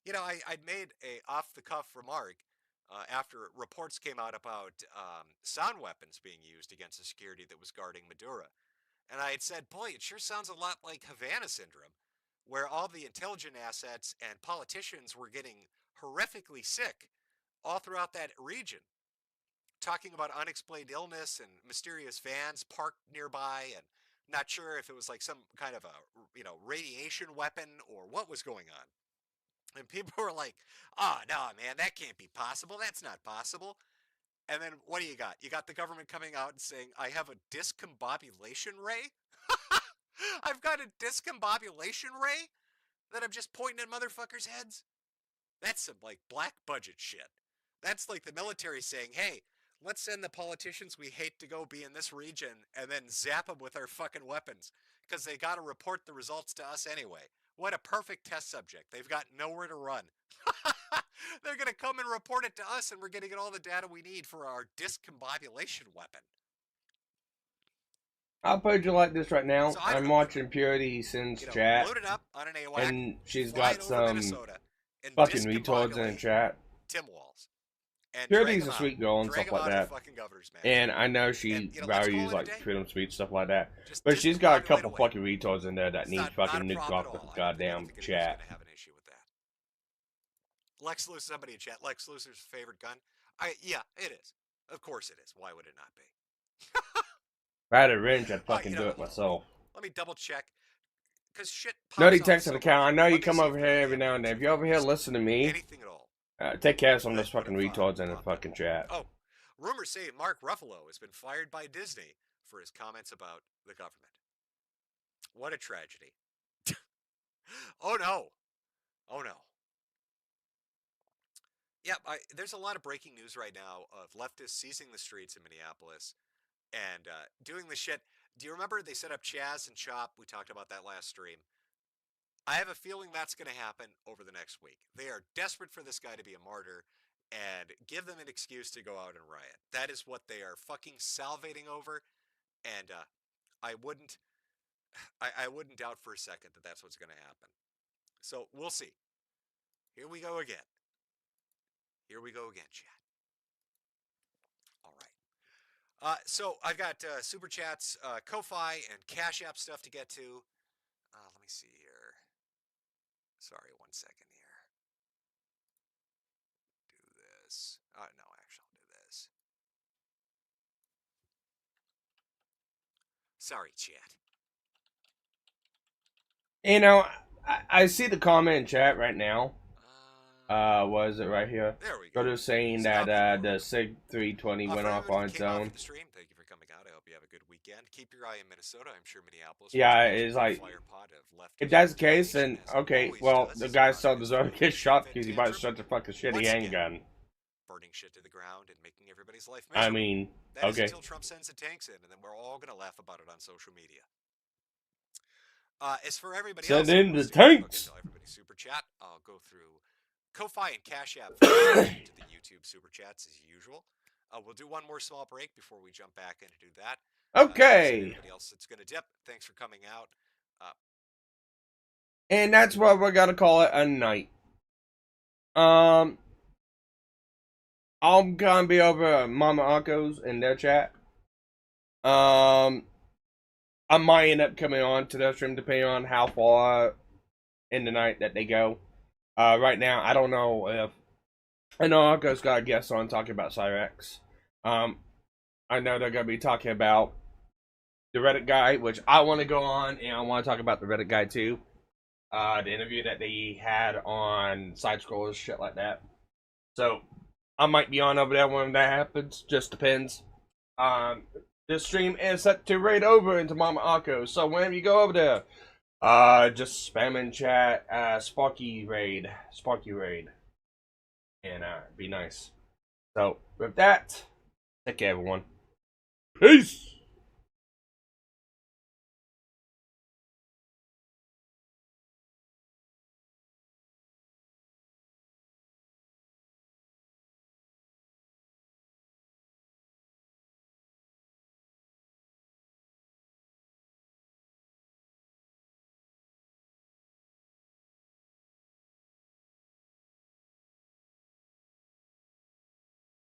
Speaker 8: You know, I'd made a off-the-cuff remark after reports came out about sound weapons being used against the security that was guarding Maduro. And I had said, boy, it sure sounds a lot like Havana syndrome, where all the intelligence assets and politicians were getting horrifically sick all throughout that region. Talking about unexplained illness and mysterious vans parked nearby, and not sure if it was like some kind of a, radiation weapon or what was going on. And people were like, oh, no, man, that can't be possible. That's not possible. And then what do you got? You got the government coming out and saying, I have a discombobulation ray? I've got a discombobulation ray that I'm just pointing at motherfuckers' heads? That's some, like, black budget shit. That's like the military saying, hey, let's send the politicians we hate to go be in this region and then zap them with our fucking weapons because they got to report the results to us anyway. What a perfect test subject. They've got nowhere to run. They're going to come and report it to us, and we're going to get all the data we need for our discombobulation weapon.
Speaker 24: I'll put you like this right now.
Speaker 8: So
Speaker 24: I'm watching Purity Sin's chat,
Speaker 8: load it up on an AWAC,
Speaker 24: and she's
Speaker 8: fly
Speaker 24: got
Speaker 8: it over
Speaker 24: some
Speaker 8: Minnesota, and
Speaker 24: fucking retards in the chat.
Speaker 8: Tim Walz. And
Speaker 24: Purity's a sweet girl and stuff like that.
Speaker 8: Governors,
Speaker 24: And I know she
Speaker 8: let's
Speaker 24: values
Speaker 8: call it a
Speaker 24: like
Speaker 8: day.
Speaker 24: freedom of speech, stuff like that. But she's got a couple fucking retards in there that need fucking nuked off the goddamn chat.
Speaker 8: Have an issue with that. Lex Luthor, somebody in chat. Lex Luthor's favorite gun? Yeah, it is. Of course it is. Why would it not be?
Speaker 24: If I had a wrench, I'd fucking do it myself.
Speaker 8: Let me double check. Because shit pops
Speaker 24: Nutty
Speaker 8: off
Speaker 24: text
Speaker 8: so
Speaker 24: an account. I
Speaker 8: much.
Speaker 24: know
Speaker 8: Let
Speaker 24: you
Speaker 8: me
Speaker 24: come
Speaker 8: see
Speaker 24: over
Speaker 8: if
Speaker 24: here
Speaker 8: there's
Speaker 24: every now and then. If you're over here listening to me,
Speaker 8: anything at all.
Speaker 24: take care of some of those fucking retards in the fucking chat.
Speaker 8: Oh, rumors say Mark Ruffalo has been fired by Disney for his comments about the government. What a tragedy. Oh no. Oh no. Yeah, there's a lot of breaking news right now of leftists seizing the streets in Minneapolis and doing the shit. Do you remember they set up Chaz and Chop? We talked about that last stream. I have a feeling that's going to happen over the next week. They are desperate for this guy to be a martyr and give them an excuse to go out and riot. That is what they are fucking salivating over, and I wouldn't doubt for a second that that's what's going to happen. So we'll see. Here we go again. Here we go again, chat. All right. So I've got Super Chats, Ko-Fi, and Cash App stuff to get to. Let me see here. Sorry, 1 second here. Do this. No, actually, I'll do this. Sorry, chat.
Speaker 24: You know, I see the comment in chat right now. What is it right here?
Speaker 8: There we go.
Speaker 24: They're just saying that the SIG 320 went off on its own.
Speaker 8: Stream, thank you for coming out. I hope you have a good weekend. Keep your eye in Minnesota. I'm sure Minneapolis.
Speaker 24: Yeah, it's like, if that's the case, then okay. Well, the guy still deserves to get shot because he bought such a fucking shitty handgun.
Speaker 8: Burning shit to the ground and making everybody's life miserable.
Speaker 24: I mean,
Speaker 8: that is
Speaker 24: okay.
Speaker 8: until Trump sends the tanks in, and then we're all gonna laugh about it on social media. As for everybody else,
Speaker 24: send in the tanks.
Speaker 8: Everybody super chat. I'll go through Ko-Fi and Cash App to the YouTube super chats as usual. We'll do one more small break before we jump back in to do that.
Speaker 24: Okay.
Speaker 8: Anybody else that's gonna dip? Thanks for coming out.
Speaker 24: And that's what we're gonna call it a night. I'm gonna be over at Mama Uncle's in their chat. I might end up coming on to their stream depending on how far in the night that they go. Right now, I don't know if I know Arco's got a guest on talking about Cyrex. I know they're going to be talking about the Reddit guy, which I want to go on, and I want to talk about the Reddit guy too. The interview that they had on Side Scrollers, shit like that. So, I might be on over there when that happens. Just depends. This stream is set to raid over into Mama Arco. So, whenever you go over there, just spam in chat, Sparky Raid. And, be nice. So, with that, take care, everyone. Peace!